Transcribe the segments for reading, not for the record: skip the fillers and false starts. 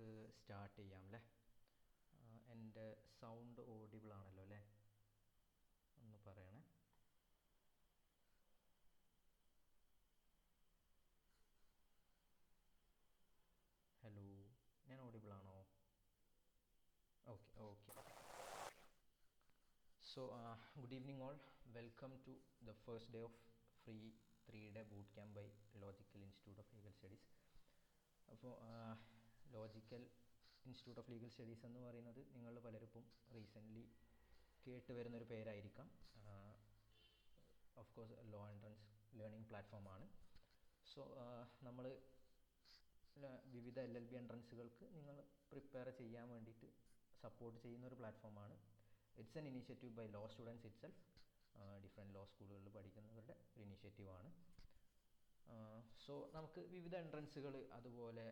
നമുക്ക് സ്റ്റാർട്ട് ചെയ്യാം അല്ലേ? എൻ്റെ സൗണ്ട് ഓഡിബിൾ ആണല്ലോ അല്ലേ? ഒന്ന് പറയണേ. ഹലോ, ഞാൻ ഓഡിബിൾ ആണോ? Okay. So, good evening all. Welcome to the first day of free 3-day boot camp by Logical Institute of Legal Studies. അപ്പോൾ logical institute of legal studies എന്ന് പറയുന്നത് നിങ്ങൾ പലരും റീസെൻ്റ്ലി കേട്ട് വരുന്നൊരു പേരായിരിക്കാം. Of course law entrance learning പ്ലാറ്റ്ഫോമാണ്. So നമ്മൾ വിവിധ LLB എൻട്രൻസുകൾക്ക് നിങ്ങൾ പ്രിപ്പയർ ചെയ്യാൻ വേണ്ടിയിട്ട് സപ്പോർട്ട് ചെയ്യുന്നൊരു പ്ലാറ്റ്ഫോമാണ്. It's an initiative by law students itself. Different law സ്കൂളുകളിൽ പഠിക്കുന്നവരുടെ ഒരു ഇനീഷ്യേറ്റീവാണ്. സോ നമുക്ക് വിവിധ എൻട്രൻസുകൾ അതുപോലെ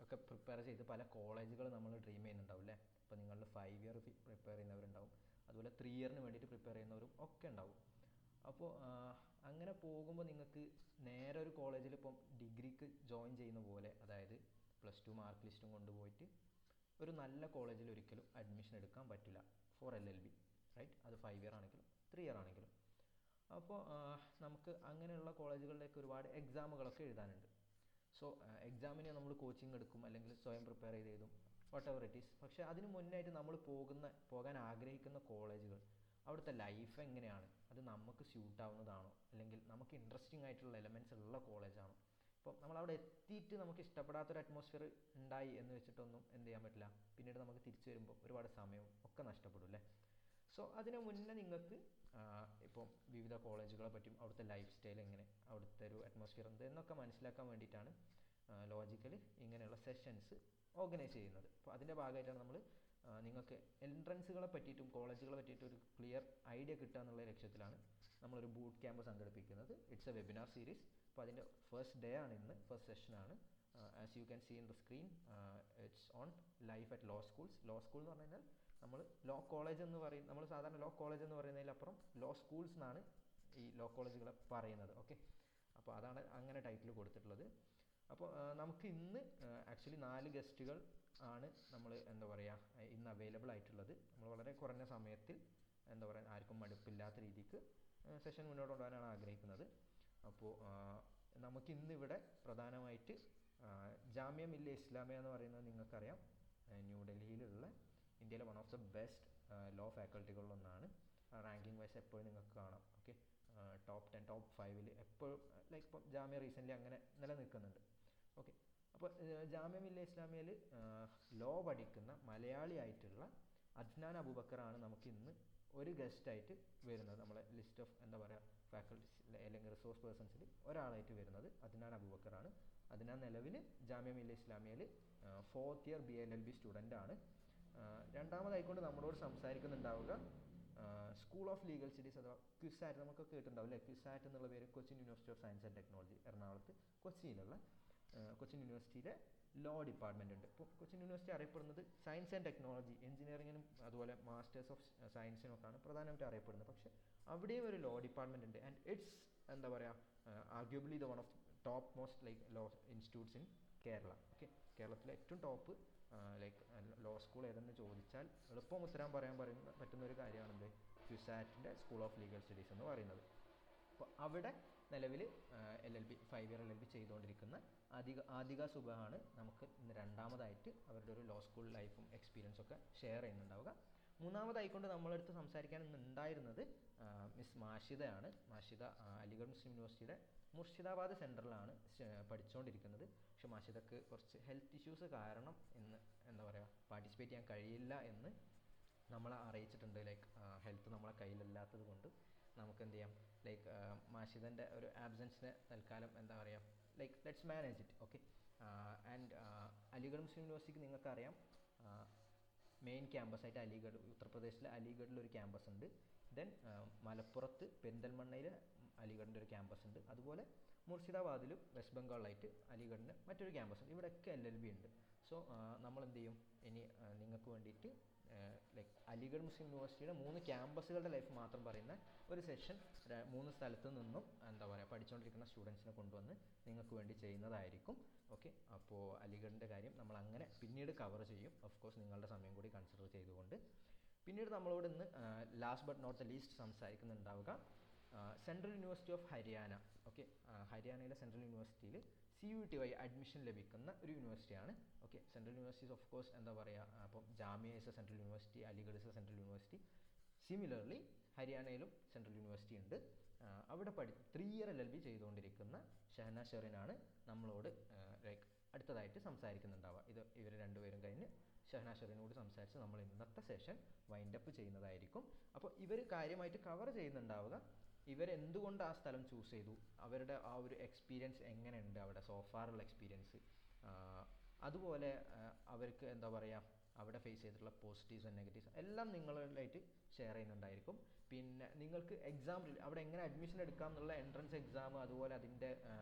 ഒക്കെ പ്രിപ്പയർ ചെയ്ത് പല കോളേജുകൾ നമ്മൾ ഡ്രീം ചെയ്യുന്നുണ്ടാവും അല്ലേ? ഇപ്പോൾ നിങ്ങളിൽ 5 ഇയർ പ്രിപ്പയർ ചെയ്യുന്നവരുണ്ടാവും, അതുപോലെ 3 ഇയറിന് വേണ്ടിയിട്ട് പ്രിപ്പയർ ചെയ്യുന്നവരും ഒക്കെ ഉണ്ടാവും. അപ്പോൾ അങ്ങനെ പോകുമ്പോൾ നിങ്ങൾക്ക് നേരെ ഒരു കോളേജിൽ ഇപ്പം ഡിഗ്രിക്ക് ജോയിൻ ചെയ്യുന്ന പോലെ, അതായത് +2 മാർക്ക് ലിസ്റ്റും കൊണ്ടുപോയിട്ട് ഒരു നല്ല കോളേജിൽ ഒരിക്കലും അഡ്മിഷൻ എടുക്കാൻ പറ്റില്ല ഫോർ LLB, റൈറ്റ്? അത് 5 ഇയർ ആണെങ്കിലും 3 ഇയർ ആണെങ്കിലും. അപ്പോൾ നമുക്ക് അങ്ങനെയുള്ള കോളേജുകളിലേക്ക് ഒരുപാട് എക്സാമുകളൊക്കെ എഴുതാനുണ്ട്. സോ എക്സാമിന് നമ്മൾ കോച്ചിങ് എടുക്കും, അല്ലെങ്കിൽ സ്വയം പ്രിപ്പയർ ചെയ്തും വാട്ട് എവർ ഇറ്റ് ഈസ്. പക്ഷേ അതിന് മുന്നായിട്ട് നമ്മൾ പോകാൻ ആഗ്രഹിക്കുന്ന കോളേജുകൾ, അവിടുത്തെ ലൈഫ് എങ്ങനെയാണ്, അത് നമുക്ക് സ്യൂട്ടാവുന്നതാണോ, അല്ലെങ്കിൽ നമുക്ക് ഇൻട്രസ്റ്റിംഗ് ആയിട്ടുള്ള എലമെൻറ്റ്സ് ഉള്ള കോളേജാണോ? ഇപ്പം നമ്മളവിടെ എത്തിയിട്ട് നമുക്ക് ഇഷ്ടപ്പെടാത്തൊരു അറ്റ്മോസ്ഫിയർ ഉണ്ടായി എന്ന് വെച്ചിട്ടൊന്നും എന്ത് ചെയ്യാൻ പറ്റില്ല. പിന്നീട് നമുക്ക് തിരിച്ചു വരുമ്പോൾ ഒരുപാട് സമയവും ഒക്കെ നഷ്ടപ്പെടും അല്ലേ? സോ അതിന് മുന്നേ നിങ്ങൾക്ക് ഇപ്പം വിവിധ കോളേജുകളെ പറ്റിയും അവിടുത്തെ ലൈഫ് സ്റ്റൈൽ എങ്ങനെ, അവിടുത്തെ ഒരു അറ്റ്മോസ്ഫിയർ എന്ത് എന്നൊക്കെ മനസ്സിലാക്കാൻ വേണ്ടിയിട്ടാണ് ലോജിക്കലി ഇങ്ങനെയുള്ള സെഷൻസ് ഓർഗനൈസ് ചെയ്യുന്നത്. അപ്പോൾ അതിൻ്റെ ഭാഗമായിട്ടാണ് നമ്മൾ നിങ്ങൾക്ക് എൻട്രൻസുകളെ പറ്റിയിട്ടും കോളേജുകളെ പറ്റിയിട്ടും ഒരു ക്ലിയർ ഐഡിയ കിട്ടുക എന്നുള്ള ലക്ഷ്യത്തിലാണ് നമ്മളൊരു ബൂട്ട് ക്യാമ്പ് സംഘടിപ്പിക്കുന്നത്. It's a webinar series. അപ്പോൾ അതിൻ്റെ ഫസ്റ്റ് ഡേ ആണ് ഇന്ന്, ഫസ്റ്റ് സെഷനാണ്. As you can see in the screen, it's on life at law schools. Law school എന്ന് പറഞ്ഞു കഴിഞ്ഞാൽ നമ്മൾ ലോ കോളേജ് എന്ന് പറയും, നമ്മൾ സാധാരണ ലോ കോളേജ് എന്ന് പറയുന്നതിലപ്പുറം ലോ സ്കൂൾസ് എന്നാണ് ഈ ലോ കോളേജുകളെ പറയുന്നത്. ഓക്കെ, അപ്പോൾ അതാണ് അങ്ങനെ ടൈറ്റിൽ കൊടുത്തിട്ടുള്ളത്. അപ്പോൾ നമുക്ക് ഇന്ന് ആക്ച്വലി 4 ഗസ്റ്റുകൾ ആണ് നമ്മൾ എന്താ പറയുക ഇന്ന് അവൈലബിൾ ആയിട്ടുള്ളത്. നമ്മൾ വളരെ കുറഞ്ഞ സമയത്തിൽ എന്താ പറയുക ആർക്കും മടുപ്പില്ലാത്ത രീതിക്ക് സെഷൻ മുന്നോട്ട് കൊണ്ടുപോകാനാണ് ആഗ്രഹിക്കുന്നത്. അപ്പോൾ നമുക്കിന്നിവിടെ പ്രധാനമായിട്ട് ജാമിയ മില്ലിയ ഇസ്ലാമിയ എന്ന് പറയുന്നത് നിങ്ങൾക്കറിയാം, ന്യൂഡൽഹിയിലുള്ള ഇന്ത്യയിലെ one of the best law ഫാക്കൽറ്റികളിലൊന്നാണ്. റാങ്കിങ് വൈസ് എപ്പോഴും നിങ്ങൾക്ക് കാണാം. ഓക്കെ, ടോപ്പ് 10 ടോപ്പ് 5 എപ്പോഴും ലൈക്ക് ഇപ്പം ജാമിയ റീസെൻ്റ്ലി അങ്ങനെ നിലനിൽക്കുന്നുണ്ട്. ഓക്കെ, അപ്പോൾ ജാമിയ മില്ലിയ ഇസ്ലാമിയയിൽ ലോ പഠിക്കുന്ന മലയാളി ആയിട്ടുള്ള അദ്നാൻ അബൂബക്കറാണ് നമുക്ക് ഇന്ന് ഒരു ഗസ്റ്റായിട്ട് വരുന്നത്. നമ്മളെ ലിസ്റ്റ് ഓഫ് എന്താ പറയുക ഫാക്കൽറ്റീസ് അല്ലെങ്കിൽ റിസോഴ്സ് പേഴ്സൺസിൽ ഒരാളായിട്ട് വരുന്നത് അദ്നാൻ അബൂബക്കറാണ്. അദ്നാൻ നിലവിൽ ജാമിയ മില്ലിയ ഇസ്ലാമിയയിൽ 4th ഇയർ BLLB സ്റ്റുഡൻ്റ് ആണ്. രണ്ടാമതായിക്കൊണ്ട് നമ്മളോട് സംസാരിക്കുന്നുണ്ടാവുക സ്കൂൾ ഓഫ് ലീഗൽ സ്റ്റഡീസ് അഥവാ ക്യുസാറ്റ്, നമുക്ക് കേട്ടിട്ടുണ്ടാവും അല്ലേ? ക്യുസാറ്റ് എന്നുള്ള പേര് Cochin University of Science and Technology, എറണാകുളത്ത് കൊച്ചിയിലുള്ള കൊച്ചിൻ യൂണിവേഴ്സിറ്റിയിലെ ലോ ഡിപ്പാർട്ട്മെൻ്റ് ഉണ്ട്. ഇപ്പോൾ കൊച്ചിൻ യൂണിവേഴ്സിറ്റി അറിയപ്പെടുന്നത് സയൻസ് ആൻഡ് ടെക്നോളജി, എഞ്ചിനീയറിങ്ങിനും അതുപോലെ മാസ്റ്റേഴ്സ് ഓഫ് സയൻസിനൊക്കെയാണ് പ്രധാനമായിട്ട് അറിയപ്പെടുന്നത്. പക്ഷേ അവിടെയും ഒരു ലോ ഡിപ്പാർട്ട്മെൻ്റ് ഉണ്ട്. ആൻഡ് ഇറ്റ്സ് എന്താ പറയുക arguably the one of top most like law institutes in Kerala. Okay, കേരളത്തിലെ ഏറ്റവും ടോപ്പ് ലൈക്ക് ലോ സ്കൂൾ ഏതെന്ന് ചോദിച്ചാൽ എളുപ്പം ഉത്തരം പറയാൻ പറ്റുന്ന ഒരു കാര്യമാണെന്ത്, ക്യുസാറ്റിൻ്റെ സ്കൂൾ ഓഫ് ലീഗൽ സ്റ്റഡീസ് എന്ന് പറയുന്നത്. അപ്പോൾ അവിടെ നിലവിൽ LLB 5 ഇയർ LLB ചെയ്തുകൊണ്ടിരിക്കുന്ന ആദിക സുബഹാണ് നമുക്ക് ഇന്ന് രണ്ടാമതായിട്ട് അവരുടെ ഒരു ലോ സ്കൂൾ ലൈഫും എക്സ്പീരിയൻസൊക്കെ ഷെയർ ചെയ്യുന്നുണ്ടാവുക. മൂന്നാമതായിക്കൊണ്ട് നമ്മളടുത്ത് സംസാരിക്കാൻ ഉണ്ടായിരുന്നത് മിസ് മാഷിദയാണ്. മാഷിദ അലിഗഡ് മുസ്ലിം യൂണിവേഴ്സിറ്റിയുടെ മുർഷിദാബാദ് സെൻറ്ററിലാണ് പഠിച്ചുകൊണ്ടിരിക്കുന്നത്. പക്ഷേ മാഷിദക്ക് കുറച്ച് ഹെൽത്ത് ഇഷ്യൂസ് കാരണം ഇന്ന് എന്താ പറയുക പാർട്ടിസിപ്പേറ്റ് ചെയ്യാൻ കഴിയില്ല എന്ന് നമ്മളെ അറിയിച്ചിട്ടുണ്ട്. ലൈക്ക് ഹെൽത്ത് നമ്മളെ കയ്യിലല്ലാത്തത് കൊണ്ട് നമുക്ക് എന്ത് ചെയ്യാം, ലൈക്ക് മാഷിദൻ്റെ ഒരു ആബ്സെൻസിനെ തൽക്കാലം എന്താ പറയുക like let's manage it. Okay, and Aligarh Muslim യൂണിവേഴ്സിറ്റിക്ക് നിങ്ങൾക്കറിയാം മെയിൻ ക്യാമ്പസായിട്ട് അലിഗഡ്, ഉത്തർപ്രദേശിലെ അലിഗഡിലൊരു ക്യാമ്പസ് ഉണ്ട്. ദെൻ മലപ്പുറത്ത് പെരിന്തൽമണ്ണയിൽ അലിഗഡിൻ്റെ ഒരു ക്യാമ്പസ് ഉണ്ട്. അതുപോലെ മുർഷിദാബാദിലും വെസ്റ്റ് ബംഗാളിലായിട്ട് അലിഗഡിൻ്റെ മറ്റൊരു ക്യാമ്പസ് ഉണ്ട്. ഇവിടെയൊക്കെ LLB ഉണ്ട്. സോ നമ്മൾ എന്ത് ചെയ്യും ഇനി നിങ്ങൾക്ക് വേണ്ടിയിട്ട് ലൈക്ക് അലിഗഡ് മുസ്ലിം യൂണിവേഴ്സിറ്റിയുടെ 3 ക്യാമ്പസുകളുടെ ലൈഫ് മാത്രം പറയുന്ന ഒരു സെഷൻ 3 സ്ഥലത്തു നിന്നും എന്താ പറയുക പഠിച്ചുകൊണ്ടിരിക്കുന്ന സ്റ്റുഡൻസിനെ കൊണ്ടുവന്ന് നിങ്ങൾക്ക് വേണ്ടി ചെയ്യുന്നതായിരിക്കും. ഓക്കെ, അപ്പോൾ അലിഗഡിൻ്റെ കാര്യം നമ്മൾ നമ്മൾ അങ്ങനെ പിന്നീട് കവർ ചെയ്യും, ഓഫ് കോഴ്സ് നിങ്ങളുടെ സമയം കൂടി കൺസിഡർ ചെയ്തുകൊണ്ട്. പിന്നീട് നമ്മളോട് ഇന്ന് last but not the least സംസാരിക്കുന്നുണ്ടാവുക Central University of Haryana. Okay, ഹരിയാനയിലെ സെൻട്രൽ യൂണിവേഴ്സിറ്റിയിൽ CUET വഴി അഡ്മിഷൻ ലഭിക്കുന്ന ഒരു യൂണിവേഴ്സിറ്റിയാണ്. Okay, central universities of course എന്താ പറയുക, അപ്പം Jamia is a central university, Aligarh is a central university. Similarly ഹരിയാനയിലും സെൻട്രൽ യൂണിവേഴ്സിറ്റി ഉണ്ട്. അവിടെ 3 ഇയർ LLB ചെയ്തുകൊണ്ടിരിക്കുന്ന ഷഹനാസ് ഷെറിനാണ് നമ്മളോട് ലൈക്ക് അടുത്തതായിട്ട് സംസാരിക്കുന്നുണ്ടാവുക. ഇവർ രണ്ടുപേരും കഴിഞ്ഞ് ഷഹനാസ് ഷെറിനോട് സംസാരിച്ച് നമ്മൾ ഇന്നത്തെ സെഷൻ വൈൻഡപ്പ് ചെയ്യുന്നതായിരിക്കും. അപ്പോൾ ഇവർ കാര്യമായിട്ട് കവർ ചെയ്യുന്നുണ്ടാവുക ഇവരെന്തുകൊണ്ട് ആ സ്ഥലം ചൂസ് ചെയ്തു, അവരുടെ ആ ഒരു എക്സ്പീരിയൻസ് എങ്ങനെയുണ്ട്, അവിടെ സോഫാറുള്ള എക്സ്പീരിയൻസ്, അതുപോലെ അവർക്ക് എന്താ പറയുക അവിടെ ഫേസ് ചെയ്തിട്ടുള്ള പോസിറ്റീവ്സ് ആൻഡ് നെഗറ്റീവ്സ് എല്ലാം നിങ്ങളായിട്ട് ഷെയർ ചെയ്യുന്നുണ്ടായിരിക്കും. പിന്നെ നിങ്ങൾക്ക് എക്സാമിൽ അവിടെ എങ്ങനെ അഡ്മിഷൻ എടുക്കാം എന്നുള്ള എൻട്രൻസ് എക്സാം, അതുപോലെ അതിൻ്റെ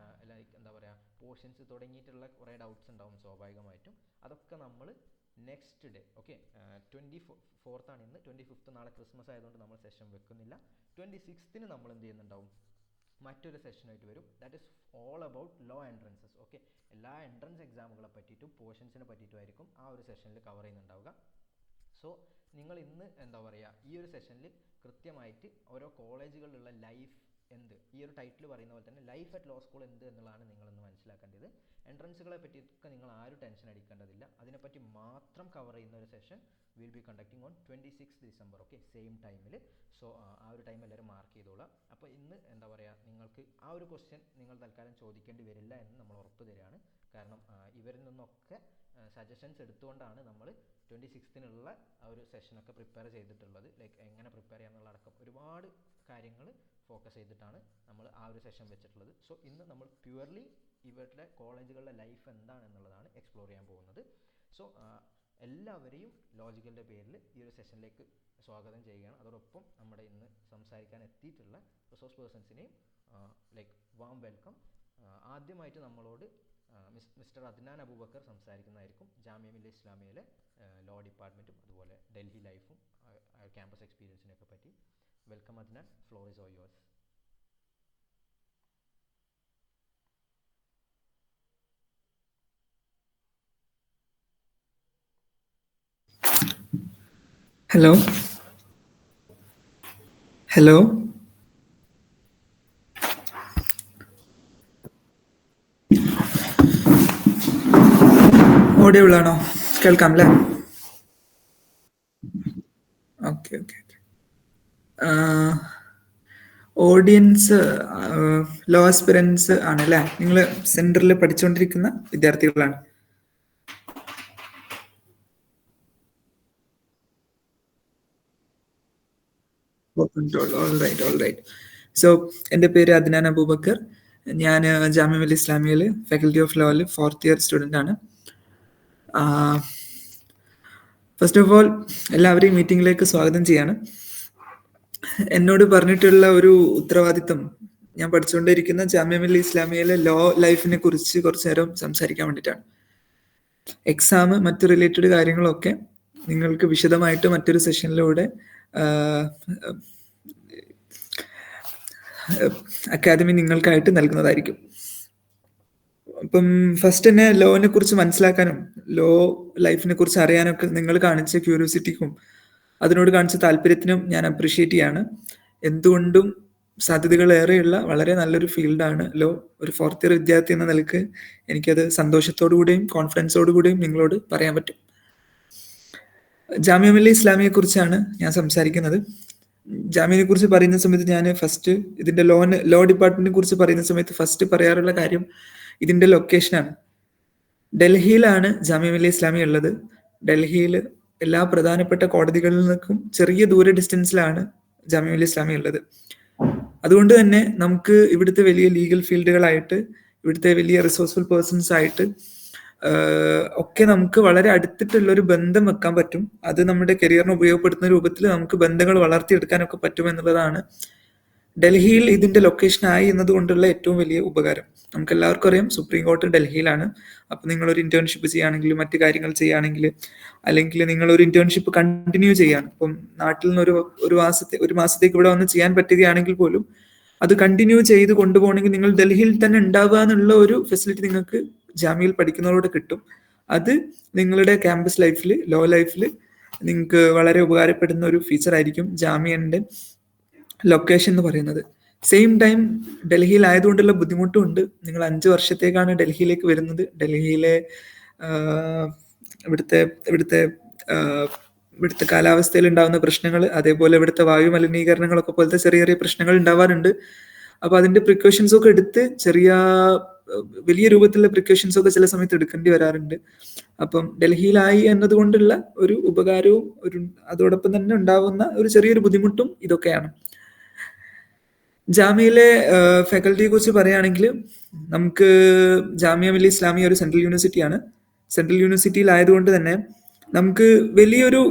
ലൈക്ക് എന്താ പറയുക പോർഷൻസ് തുടങ്ങിയിട്ടുള്ള കുറേ ഡൗട്ട്സ് ഉണ്ടാവും സ്വാഭാവികമായിട്ടും. അതൊക്കെ നമ്മൾ നെക്സ്റ്റ് ഡേ, ഓക്കെ 24th ആണ് ഇന്ന്, 25th നാളെ ക്രിസ്മസ് ആയതുകൊണ്ട് നമ്മൾ സെഷൻ വെക്കുന്നില്ല. 26th നമ്മൾ എന്ത് ചെയ്യുന്നുണ്ടാവും, മറ്റൊരു സെഷനായിട്ട് വരും. That is all about law entrances. Okay, എല്ലാ എൻട്രൻസ് എക്സാമുകളെ പറ്റിയിട്ടും പോർഷൻസിനെ പറ്റിയിട്ടുമായിരിക്കും ആ ഒരു സെഷനിൽ കവർ ചെയ്യുന്നുണ്ടാവുക. സോ നിങ്ങൾ ഇന്ന് എന്താ പറയുക ഈ ഒരു സെഷനിൽ കൃത്യമായിട്ട് ഓരോ കോളേജുകളിലുള്ള ലൈഫ് എന്ത്, ഈ ഒരു ടൈറ്റിൽ പറയുന്ന പോലെ തന്നെ ലൈഫ് അറ്റ് ലോ സ്കൂൾ എന്ത് എന്നുള്ളതാണ് നിങ്ങളിന്ന് മനസ്സിലാക്കേണ്ടത്. എൻട്രൻസുകളെ പറ്റിയൊക്കെ നിങ്ങൾ ആരും ടെൻഷൻ അടിക്കേണ്ടതില്ല, അതിനെപ്പറ്റി മാത്രം കവർ ചെയ്യുന്ന ഒരു session will be conducting on 26th December. Okay, same ടൈമിൽ. സോ ആ ഒരു ടൈം എല്ലാവരും മാർക്ക് ചെയ്തോളാം. അപ്പോൾ ഇന്ന് എന്താ പറയുക നിങ്ങൾക്ക് ആ ഒരു ക്വസ്റ്റ്യൻ നിങ്ങൾ തൽക്കാലം ചോദിക്കേണ്ടി വരില്ല എന്ന് നമ്മൾ ഉറപ്പ് തരികയാണ്. കാരണം ഇവരിൽ നിന്നൊക്കെ സജഷൻസ് എടുത്തുകൊണ്ടാണ് നമ്മൾ 26th ആ ഒരു സെഷനൊക്കെ പ്രിപ്പയർ ചെയ്തിട്ടുള്ളത്. ലൈക്ക് എങ്ങനെ പ്രിപ്പയർ ചെയ്യാന്നുള്ള അടക്കം ഒരുപാട് കാര്യങ്ങൾ ഫോക്കസ് ചെയ്തിട്ടാണ് നമ്മൾ ആ ഒരു സെഷൻ വെച്ചിട്ടുള്ളത്. സോ ഇന്ന് നമ്മൾ പ്യുവർലി ഇവരുടെ കോളേജുകളുടെ ലൈഫ് എന്താണെന്നുള്ളതാണ് എക്സ്പ്ലോർ ചെയ്യാൻ പോകുന്നത്. സോ എല്ലാവരെയും ലോജിക്കലിൻ്റെ പേരിൽ ഈ ഒരു സെഷനിലേക്ക് സ്വാഗതം ചെയ്യുകയാണ്. അതോടൊപ്പം നമ്മുടെ ഇന്ന് സംസാരിക്കാൻ എത്തിയിട്ടുള്ള റിസോഴ്സ് പേഴ്സൺസിനെയും ലൈക്ക് വാം വെൽക്കം. ആദ്യമായിട്ട് നമ്മളോട് മിസ്റ്റർ അദ്നാൻ അബൂബക്കർ സംസാരിക്കുന്നതായിരിക്കും. ജാമിയ മില്ലിയ ഇസ്ലാമിയയിലെ ലോ ഡിപ്പാർട്ട്മെൻറ്റും അതുപോലെ ഡൽഹി ലൈഫും ക്യാമ്പസ് എക്സ്പീരിയൻസിനെയൊക്കെ പറ്റി. Welcome Adnan, floor is all yours. Hello hello audible ആണോ? കേൾക്കാം അല്ലേ? Okay okay okay. Audience law aspirants ആണല്ലേ? നിങ്ങൾ സെന്ററിൽ പഠിച്ചുകൊണ്ടിരിക്കുന്ന വിദ്യാർത്ഥികളാണ്. സോ എൻ്റെ പേര് അദ്നാൻ അബൂബക്കർ. ഞാൻ ജാമിയ മില്ലിയ ഇസ്ലാമിയയിൽ ഫാക്കൽറ്റി ഓഫ് ലോയിൽ 4th ഇയർ സ്റ്റുഡൻ്റ് ആണ്. ഫസ്റ്റ് ഓഫ് ഓൾ എല്ലാവരെയും മീറ്റിംഗിലേക്ക് സ്വാഗതം ചെയ്യാണ്. എന്നോട് പറഞ്ഞിട്ടുള്ള ഒരു ഉത്തരവാദിത്തം ഞാൻ പഠിച്ചുകൊണ്ടിരിക്കുന്ന ജാമിയ മില്ലിയ ഇസ്ലാമിയയിലെ ലോ ലൈഫിനെ കുറിച്ച് കുറച്ചു നേരം സംസാരിക്കാൻ വേണ്ടിയിട്ടാണ്. എക്സാം മറ്റു റിലേറ്റഡ് കാര്യങ്ങളൊക്കെ നിങ്ങൾക്ക് വിശദമായിട്ട് മറ്റൊരു സെഷനിലൂടെ അക്കാദമി നിങ്ങൾക്കായിട്ട് നൽകുന്നതായിരിക്കും. അപ്പം ഫസ്റ്റ് തന്നെ ലോനെ കുറിച്ച് മനസ്സിലാക്കാനും ലോ ലൈഫിനെ കുറിച്ച് അറിയാനൊക്കെ നിങ്ങൾ കാണിച്ച ക്യൂരിയോസിറ്റിക്കും അതിനോട് കാണിച്ച താല്പര്യത്തിനും ഞാൻ അപ്രീഷിയേറ്റ് ചെയ്യാണ്. എന്തുകൊണ്ടും സാധ്യതകൾ ഏറെയുള്ള വളരെ നല്ലൊരു ഫീൽഡാണ് ലോ. ഒരു 4th ഇയർ വിദ്യാർത്ഥി എന്ന നിലക്ക് എനിക്കത് സന്തോഷത്തോടു കൂടിയും കോൺഫിഡൻസോടു കൂടിയും നിങ്ങളോട് പറയാൻ പറ്റും. ജാമിയ മില്ലിയ ഇസ്ലാമിയെ കുറിച്ചാണ് ഞാൻ സംസാരിക്കുന്നത്. ജാമിയനെ കുറിച്ച് പറയുന്ന സമയത്ത് ഞാൻ ഫസ്റ്റ് ഇതിന്റെ ലോ ഡിപ്പാർട്ട്മെന്റിനെ കുറിച്ച് പറയുന്ന സമയത്ത് ഫസ്റ്റ് പറയാറുള്ള കാര്യം ഇതിന്റെ ലൊക്കേഷനാണ്. ഡൽഹിയിലാണ് ജാമിയ മില്ലിയ ഇസ്ലാമിയ ഉള്ളത്. ഡൽഹിയിൽ എല്ലാ പ്രധാനപ്പെട്ട കോടതികളിൽ നിന്നും ചെറിയ ദൂര ഡിസ്റ്റൻസിലാണ് ജാമിയ മില്ലിയ ഇസ്ലാമിയ ഉള്ളത്. അതുകൊണ്ട് തന്നെ നമുക്ക് ഇവിടുത്തെ വലിയ ലീഗൽ ഫീൽഡുകളായിട്ട്, ഇവിടുത്തെ വലിയ റിസോഴ്സ്ഫുൾ പേഴ്സൺസ് ആയിട്ട് ഒക്കെ നമുക്ക് വളരെ അടുത്തിട്ടുള്ള ഒരു ബന്ധം വെക്കാൻ പറ്റും. അത് നമ്മുടെ കരിയറിന് ഉപയോഗപ്പെടുത്തുന്ന രൂപത്തിൽ നമുക്ക് ബന്ധങ്ങൾ വളർത്തിയെടുക്കാനൊക്കെ പറ്റും എന്നുള്ളതാണ് ഡൽഹിയിൽ ഇതിന്റെ ലൊക്കേഷൻ ആയി എന്നതുകൊണ്ടുള്ള ഏറ്റവും വലിയ ഉപകാരം. നമുക്ക് എല്ലാവർക്കും അറിയാം സുപ്രീം കോടതി ഡൽഹിയിലാണ്. അപ്പൊ നിങ്ങളൊരു ഇന്റേൺഷിപ്പ് ചെയ്യുകയാണെങ്കിൽ, മറ്റു കാര്യങ്ങൾ ചെയ്യുകയാണെങ്കിൽ, അല്ലെങ്കിൽ നിങ്ങളൊരു ഇന്റേൺഷിപ്പ് കണ്ടിന്യൂ ചെയ്യാണ്, ഇപ്പം നാട്ടിൽ നിന്ന് ഒരു മാസത്തേക്ക് ഇവിടെ വന്ന് ചെയ്യാൻ പറ്റുകയാണെങ്കിൽ പോലും അത് കണ്ടിന്യൂ ചെയ്ത് കൊണ്ടുപോകണമെങ്കിൽ നിങ്ങൾ ഡൽഹിയിൽ തന്നെ ഉണ്ടാവുക എന്നുള്ള ഒരു ഫെസിലിറ്റി നിങ്ങൾക്ക് ജാമ്യയിൽ പഠിക്കുന്നവരോട് കിട്ടും. അത് നിങ്ങളുടെ ക്യാമ്പസ് ലൈഫിൽ, ലോ ലൈഫിൽ നിങ്ങൾക്ക് വളരെ ഉപകാരപ്പെടുന്ന ഒരു ഫീച്ചർ ആയിരിക്കും ജാമിയന്റെ ലൊക്കേഷൻ എന്ന് പറയുന്നത്. സെയിം ടൈം ഡൽഹിയിലായതുകൊണ്ടുള്ള ബുദ്ധിമുട്ടും ഉണ്ട്. നിങ്ങൾ 5 വർഷത്തേക്കാണ് ഡൽഹിയിലേക്ക് വരുന്നത്. ഡൽഹിയിലെ ഇവിടുത്തെ ഇവിടുത്തെ ഇവിടുത്തെ കാലാവസ്ഥയിൽ ഉണ്ടാകുന്ന പ്രശ്നങ്ങൾ, അതേപോലെ ഇവിടുത്തെ വായു മലിനീകരണങ്ങളൊക്കെ പോലത്തെ ചെറിയ ചെറിയ പ്രശ്നങ്ങൾ ഉണ്ടാവാറുണ്ട്. അപ്പൊ അതിന്റെ പ്രിക്കോഷൻസ് ഒക്കെ എടുത്ത് വലിയ രൂപത്തിലുള്ള പ്രിക്കോഷൻസ് ഒക്കെ ചില സമയത്ത് എടുക്കേണ്ടി വരാറുണ്ട്. അപ്പം ഡൽഹിയിലായി എന്നതുകൊണ്ടുള്ള ഒരു ഉപകാരവും അതോടൊപ്പം തന്നെ ഉണ്ടാവുന്ന ഒരു ചെറിയൊരു ബുദ്ധിമുട്ടും ഇതൊക്കെയാണ്. ജാമ്യയിലെ ഫാക്കൽറ്റിയെ കുറിച്ച് പറയുകയാണെങ്കിൽ, നമുക്ക് ജാമിയ മില്ലിയ ഇസ്ലാമിയ ഒരു സെൻട്രൽ യൂണിവേഴ്സിറ്റിയാണ്. സെൻട്രൽ യൂണിവേഴ്സിറ്റിയിലായതുകൊണ്ട് തന്നെ നമുക്ക് വലിയൊരു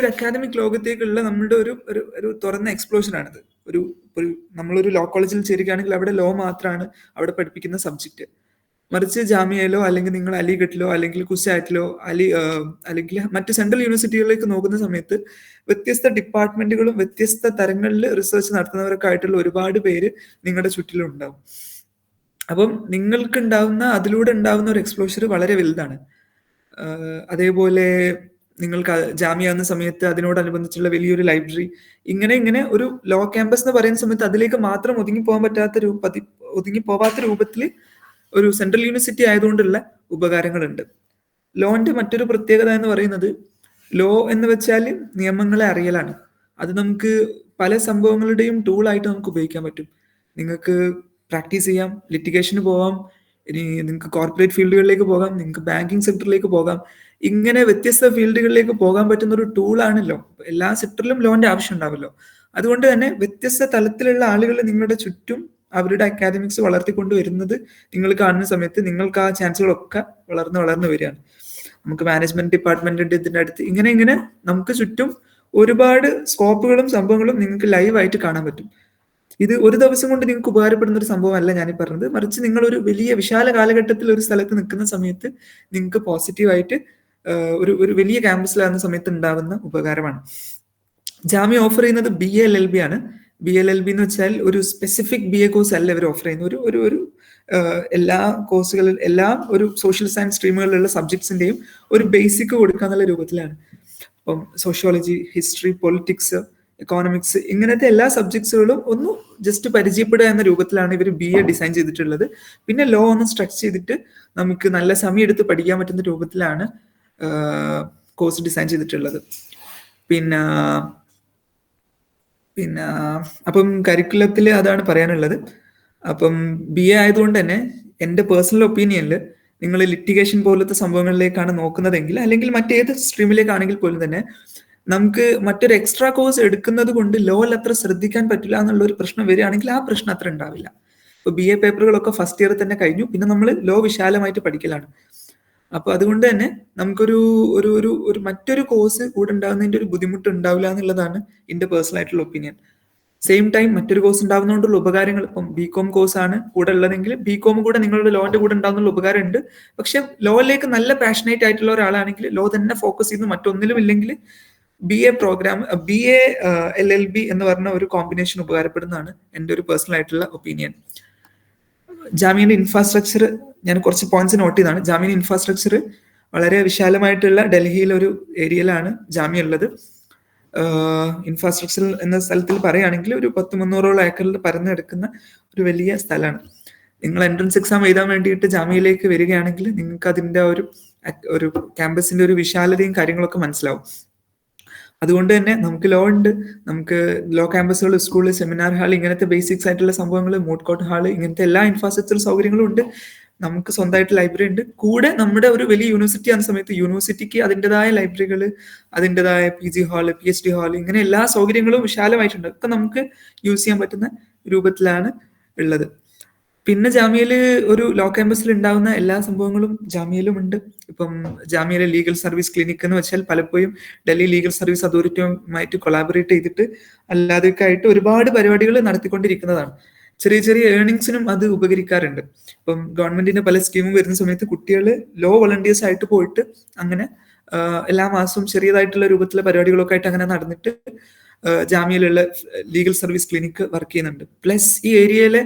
അക്കാദമിക് ലോകത്തേക്കുള്ള നമ്മുടെ ഒരു തുറന്ന എക്സ്പ്ലോഷൻ ആണിത്. നമ്മളൊരു ലോ കോളേജിൽ ചേരുകയാണെങ്കിൽ അവിടെ ലോ മാത്രമാണ് അവിടെ പഠിപ്പിക്കുന്ന സബ്ജക്റ്റ്. മറിച്ച് ജാമിയയിലോ അല്ലെങ്കിൽ നിങ്ങൾ അലിഗഡിലോ അല്ലെങ്കിൽ കുസാറ്റിലോ അല്ലെങ്കിൽ മറ്റ് സെൻട്രൽ യൂണിവേഴ്സിറ്റികളിലേക്ക് നോക്കുന്ന സമയത്ത് വ്യത്യസ്ത ഡിപ്പാർട്ട്മെന്റുകളും വ്യത്യസ്ത തരങ്ങളിൽ റിസർച്ച് നടത്തുന്നവരൊക്കെ ആയിട്ടുള്ള ഒരുപാട് പേര് നിങ്ങളുടെ ചുറ്റിലും ഉണ്ടാവും. അപ്പം അതിലൂടെ ഉണ്ടാവുന്ന ഒരു എക്സ്പ്ലോഷർ വളരെ വലുതാണ്. അതേപോലെ നിങ്ങൾക്ക് ജാമ്യ എന്ന സമയത്ത് അതിനോടനുബന്ധിച്ചുള്ള വലിയൊരു ലൈബ്രറി, ഇങ്ങനെ ഒരു ലോ ക്യാമ്പസ് എന്ന് പറയുന്ന സമയത്ത് അതിലേക്ക് മാത്രം ഒതുങ്ങി പോവാത്ത രൂപത്തിൽ ഒരു സെൻട്രൽ യൂണിവേഴ്സിറ്റി ആയതുകൊണ്ടുള്ള ഉപകാരങ്ങളുണ്ട്. ലോന്റെ മറ്റൊരു പ്രത്യേകത എന്ന് പറയുന്നത്, ലോ എന്ന് വെച്ചാൽ നിയമങ്ങളെ അറിയലാണ്. അത് നമുക്ക് പല സംഭവങ്ങളുടെയും ടൂളായിട്ട് നമുക്ക് ഉപയോഗിക്കാൻ പറ്റും. നിങ്ങൾക്ക് പ്രാക്ടീസ് ചെയ്യാം, ലിറ്റിഗേഷന് പോവാം, ഇനി നിങ്ങൾക്ക് കോർപ്പറേറ്റ് ഫീൽഡുകളിലേക്ക് പോകാം, നിങ്ങൾക്ക് ബാങ്കിങ് സെക്ടറിലേക്ക് പോകാം. ഇങ്ങനെ വ്യത്യസ്ത ഫീൽഡുകളിലേക്ക് പോകാൻ പറ്റുന്ന ഒരു ടൂളാണ് ലോ. എല്ലാ സെക്ടറിലും ലോന്റെ ആവശ്യം ഉണ്ടാവല്ലോ. അതുകൊണ്ട് തന്നെ വ്യത്യസ്ത തലത്തിലുള്ള ആളുകൾ നിങ്ങളുടെ ചുറ്റും അവരുടെ അക്കാദമിക്സ് വളർത്തിക്കൊണ്ടുവരുന്നത് നിങ്ങൾ കാണുന്ന സമയത്ത് നിങ്ങൾക്ക് ആ ചാൻസുകളൊക്കെ വളർന്നു വരികയാണ്. നമുക്ക് മാനേജ്മെന്റ് ഡിപ്പാർട്ട്മെന്റിന്റെ ഇതിന്റെ അടുത്ത് ഇങ്ങനെ നമുക്ക് ചുറ്റും ഒരുപാട് സ്കോപ്പുകളും സംഭവങ്ങളും നിങ്ങൾക്ക് ലൈവായിട്ട് കാണാൻ പറ്റും. ഇത് ഒരു ദിവസം കൊണ്ട് നിങ്ങൾക്ക് ഉപകാരപ്പെടുന്ന ഒരു സംഭവമല്ല ഞാനീ പറഞ്ഞത്. മറിച്ച് നിങ്ങൾ ഒരു വലിയ വിശാല കാലഘട്ടത്തിൽ ഒരു സ്ഥലത്ത് നിൽക്കുന്ന സമയത്ത് നിങ്ങൾക്ക് പോസിറ്റീവായിട്ട് ഒരു വലിയ ക്യാമ്പസിലാകുന്ന സമയത്ത് ഉണ്ടാകുന്ന ഉപകാരമാണ്. ജാമ്യ ഓഫർ ചെയ്യുന്നത് BA LLB ആണ്. BA LLB എന്ന് വെച്ചാൽ ഒരു സ്പെസിഫിക് BA കോഴ്സ് അല്ല ഇവർ ഓഫർ ചെയ്യുന്ന ഒരു എല്ലാ കോഴ്സുകളിൽ എല്ലാം ഒരു സോഷ്യൽ സയൻസ് സ്ട്രീമുകളിലുള്ള സബ്ജക്ട്സിന്റെയും ഒരു ബേസിക് കൊടുക്കാന്നുള്ള രൂപത്തിലാണ്. ഇപ്പം സോഷ്യോളജി, ഹിസ്റ്ററി, പൊളിറ്റിക്സ്, എക്കോണമിക്സ്, ഇങ്ങനത്തെ എല്ലാ സബ്ജക്ട്സുകളും ഒന്ന് ജസ്റ്റ് പരിചയപ്പെടുക എന്ന രൂപത്തിലാണ് ഇവർ BA ഡിസൈൻ ചെയ്തിട്ടുള്ളത്. പിന്നെ ലോ ഒന്ന് സ്ട്രക്ചർ ചെയ്തിട്ട് നമുക്ക് നല്ല സമയം എടുത്ത് പഠിക്കാൻ പറ്റുന്ന രൂപത്തിലാണ് കോഴ്സ് ഡിസൈൻ ചെയ്തിട്ടുള്ളത്. പിന്നെ അപ്പം കരിക്കുലത്തിൽ അതാണ് പറയാനുള്ളത്. അപ്പം BA ആയതുകൊണ്ട് തന്നെ എൻ്റെ പേഴ്സണൽ ഒപ്പീനിയനിൽ നിങ്ങൾ ലിറ്റിഗേഷൻ പോലത്തെ സംഭവങ്ങളിലേക്കാണ് നോക്കുന്നതെങ്കിൽ, അല്ലെങ്കിൽ മറ്റേത് സ്ട്രീമിലേക്കാണെങ്കിൽ പോലും തന്നെ നമുക്ക് മറ്റൊരു എക്സ്ട്രാ കോഴ്സ് എടുക്കുന്നത് കൊണ്ട് ലോയിൽ അത്ര ശ്രദ്ധിക്കാൻ പറ്റില്ല എന്നുള്ള ഒരു പ്രശ്നം വരികയാണെങ്കിൽ ആ പ്രശ്നം അത്ര ഉണ്ടാവില്ല. ഇപ്പൊ BA പേപ്പറുകളൊക്കെ ഫസ്റ്റ് ഇയർ തന്നെ കഴിഞ്ഞു, പിന്നെ നമ്മൾ ലോ വിശാലമായിട്ട് പഠിക്കലാണ്. അപ്പൊ അതുകൊണ്ട് തന്നെ നമുക്കൊരു മറ്റൊരു കോഴ്സ് കൂടെ ഉണ്ടാകുന്നതിന്റെ ഒരു ബുദ്ധിമുട്ട് ഉണ്ടാവില്ല എന്നുള്ളതാണ് എന്റെ പേഴ്സണൽ ആയിട്ടുള്ള ഒപ്പീനിയൻ. സെയിം ടൈം മറ്റൊരു കോഴ്സ് ഉണ്ടാകുന്നതുകൊണ്ടുള്ള ഉപകാരങ്ങൾ, ഇപ്പം BCom കോഴ്സാണ് കൂടെ ഉള്ളതെങ്കിൽ BCom കൂടെ നിങ്ങളുടെ ലോന്റെ കൂടെ ഉണ്ടാകുന്ന ഉപകാരം ഉണ്ട്. പക്ഷെ ലോയിലേക്ക് നല്ല പാഷനേറ്റ് ആയിട്ടുള്ള ഒരാളാണെങ്കിൽ ലോ തന്നെ ഫോക്കസ് ചെയ്യുന്നു, മറ്റൊന്നിലും ഇല്ലെങ്കിൽ BA പ്രോഗ്രാം, BA LLB എന്ന് പറഞ്ഞ ഒരു കോമ്പിനേഷൻ ഉപകാരപ്പെടുന്നതാണ് എൻ്റെ ഒരു പേഴ്സണൽ ആയിട്ടുള്ള ഒപ്പീനിയൻ. ജാമ്യന്റെ ഇൻഫ്രാസ്ട്രക്ചർ ഞാൻ കുറച്ച് പോയിന്റ്സ് നോട്ട് ചെയ്താണ്. ജാമ്യന്റെ ഇൻഫ്രാസ്ട്രക്ചർ വളരെ വിശാലമായിട്ടുള്ള ഡൽഹിയിലെ ഒരു ഏരിയയിലാണ് ജാമ്യ ഉള്ളത്. ഇൻഫ്രാസ്ട്രക്ചർ എന്ന സ്ഥലത്തിൽ പറയുകയാണെങ്കിൽ ഒരു 100-300 ഏക്കറിൽ പരന്നെടുക്കുന്ന ഒരു വലിയ സ്ഥലമാണ്. നിങ്ങൾ എൻട്രൻസ് എക്സാം എഴുതാൻ വേണ്ടിയിട്ട് ജാമ്യയിലേക്ക് വരികയാണെങ്കിൽ നിങ്ങൾക്ക് അതിൻ്റെ ഒരു ക്യാമ്പസിന്റെ ഒരു വിശാലതയും കാര്യങ്ങളൊക്കെ മനസ്സിലാവും. അതുകൊണ്ട് തന്നെ നമുക്ക് ലോ ഉണ്ട്, നമുക്ക് ലോ ക്യാമ്പസുകൾ, സ്കൂള്, സെമിനാർ ഹാൾ, ഇങ്ങനത്തെ ബേസിക്സ് ആയിട്ടുള്ള സംഭവങ്ങൾ, മൂഡ് കോർട്ട് ഹാൾ, ഇങ്ങനത്തെ എല്ലാ ഇൻഫ്രാസ്ട്രക്ചർ സൗകര്യങ്ങളും ഉണ്ട്. നമുക്ക് സ്വന്തമായിട്ട് ലൈബ്രറി ഉണ്ട്. കൂടെ നമ്മുടെ ഒരു വലിയ യൂണിവേഴ്സിറ്റി ആകുന്ന സമയത്ത് യൂണിവേഴ്സിറ്റിക്ക് അതിൻ്റെതായ ലൈബ്രറികൾ, അതിൻ്റെതായ PG ഹാൾ, PhD ഹാൾ, ഇങ്ങനെ എല്ലാ സൗകര്യങ്ങളും വിശാലമായിട്ടുണ്ട്. ഒക്കെ നമുക്ക് യൂസ് ചെയ്യാൻ പറ്റുന്ന രൂപത്തിലാണ് ഉള്ളത്. പിന്നെ ജാമ്യയില് ഒരു ലോ ക്യാമ്പസിൽ ഉണ്ടാകുന്ന എല്ലാ സംഭവങ്ങളും ജാമ്യയിലും ഉണ്ട്. ഇപ്പം ജാമ്യയിലെ ലീഗൽ സർവീസ് ക്ലിനിക് എന്ന് വെച്ചാൽ പലപ്പോഴും ഡൽഹി ലീഗൽ സർവീസ് അതോറിറ്റിയുമായിട്ട് കൊളാബറേറ്റ് ചെയ്തിട്ട് അല്ലാതെയൊക്കെ ആയിട്ട് ഒരുപാട് പരിപാടികൾ നടത്തിക്കൊണ്ടിരിക്കുന്നതാണ്. ചെറിയ ചെറിയ ഏർണിങ്സിനും അത് ഉപകരിക്കാറുണ്ട്. ഇപ്പം ഗവൺമെന്റിന്റെ പല സ്കീമും വരുന്ന സമയത്ത് കുട്ടികൾ ലോ വോളണ്ടിയേഴ്സ് ആയിട്ട് പോയിട്ട് അങ്ങനെ എല്ലാ മാസവും ചെറിയതായിട്ടുള്ള രൂപത്തിലെ പരിപാടികളൊക്കെ ആയിട്ട് അങ്ങനെ നടന്നിട്ട് ജാമ്യയിലുള്ള ലീഗൽ സർവീസ് ക്ലിനിക്ക് വർക്ക് ചെയ്യുന്നുണ്ട്. പ്ലസ് ഈ ഏരിയയിലെ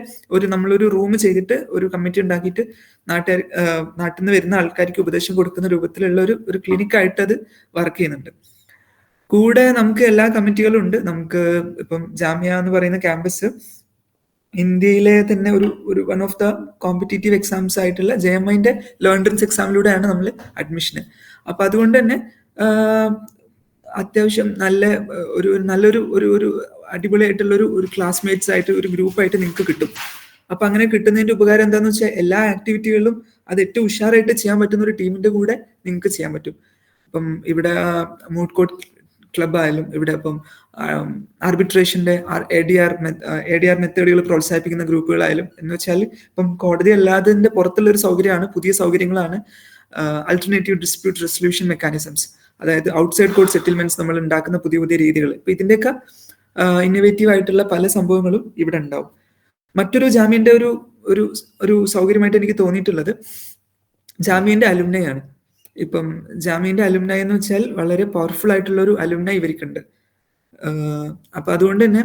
നമ്മളൊരു റൂം ചെയ്തിട്ട് ഒരു കമ്മിറ്റി ഉണ്ടാക്കിയിട്ട് നാട്ടിൽ നിന്ന് വരുന്ന ആൾക്കാർക്ക് ഉപദേശം കൊടുക്കുന്ന രൂപത്തിലുള്ള ഒരു ക്ലിനിക്കായിട്ട് അത് വർക്ക് ചെയ്യുന്നുണ്ട്. കൂടെ നമുക്ക് എല്ലാ കമ്മിറ്റികളും ഉണ്ട്. നമുക്ക് ഇപ്പം ജാമ്യ എന്ന് പറയുന്ന ക്യാമ്പസ് ഇന്ത്യയിലെ തന്നെ ഒരു one of the competitive exams ആയിട്ടുള്ള JMIന്റെ ലോ എൻട്രൻസ് എക്സാമിലൂടെയാണ് നമ്മൾ അഡ്മിഷന്. അപ്പൊ അതുകൊണ്ട് തന്നെ അത്യാവശ്യം നല്ലൊരു ഒരു അടിപൊളിയായിട്ടുള്ള ഒരു ക്ലാസ്മേറ്റ്സ് ആയിട്ട് ഒരു ഗ്രൂപ്പായിട്ട് നിങ്ങൾക്ക് കിട്ടും. അപ്പൊ അങ്ങനെ കിട്ടുന്നതിന്റെ ഉപകാരം എന്താണെന്ന് വെച്ചാൽ എല്ലാ ആക്ടിവിറ്റികളിലും അത് ഏറ്റവും ഉഷാറായിട്ട് ചെയ്യാൻ പറ്റുന്ന ഒരു ടീമിന്റെ കൂടെ നിങ്ങൾക്ക് ചെയ്യാൻ പറ്റും. ഇപ്പം ഇവിടെ മൂഡ് കോർട്ട് ക്ലബ് ആയാലും, ഇവിടെ ഇപ്പം ആർബിട്രേഷന്റെ ADR മെത്തേഡുകൾ പ്രോത്സാഹിപ്പിക്കുന്ന ഗ്രൂപ്പുകളായാലും, എന്ന് വെച്ചാൽ ഇപ്പം കോടതി അല്ലാതെ പുറത്തുള്ള ഒരു സൗകര്യമാണ്, പുതിയ സൗകര്യങ്ങളാണ് ആൾട്ടർനേറ്റീവ് ഡിസ്പ്യൂട്ട് റെസൊല്യൂഷൻ മെക്കാനിസംസ്, അതായത് ഔട്ട്സൈഡ് കോർട്ട് സെറ്റിൽമെന്റ്സ് നമ്മൾ ഉണ്ടാക്കുന്ന പുതിയ രീതികൾ. ഇപ്പൊ ഇതിന്റെയൊക്കെ ഇന്നോവേറ്റീവ് ആയിട്ടുള്ള പല സംഭവങ്ങളും ഇവിടെ ഉണ്ടാവും. മറ്റൊരു ജാമ്യന്റെ ഒരു സൗകര്യമായിട്ട് എനിക്ക് തോന്നിയിട്ടുള്ളത് ജാമ്യന്റെ അലുമിനൈ ആണ്. ഇപ്പം ജാമ്യന്റെ അലുമിനൈ എന്ന് വെച്ചാൽ വളരെ പവർഫുൾ ആയിട്ടുള്ള ഒരു അലുമിനൈ ഇവർക്കുണ്ട്. അപ്പൊ അതുകൊണ്ട് തന്നെ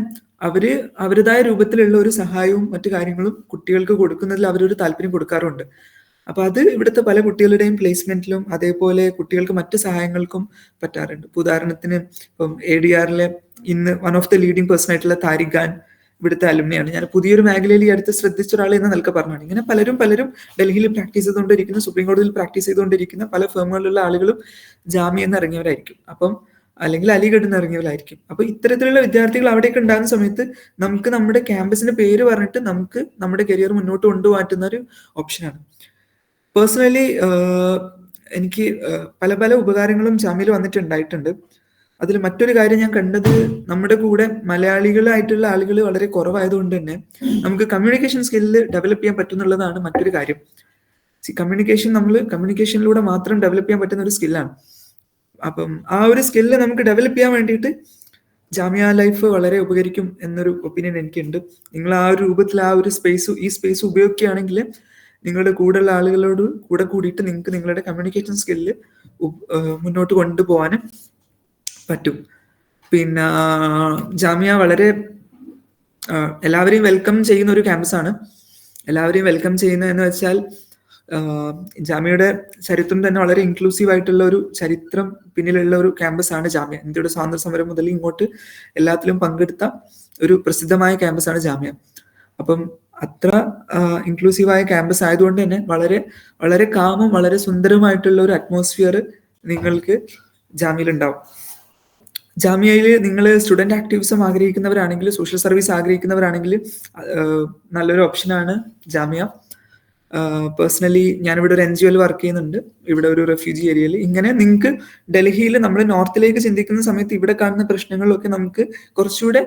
അവരുടേതായ രൂപത്തിലുള്ള ഒരു സഹായവും മറ്റു കാര്യങ്ങളും കുട്ടികൾക്ക് കൊടുക്കുന്നതിൽ അവരൊരു താല്പര്യം കൊടുക്കാറുണ്ട്. അപ്പൊ അത് ഇവിടുത്തെ പല കുട്ടികളുടെയും പ്ലേസ്മെന്റിലും അതേപോലെ കുട്ടികൾക്ക് മറ്റു സഹായങ്ങൾക്കും പറ്റാറുണ്ട്. ഉദാഹരണത്തിന് ഇപ്പം ADRലെ ഇന്ന് one of the leading person ആയിട്ടുള്ള താരിഖ് ഖാൻ ഇവിടുത്തെ അലുമിനിയാണ്. ഞാൻ പുതിയൊരു മേഖലയിൽ ഈ അടുത്ത് ശ്രദ്ധിച്ച ഒരാൾ എന്ന നിലക്ക് പറഞ്ഞാണ്. ഇങ്ങനെ പലരും ഡൽഹിയിൽ പ്രാക്ടീസ് ചെയ്തുകൊണ്ടിരിക്കുന്ന, സുപ്രീം കോടതിയിൽ പ്രാക്ടീസ് ചെയ്തുകൊണ്ടിരിക്കുന്ന പല ഫേമുകളിലുള്ള ആളുകളും ജാമ്യയിൽ നിന്ന് ഇറങ്ങിയവരായിരിക്കും, അല്ലെങ്കിൽ അലിഗഡിൽ നിന്ന് ഇറങ്ങിയവരായിരിക്കും. അപ്പൊ ഇത്തരത്തിലുള്ള വിദ്യാർത്ഥികൾ അവിടെയൊക്കെ ഉണ്ടാകുന്ന സമയത്ത് നമുക്ക് നമ്മുടെ ക്യാമ്പസിന്റെ പേര് പറഞ്ഞിട്ട് നമുക്ക് നമ്മുടെ കരിയർ മുന്നോട്ട് കൊണ്ടുപോകാറ്റുന്ന ഒരു ഓപ്ഷനാണ്. പേഴ്സണലി എനിക്ക് പല ഉപകാരങ്ങളും ജാമ്യയിൽ വന്നിട്ടുണ്ടായിട്ടുണ്ട്. അതിൽ മറ്റൊരു കാര്യം ഞാൻ കണ്ടത്, നമ്മുടെ കൂടെ മലയാളികളായിട്ടുള്ള ആളുകൾ വളരെ കുറവായതുകൊണ്ട് തന്നെ നമുക്ക് കമ്മ്യൂണിക്കേഷൻ സ്കില്ല് ഡെവലപ്പ് ചെയ്യാൻ പറ്റുന്നുള്ളതാണ് മറ്റൊരു കാര്യം. കമ്മ്യൂണിക്കേഷനിലൂടെ മാത്രം ഡെവലപ്പ് ചെയ്യാൻ പറ്റുന്ന ഒരു സ്കില്ലാണ്. അപ്പം ആ ഒരു സ്കില്ല് നമുക്ക് ഡെവലപ്പ് ചെയ്യാൻ വേണ്ടിയിട്ട് ജാമ്യ ലൈഫ് വളരെ ഉപകരിക്കും എന്നൊരു ഒപ്പീനിയൻ എനിക്കുണ്ട്. നിങ്ങൾ ആ ഒരു രൂപത്തിൽ ഈ സ്പേസ് ഉപയോഗിക്കുകയാണെങ്കിൽ നിങ്ങളുടെ കൂടെയുള്ള ആളുകളോട് കൂടിയിട്ട് നിങ്ങൾക്ക് നിങ്ങളുടെ കമ്മ്യൂണിക്കേഷൻ സ്കില്ല് മുന്നോട്ട് കൊണ്ടുപോകാനും പറ്റും. പിന്നെ ജാമ്യ വളരെ എല്ലാവരെയും വെൽക്കം ചെയ്യുന്ന ഒരു ക്യാമ്പസാണ്. എല്ലാവരെയും വെൽക്കം ചെയ്യുന്നതെന്ന് വെച്ചാൽ ജാമ്യയുടെ ചരിത്രം തന്നെ വളരെ ഇൻക്ലൂസീവ് ആയിട്ടുള്ള ഒരു ചരിത്രം പിന്നിലുള്ള ഒരു ക്യാമ്പസാണ് ജാമ്യ. ഇന്ത്യയുടെ സ്വാതന്ത്ര്യ സമരം മുതൽ ഇങ്ങോട്ട് എല്ലാത്തിലും പങ്കെടുത്ത ഒരു പ്രസിദ്ധമായ ക്യാമ്പസാണ് ജാമ്യ. അപ്പം അത്ര ഇൻക്ലൂസീവായ ക്യാമ്പസ് ആയതുകൊണ്ട് തന്നെ വളരെ വളരെ കാമും വളരെ സുന്ദരമായിട്ടുള്ള ഒരു അറ്റ്മോസ്ഫിയർ നിങ്ങൾക്ക് ജാമ്യയിൽ ഉണ്ടാവും. ജാമ്യയിൽ നിങ്ങൾ സ്റ്റുഡന്റ് ആക്ടിവിസം ആഗ്രഹിക്കുന്നവരാണെങ്കിൽ, സോഷ്യൽ സർവീസ് ആഗ്രഹിക്കുന്നവരാണെങ്കിൽ നല്ലൊരു ഓപ്ഷനാണ് ജാമ്യ. പേഴ്സണലി ഞാനിവിടെ ഒരു NGOയിൽ വർക്ക് ചെയ്യുന്നുണ്ട്, ഇവിടെ ഒരു റെഫ്യൂജി ഏരിയയിൽ. ഇങ്ങനെ നിങ്ങൾക്ക് ഡൽഹിയിൽ നമ്മൾ നോർത്തിലേക്ക് ചിന്തിക്കുന്ന സമയത്ത് ഇവിടെ കാണുന്ന പ്രശ്നങ്ങളിലൊക്കെ നമുക്ക് കുറച്ചുകൂടെ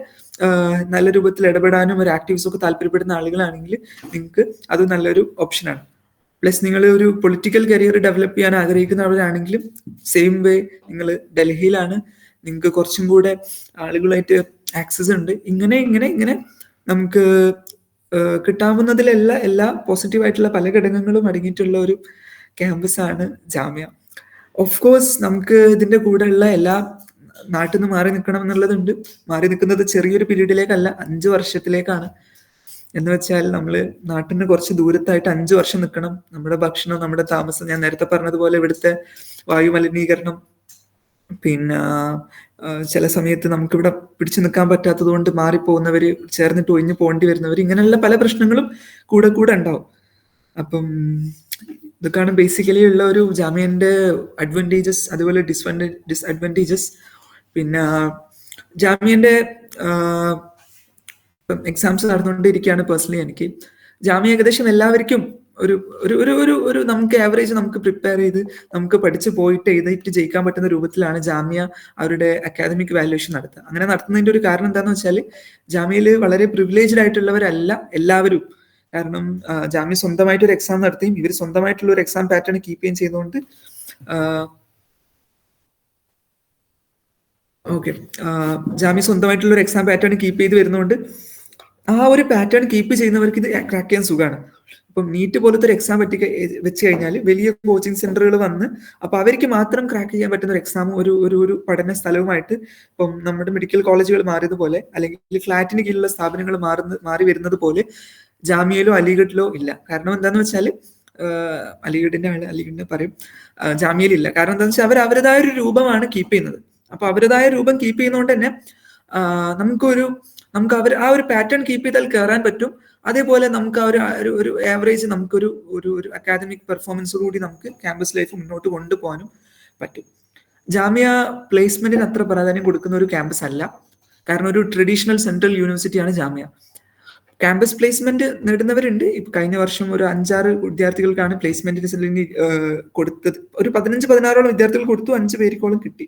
നല്ല രൂപത്തിൽ ഇടപെടാനും ഒരു ആക്ടിവിസം ഒക്കെ താല്പര്യപ്പെടുന്ന ആളുകളാണെങ്കിൽ നിങ്ങൾക്ക് അത് നല്ലൊരു ഓപ്ഷനാണ്. പ്ലസ് നിങ്ങൾ ഒരു പൊളിറ്റിക്കൽ കരിയർ ഡെവലപ്പ് ചെയ്യാൻ ആഗ്രഹിക്കുന്നവരാണെങ്കിലും സെയിം വേ നിങ്ങൾ ഡൽഹിയിലാണ്, നിങ്ങൾക്ക് കുറച്ചും കൂടെ ആളുകളായിട്ട് ആക്സസ് ഉണ്ട്. ഇങ്ങനെ നമുക്ക് കിട്ടാവുന്നതിലെല്ലാം എല്ലാ പോസിറ്റീവായിട്ടുള്ള പല ഘടകങ്ങളും അടങ്ങിയിട്ടുള്ള ഒരു ക്യാമ്പസാണ് ജാമ്യ. ഓഫ് കോഴ്സ് നമുക്ക് ഇതിന്റെ കൂടെയുള്ള എല്ലാ നാട്ടിൽ നിന്ന് മാറി നിൽക്കണം എന്നുള്ളതുണ്ട്. മാറി നിൽക്കുന്നത് ചെറിയൊരു പീരീഡിലേക്കല്ല, 5 വർഷത്തിലേക്കാണ്. എന്ന് വെച്ചാൽ നമ്മൾ നാട്ടിൽ നിന്ന് കുറച്ച് ദൂരത്തായിട്ട് 5 വർഷം നിൽക്കണം. നമ്മുടെ ഭക്ഷണം, നമ്മുടെ താമസം, ഞാൻ നേരത്തെ പറഞ്ഞതുപോലെ ഇവിടുത്തെ വായു മലിനീകരണം, പിന്നെ ചില സമയത്ത് നമുക്കിവിടെ പിടിച്ചു നിൽക്കാൻ പറ്റാത്തത് കൊണ്ട് മാറിപ്പോകുന്നവര്, ചേർന്നിട്ട് ഒഴിഞ്ഞു പോകേണ്ടി വരുന്നവർ, ഇങ്ങനെയുള്ള പല പ്രശ്നങ്ങളും കൂടെ ഉണ്ടാവും. അപ്പം ഇതൊക്കെയാണ് ബേസിക്കലി ഉള്ള ഒരു ജാമ്യന്റെ അഡ്വാൻറ്റേജസ്, അതുപോലെ ഡിസ്അഡ്വാൻറ്റേജസ്. പിന്നെ ജാമ്യന്റെ എക്സാംസ് നടന്നുകൊണ്ടിരിക്കുകയാണ്. പേഴ്സണലി എനിക്ക് ജാമ്യ ഏകദേശം എല്ലാവർക്കും ഒരു നമുക്ക് ആവറേജ് നമുക്ക് പ്രിപ്പയർ ചെയ്ത് നമുക്ക് പഠിച്ചു പോയിട്ട് എഴുതിയിട്ട് ജയിക്കാൻ പറ്റുന്ന രൂപത്തിലാണ് ജാമ്യ അവരുടെ അക്കാദമിക് വാല്യുവേഷൻ നടത്തുക. അങ്ങനെ നടത്തുന്നതിന്റെ ഒരു കാരണം എന്താന്ന് വെച്ചാൽ ജാമ്യയിൽ വളരെ പ്രിവിലേജ്ഡ് ആയിട്ടുള്ളവരല്ല എല്ലാവരും. കാരണം ജാമ്യ സ്വന്തമായിട്ട് ഒരു എക്സാം നടത്തിയും ഇവർ സ്വന്തമായിട്ടുള്ള ഒരു എക്സാം പാറ്റേൺ കീപ്പ് ചെയ്യുകയും ചെയ്തുകൊണ്ട് ജാമ്യ സ്വന്തമായിട്ടുള്ള ഒരു എക്സാം പാറ്റേൺ കീപ്പ് ചെയ്ത് വരുന്നതുകൊണ്ട് ആ ഒരു പാറ്റേൺ കീപ്പ് ചെയ്യുന്നവർക്ക് ഇത് ക്രാക്ക് ചെയ്യാൻ സുഖമാണ്. ഇപ്പം നീറ്റ് പോലത്തെ ഒരു എക്സാം വെച്ച് കഴിഞ്ഞാൽ വലിയ കോച്ചിങ് സെന്ററുകൾ വന്ന് അപ്പൊ അവർക്ക് മാത്രം ക്രാക്ക് ചെയ്യാൻ പറ്റുന്ന ഒരു എക്സാം ഒരു പഠന സ്ഥലവുമായിട്ട് ഇപ്പം നമ്മുടെ മെഡിക്കൽ കോളേജുകൾ മാറിയതുപോലെ അല്ലെങ്കിൽ ഫ്ലാറ്റിന് കീഴിലുള്ള സ്ഥാപനങ്ങൾ മാറി വരുന്നത് പോലെ ജാമ്യയിലോ അലിഗഡിലോ ഇല്ല. കാരണം എന്താന്ന് വെച്ചാൽ അലിഗഡിന്റെ പറയും, ജാമ്യയിലില്ല. കാരണം എന്താണെന്ന് വെച്ചാൽ അവർ അവരുടേതായ ഒരു രൂപമാണ് കീപ്പ് ചെയ്യുന്നത്. അപ്പൊ അവരുടേതായ രൂപം കീപ്പ് ചെയ്യുന്നതുകൊണ്ട് തന്നെ നമുക്ക് അവർ ആ ഒരു പാറ്റേൺ കീപ്പ് ചെയ്താൽ കയറാൻ പറ്റും. അതേപോലെ നമുക്ക് ആ ഒരു ആവറേജ് നമുക്കൊരു ഒരു അക്കാദമിക് പെർഫോമൻസോടുകൂടി നമുക്ക് ക്യാമ്പസ് ലൈഫ് മുന്നോട്ട് കൊണ്ടുപോകാനും പറ്റും. ജാമ്യ പ്ലേസ്മെന്റിന് അത്ര പ്രാധാന്യം കൊടുക്കുന്ന ഒരു ക്യാമ്പസ് അല്ല. കാരണം ഒരു ട്രഡീഷണൽ സെൻട്രൽ യൂണിവേഴ്സിറ്റിയാണ് ജാമ്യ. ക്യാമ്പസ് പ്ലേസ്മെന്റ് നേടുന്നവരുണ്ട്. ഇപ്പൊ കഴിഞ്ഞ വർഷം ഒരു 5-6 വിദ്യാർത്ഥികൾക്കാണ് പ്ലേസ്മെന്റിന് കൊടുത്തത്. ഒരു 15-16ഓളം വിദ്യാർത്ഥികൾ കൊടുത്തു, 5 പേർക്കോളം കിട്ടി.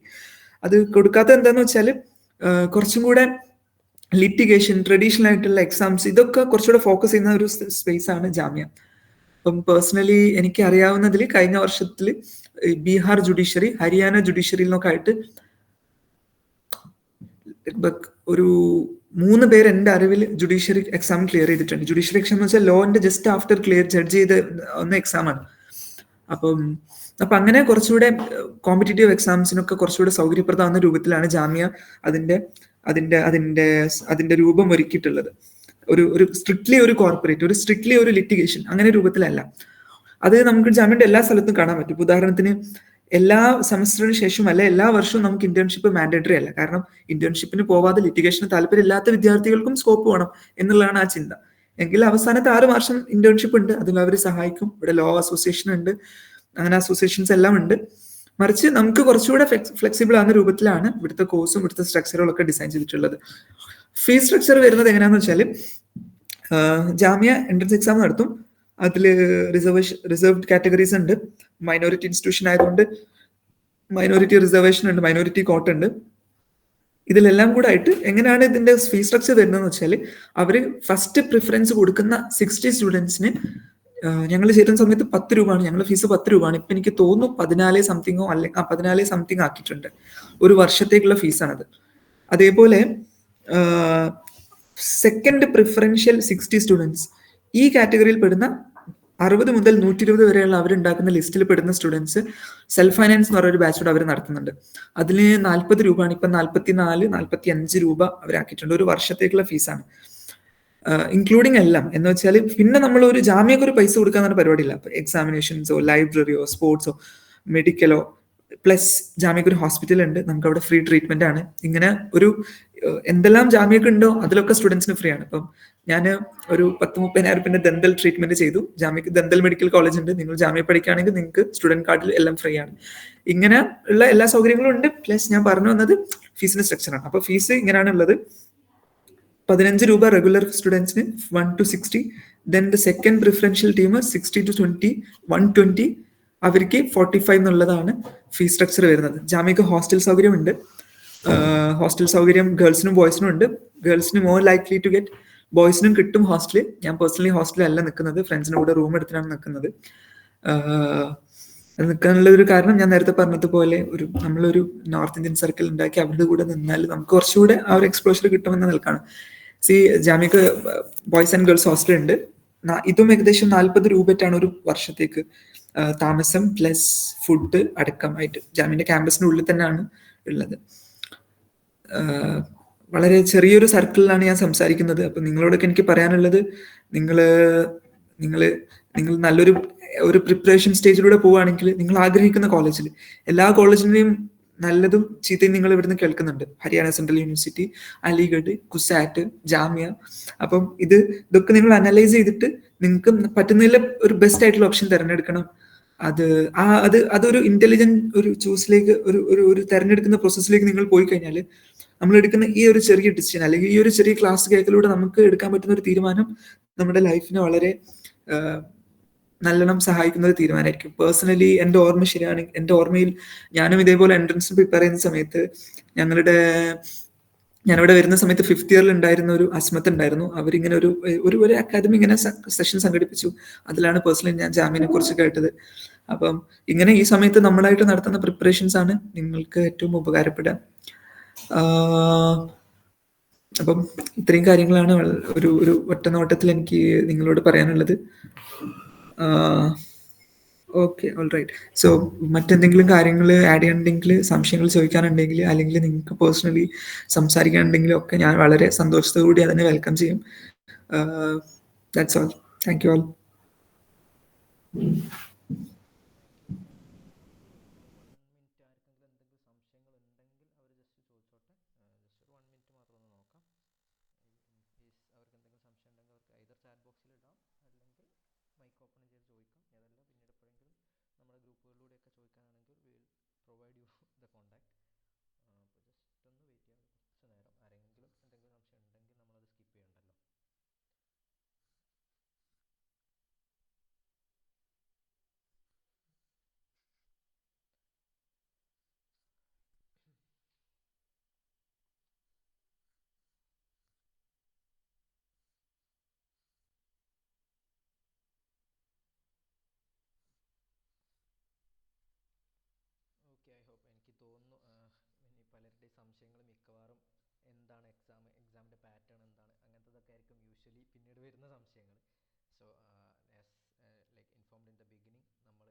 അത് കൊടുക്കാത്തത് എന്താന്ന് വെച്ചാൽ കുറച്ചും കൂടെ ലിറ്റിഗേഷൻ, ട്രഡീഷണൽ ആയിട്ടുള്ള എക്സാംസ്, ഇതൊക്കെ കുറച്ചുകൂടെ ഫോക്കസ് ചെയ്യുന്ന ഒരു സ്പേസ് ആണ് ജാമ്യ. അപ്പം പേഴ്സണലി എനിക്ക് അറിയാവുന്നതിൽ കഴിഞ്ഞ വർഷത്തിൽ ബീഹാർ ജുഡീഷ്യറി, ഹരിയാന ജുഡീഷ്യറിയിൽ നിന്നൊക്കെ ആയിട്ട് ഒരു 3 പേര് എൻ്റെ അറിവിൽ ജുഡീഷ്യറി എക്സാം ക്ലിയർ ചെയ്തിട്ടുണ്ട്. ജുഡീഷ്യറി എക്സാം എന്ന് വെച്ചാൽ ലോന്റെ ജസ്റ്റ് ആഫ്റ്റർ ജഡ്ജ് ചെയ്ത എക്സാമാണ്. അപ്പൊ അങ്ങനെ കുറച്ചുകൂടെ കോമ്പറ്റേറ്റീവ് എക്സാംസിനൊക്കെ കുറച്ചുകൂടെ സൗകര്യപ്രദമാകുന്ന രൂപത്തിലാണ് ജാമ്യ അതിന്റെ രൂപം ഒരുക്കിയിട്ടുള്ളത്. ഒരു സ്ട്രിക്ട്ലി ഒരു കോർപ്പറേറ്റ്, സ്ട്രിക്ട്ലി ഒരു ലിറ്റിഗേഷൻ അങ്ങനെ രൂപത്തിലല്ല. അത് നമുക്ക് ജാമ്യയുടെ എല്ലാ സ്ഥലത്തും കാണാൻ പറ്റും. ഉദാഹരണത്തിന് എല്ലാ സെമസ്റ്ററിന് ശേഷം അല്ല എല്ലാ വർഷവും നമുക്ക് ഇന്റേൺഷിപ്പ് മാൻഡേറ്ററി അല്ല. കാരണം ഇന്റേൺഷിപ്പിന് പോവാതെ ലിറ്റിഗേഷന് താല്പര്യമില്ലാത്ത വിദ്യാർത്ഥികൾക്കും സ്കോപ്പ് വേണം എന്നുള്ളതാണ് ആ ചിന്ത. എങ്കിൽ അവസാനത്തെ 6 മാസം ഇന്റേൺഷിപ്പ് ഉണ്ട്, അതിൽ അവർ സഹായിക്കും. ഇവിടെ ലോ അസോസിയേഷൻ ഉണ്ട്, അങ്ങനെ അസോസിയേഷൻസ് എല്ലാം ഉണ്ട്. മറിച്ച് നമുക്ക് കുറച്ചുകൂടെ ഫ്ലെക്സിബിൾ ആകുന്ന രൂപത്തിലാണ് ഇവിടുത്തെ കോഴ്സും ഇവിടുത്തെ സ്ട്രക്ചറുകളൊക്കെ ഡിസൈൻ ചെയ്തിട്ടുള്ളത്. ഫീസ് സ്ട്രക്ചർ വരുന്നത് എങ്ങനെയാന്ന് വെച്ചാൽ ജാമ്യ എൻട്രൻസ് എക്സാം നടത്തും. അതിൽ റിസർവ്ഡ് കാറ്റഗറീസ് ഉണ്ട്. മൈനോറിറ്റി ഇൻസ്റ്റിറ്റ്യൂഷൻ ആയതുകൊണ്ട് മൈനോറിറ്റി റിസർവേഷൻ ഉണ്ട്, മൈനോറിറ്റി കോട്ട ഉണ്ട്. ഇതിലെല്ലാം കൂടെ ആയിട്ട് എങ്ങനെയാണ് ഇതിന്റെ ഫീസ് സ്ട്രക്ചർ വരുന്നതെന്ന് വെച്ചാൽ അവര് ഫസ്റ്റ് പ്രിഫറൻസ് കൊടുക്കുന്ന 60 സ്റ്റുഡൻസിന് ഞങ്ങൾ ചേരുന്ന സമയത്ത് 10 രൂപയാണ്. ഞങ്ങളുടെ ഫീസ് 10 രൂപയാണ്. ഇപ്പൊ എനിക്ക് തോന്നുന്നു 14 സംതിങ്ങോ അല്ലെങ്കിൽ 14 സംതിങ് ആക്കിയിട്ടുണ്ട്. ഒരു വർഷത്തേക്കുള്ള ഫീസാണത്. അതേപോലെ സെക്കൻഡ് പ്രിഫറൻഷ്യൽ 60 സ്റ്റുഡൻസ്, ഈ കാറ്റഗറിയിൽ പെടുന്ന 60 മുതൽ 120 വരെയുള്ള അവരുണ്ടാക്കുന്ന ലിസ്റ്റിൽ പെടുന്ന സ്റ്റുഡൻസ് സെൽഫ് ഫൈനാൻസ് എന്ന് പറയുന്ന ഒരു ബാച്ചോട് അവർ നടത്തുന്നുണ്ട്. അതിന് 40 രൂപയാണ്. ഇപ്പൊ 44-45 രൂപ അവരാക്കിയിട്ടുണ്ട്. ഒരു വർഷത്തേക്കുള്ള ഫീസാണ്, ഇൻക്ലൂഡിങ് എല്ലാം. എന്ന് വെച്ചാൽ പിന്നെ നമ്മൾ ഒരു ജാമ്യക്ക് ഒരു പൈസ കൊടുക്കാന്ന് പറഞ്ഞ പരിപാടിയില്ല. അപ്പൊ എക്സാമിനേഷൻസോ ലൈബ്രറിയോ സ്പോർട്സോ മെഡിക്കലോ പ്ലസ് ജാമ്യക്ക് ഒരു ഹോസ്പിറ്റൽ ഉണ്ട്, നമുക്ക് അവിടെ ഫ്രീ ട്രീറ്റ്മെന്റ് ആണ്. ഇങ്ങനെ ഒരു എന്തെല്ലാം ജാമ്യക്ക് ഉണ്ടോ അതിലൊക്കെ സ്റ്റുഡൻസിന് ഫ്രീ ആണ്. ഇപ്പം ഞാൻ ഒരു 10-30,000 ദന്തൽ ട്രീറ്റ്മെന്റ് ചെയ്തു. ജാമ്യക്ക് ദന്തൽ മെഡിക്കൽ കോളേജ് ഉണ്ട്. നിങ്ങൾ ജാമ്യ പഠിക്കുകയാണെങ്കിൽ നിങ്ങൾക്ക് സ്റ്റുഡന്റ് കാർഡിൽ എല്ലാം ഫ്രീ ആണ്. ഇങ്ങനെ ഉള്ള എല്ലാ സൗകര്യങ്ങളും ഉണ്ട്. പ്ലസ് ഞാൻ പറഞ്ഞു വന്നത് ഫീസിന്റെ സ്ട്രക്ചറാണ്. അപ്പൊ ഫീസ് ഇങ്ങനെയാണ് ഉള്ളത്. 15 രൂപ റെഗുലർ സ്റ്റുഡൻസിന് 1 to 60. Then the second preferential team 60 to 20, 120. അവർക്ക് 45 എന്നുള്ളതാണ് ഫീസ് സ്ട്രക്ചർ വരുന്നത്. ജാമ്യക്ക് ഹോസ്റ്റൽ സൗകര്യം ഉണ്ട്. ഹോസ്റ്റൽ സൗകര്യം ഗേൾസിനും ബോയ്സിനും ഉണ്ട്. ഗേൾസിന് മോർ ലൈക്ലി ടു ഗെറ്റ്, ബോയ്സിനും കിട്ടും ഹോസ്റ്റല്. ഞാൻ പേഴ്സണലി ഹോസ്റ്റലല്ല നിൽക്കുന്നത്, ഫ്രണ്ട്സിന്റെ കൂടെ റൂം എടുത്തിട്ടാണ് നിൽക്കുന്നത്. നിൽക്കാനുള്ള ഒരു കാരണം ഞാൻ നേരത്തെ പറഞ്ഞതുപോലെ നമ്മളൊരു നോർത്ത് ഇന്ത്യൻ സർക്കിൾ ഉണ്ടാക്കി അവരുടെ കൂടെ നിന്നാൽ നമുക്ക് കുറച്ചുകൂടെ ആ ഒരു എക്സ്പോഷർ കിട്ടുമെന്ന നിൽക്കാണ്. ജാമ്യക്ക് ബോയ്സ് ആൻഡ് ഗേൾസ് ഹോസ്റ്റൽ ഉണ്ട്. ഇതും ഏകദേശം 40 രൂപയ്ക്കാണ് ഒരു വർഷത്തേക്ക് താമസം പ്ലസ് ഫുഡ് അടക്കമായിട്ട്. ജാമ്യന്റെ ക്യാമ്പസിന്റെ ഉള്ളിൽ തന്നെയാണ് ഉള്ളത്. വളരെ ചെറിയൊരു സർക്കിളിലാണ് ഞാൻ സംസാരിക്കുന്നത്. അപ്പൊ നിങ്ങളോടൊക്കെ എനിക്ക് പറയാനുള്ളത്, നിങ്ങൾ നല്ലൊരു പ്രിപ്പറേഷൻ സ്റ്റേജിലൂടെ പോവുകയാണെങ്കിൽ നിങ്ങൾ ആഗ്രഹിക്കുന്ന കോളേജിൽ, എല്ലാ കോളേജിന്റെയും നല്ലതും ചീത്തയും നിങ്ങൾ ഇവിടുന്ന് കേൾക്കുന്നുണ്ട്. ഹരിയാന സെൻട്രൽ യൂണിവേഴ്സിറ്റി, അലിഗഡ്, കുസാറ്റ്, ജാമ്യ. അപ്പം ഇതൊക്കെ നിങ്ങൾ അനലൈസ് ചെയ്തിട്ട് നിങ്ങൾക്ക് പറ്റുന്നതിൽ ഒരു ബെസ്റ്റ് ആയിട്ടുള്ള ഓപ്ഷൻ തിരഞ്ഞെടുക്കണം. അതൊരു ഇന്റലിജന്റ് ഒരു ചൂസിലേക്ക് ഒരു തെരഞ്ഞെടുക്കുന്ന പ്രോസസ്സിലേക്ക് നിങ്ങൾ പോയി കഴിഞ്ഞാൽ നമ്മൾ എടുക്കുന്ന ഈ ഒരു ചെറിയ ഡിസിഷൻ അല്ലെങ്കിൽ ഈ ഒരു ചെറിയ ക്ലാസ് കേൾക്കലൂടെ നമുക്ക് എടുക്കാൻ പറ്റുന്ന ഒരു തീരുമാനം നമ്മുടെ ലൈഫിനെ വളരെ നല്ലോണം സഹായിക്കുന്ന ഒരു തീരുമാനമായിരിക്കും. പേഴ്സണലി എൻ്റെ ഓർമ്മ ശരിയാണ്, എൻ്റെ ഓർമ്മയിൽ ഞാനും ഇതേപോലെ എൻട്രൻസിന് പ്രിപ്പയർ ചെയ്യുന്ന സമയത്ത് ഞാനിവിടെ വരുന്ന സമയത്ത് 5th ഇയറിൽ ഉണ്ടായിരുന്ന ഒരു അസ്മത്ത് ഉണ്ടായിരുന്നു. അവരിങ്ങനെ ഒരു അക്കാദമി ഇങ്ങനെ സെഷൻ സംഘടിപ്പിച്ചു. അതിലാണ് പേഴ്സണലി ഞാൻ ജാമ്യനെ കുറിച്ച് കേട്ടത്. അപ്പം ഇങ്ങനെ ഈ സമയത്ത് നമ്മളായിട്ട് നടത്തുന്ന പ്രിപ്പറേഷൻസ് ആണ് നിങ്ങൾക്ക് ഏറ്റവും ഉപകാരപ്പെടുക. അപ്പം ഇത്രയും കാര്യങ്ങളാണ് ഒരു ഒറ്റ നോട്ടത്തിൽ എനിക്ക് നിങ്ങളോട് പറയാനുള്ളത്. Okay, all right. സോ മറ്റെന്തെങ്കിലും കാര്യങ്ങൾ ആഡ് ചെയ്യാനുണ്ടെങ്കിൽ, സംശയങ്ങൾ ചോദിക്കാനുണ്ടെങ്കിൽ, അല്ലെങ്കിൽ നിങ്ങൾക്ക് പേഴ്സണലി സംസാരിക്കാനുണ്ടെങ്കിലും ഒക്കെ ഞാൻ വളരെ സന്തോഷത്തോടുകൂടി അതിനെ വെൽക്കം ചെയ്യും. That's all. Thank you all. എനിക്ക് തോന്നുന്നു ഇനി പലരുടെയും സംശയങ്ങൾ മിക്കവാറും എന്താണ് എക്സാമിൻ്റെ പാറ്റേൺ എന്താണ് അങ്ങനത്തതൊക്കെ ആയിരിക്കും യൂഷ്വലി പിന്നീട് വരുന്ന സംശയങ്ങൾ. So like informed in the beginning, നമ്മൾ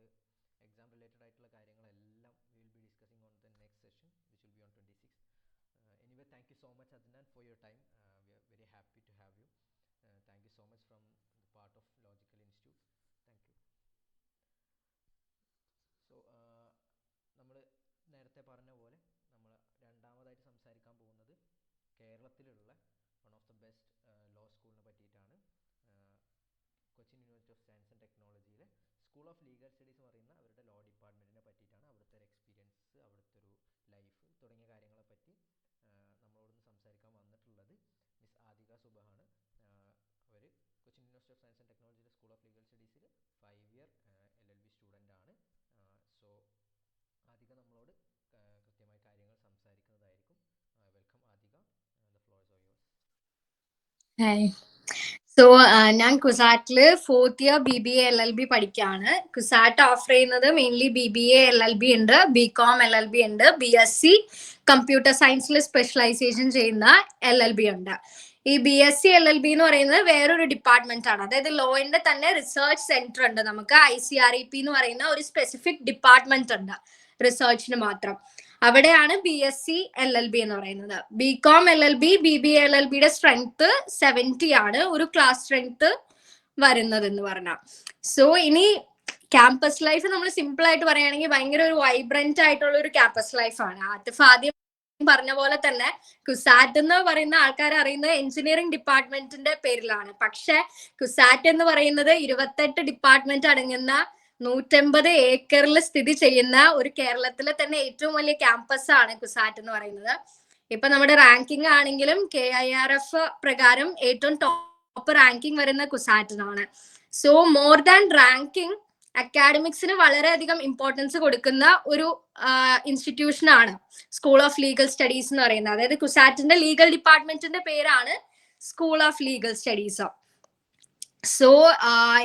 എക്സാം റിലേറ്റഡ് ആയിട്ടുള്ള കാര്യങ്ങളെല്ലാം we will be discussing on the next session which will be on 26. Anyway, thank you so much Adnan for your time. We are very happy to have you. Thank you so much from the part of Logical Institute. Thank you. So നമ്മൾ നേരത്തെ പറഞ്ഞ പോലെ നമ്മൾ രണ്ടാമതായിട്ട് സംസാരിക്കാൻ പോകുന്നത് കേരളത്തിലുള്ള one of the best law സ്കൂളിനെ പറ്റിയിട്ടാണ്. Cochin University of Science and ടെക്നോളജിയിലെ സ്കൂൾ ഓഫ് ലീഗൽ സ്റ്റഡീസ് എന്ന് പറയുന്ന അവരുടെ ലോ ഡിപ്പാർട്ട്മെൻറ്റിനെ പറ്റിയിട്ടാണ്. അവിടുത്തെ ഒരു എക്സ്പീരിയൻസ്, അവിടുത്തെ ഒരു ലൈഫ് തുടങ്ങിയ കാര്യങ്ങളെപ്പറ്റി നമ്മളോടൊന്ന് സംസാരിക്കാൻ വന്നിട്ടുള്ളത് മിസ് ആദിക സുബഹാണ്. അവർ Cochin University of Science and ടെക്നോളജിയിലെ സ്കൂൾ ഓഫ് ലീഗൽ സ്റ്റഡീസിൽ 5 ഇയർ LLB സ്റ്റുഡൻ്റ് ആണ്. സോ ആദിക നമ്മളോട് കൃത്യമായി കാര്യങ്ങൾ സംസാരിക്കുന്നതായിരിക്കും. Welcome Adika, the floor is all yours. Hi. So ഞാൻ കുസാറ്റില് 4th ഇയർ BBA LLB പഠിക്കുകയാണ്. കുസാറ്റ് ഓഫർ ചെയ്യുന്നത് മെയിൻലി BBA LLB ഉണ്ട്, BCom LLB ഉണ്ട്, BSc കമ്പ്യൂട്ടർ സയൻസിൽ സ്പെഷ്യലൈസേഷൻ ചെയ്യുന്ന LLB ഉണ്ട്. ഈ BSc LLB എന്ന് പറയുന്നത് വേറൊരു ഡിപ്പാർട്ട്മെന്റ് ആണ്. അതായത് ലോയിന്റെ തന്നെ റിസർച്ച് സെന്റർ ഉണ്ട്. നമുക്ക് ICREP എന്ന് പറയുന്ന ഒരു സ്പെസിഫിക് ഡിപ്പാർട്ട്മെന്റ് ഉണ്ട് റിസർച്ചിന് മാത്രം. അവിടെയാണ് BSc LLB എന്ന് പറയുന്നത്. BCom LLB BBA LLBയുടെ സ്ട്രെങ്ത് 70 ആണ് ഒരു ക്ലാസ് സ്ട്രെങ്ത് വരുന്നത് എന്ന് പറഞ്ഞാൽ. സോ ഇനി ക്യാമ്പസ് ലൈഫ് നമ്മൾ സിമ്പിൾ ആയിട്ട് പറയുകയാണെങ്കിൽ ഭയങ്കര ഒരു വൈബ്രന്റ് ആയിട്ടുള്ള ഒരു ക്യാമ്പസ് ലൈഫാണ്. ആതിഫ് ആദ്യം പറഞ്ഞ പോലെ തന്നെ കുസാറ്റ് എന്ന് പറയുന്ന ആൾക്കാർ അറിയുന്നത് എഞ്ചിനീയറിംഗ് ഡിപ്പാർട്ട്മെന്റിന്റെ പേരിലാണ്. പക്ഷെ കുസാറ്റ് എന്ന് പറയുന്നത് 28 ഡിപ്പാർട്ട്മെന്റ് അടങ്ങുന്ന 150 ഏക്കറിൽ സ്ഥിതി ചെയ്യുന്ന ഒരു കേരളത്തിലെ തന്നെ ഏറ്റവും വലിയ ക്യാമ്പസ് ആണ് കുസാറ്റ് എന്ന് പറയുന്നത്. ഇപ്പൊ നമ്മുടെ റാങ്കിങ് ആണെങ്കിലും KIRF പ്രകാരം ഏറ്റവും ടോപ്പ് റാങ്കിങ് വരുന്ന കുസാറ്റിനാണ്. സോ മോർ ദാൻ റാങ്കിങ്, അക്കാഡമിക്സിന് വളരെയധികം ഇമ്പോർട്ടൻസ് കൊടുക്കുന്ന ഒരു ഇൻസ്റ്റിറ്റ്യൂഷൻ ആണ് സ്കൂൾ ഓഫ് ലീഗൽ സ്റ്റഡീസ് എന്ന് പറയുന്നത്. അതായത് കുസാറ്റിന്റെ ലീഗൽ ഡിപ്പാർട്ട്മെന്റിന്റെ പേരാണ് school of legal studies. So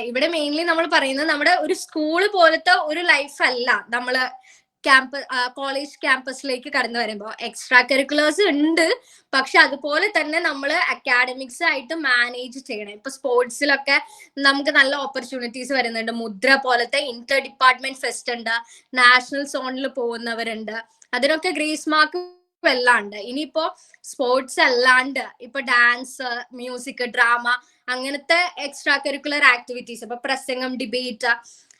ഇവിടെ മെയിൻലി നമ്മൾ പറയുന്നത് നമ്മുടെ ഒരു സ്കൂള് പോലത്തെ ഒരു ലൈഫ് അല്ല നമ്മള് കോളേജ് ക്യാമ്പസിലേക്ക് കടന്നു വരുമ്പോൾ. എക്സ്ട്രാ കരിക്കുലേഴ്സ് ഉണ്ട്, പക്ഷെ അതുപോലെ തന്നെ നമ്മൾ അക്കാഡമിക്സ് ആയിട്ട് മാനേജ് ചെയ്യണം. ഇപ്പൊ സ്പോർട്സിലൊക്കെ നമുക്ക് നല്ല ഓപ്പർച്യൂണിറ്റീസ് വരുന്നുണ്ട്. മുദ്ര പോലത്തെ ഇന്റർ ഡിപ്പാർട്ട്മെന്റ് ഫെസ്റ്റ് ഉണ്ട്, നാഷണൽ സോണിൽ പോകുന്നവരുണ്ട്. അതിനൊക്കെ ഗ്രേസ് മാർക്ക് എല്ലാം ഉണ്ട്. ഇനിയിപ്പോ സ്പോർട്സ് അല്ലാണ്ട് ഇപ്പൊ ഡാൻസ്, മ്യൂസിക്, ഡ്രാമ അങ്ങനത്തെ എക്സ്ട്രാ കരിക്കുലർ ആക്ടിവിറ്റീസ്, ഇപ്പൊ പ്രസംഗം, ഡിബേറ്റ്,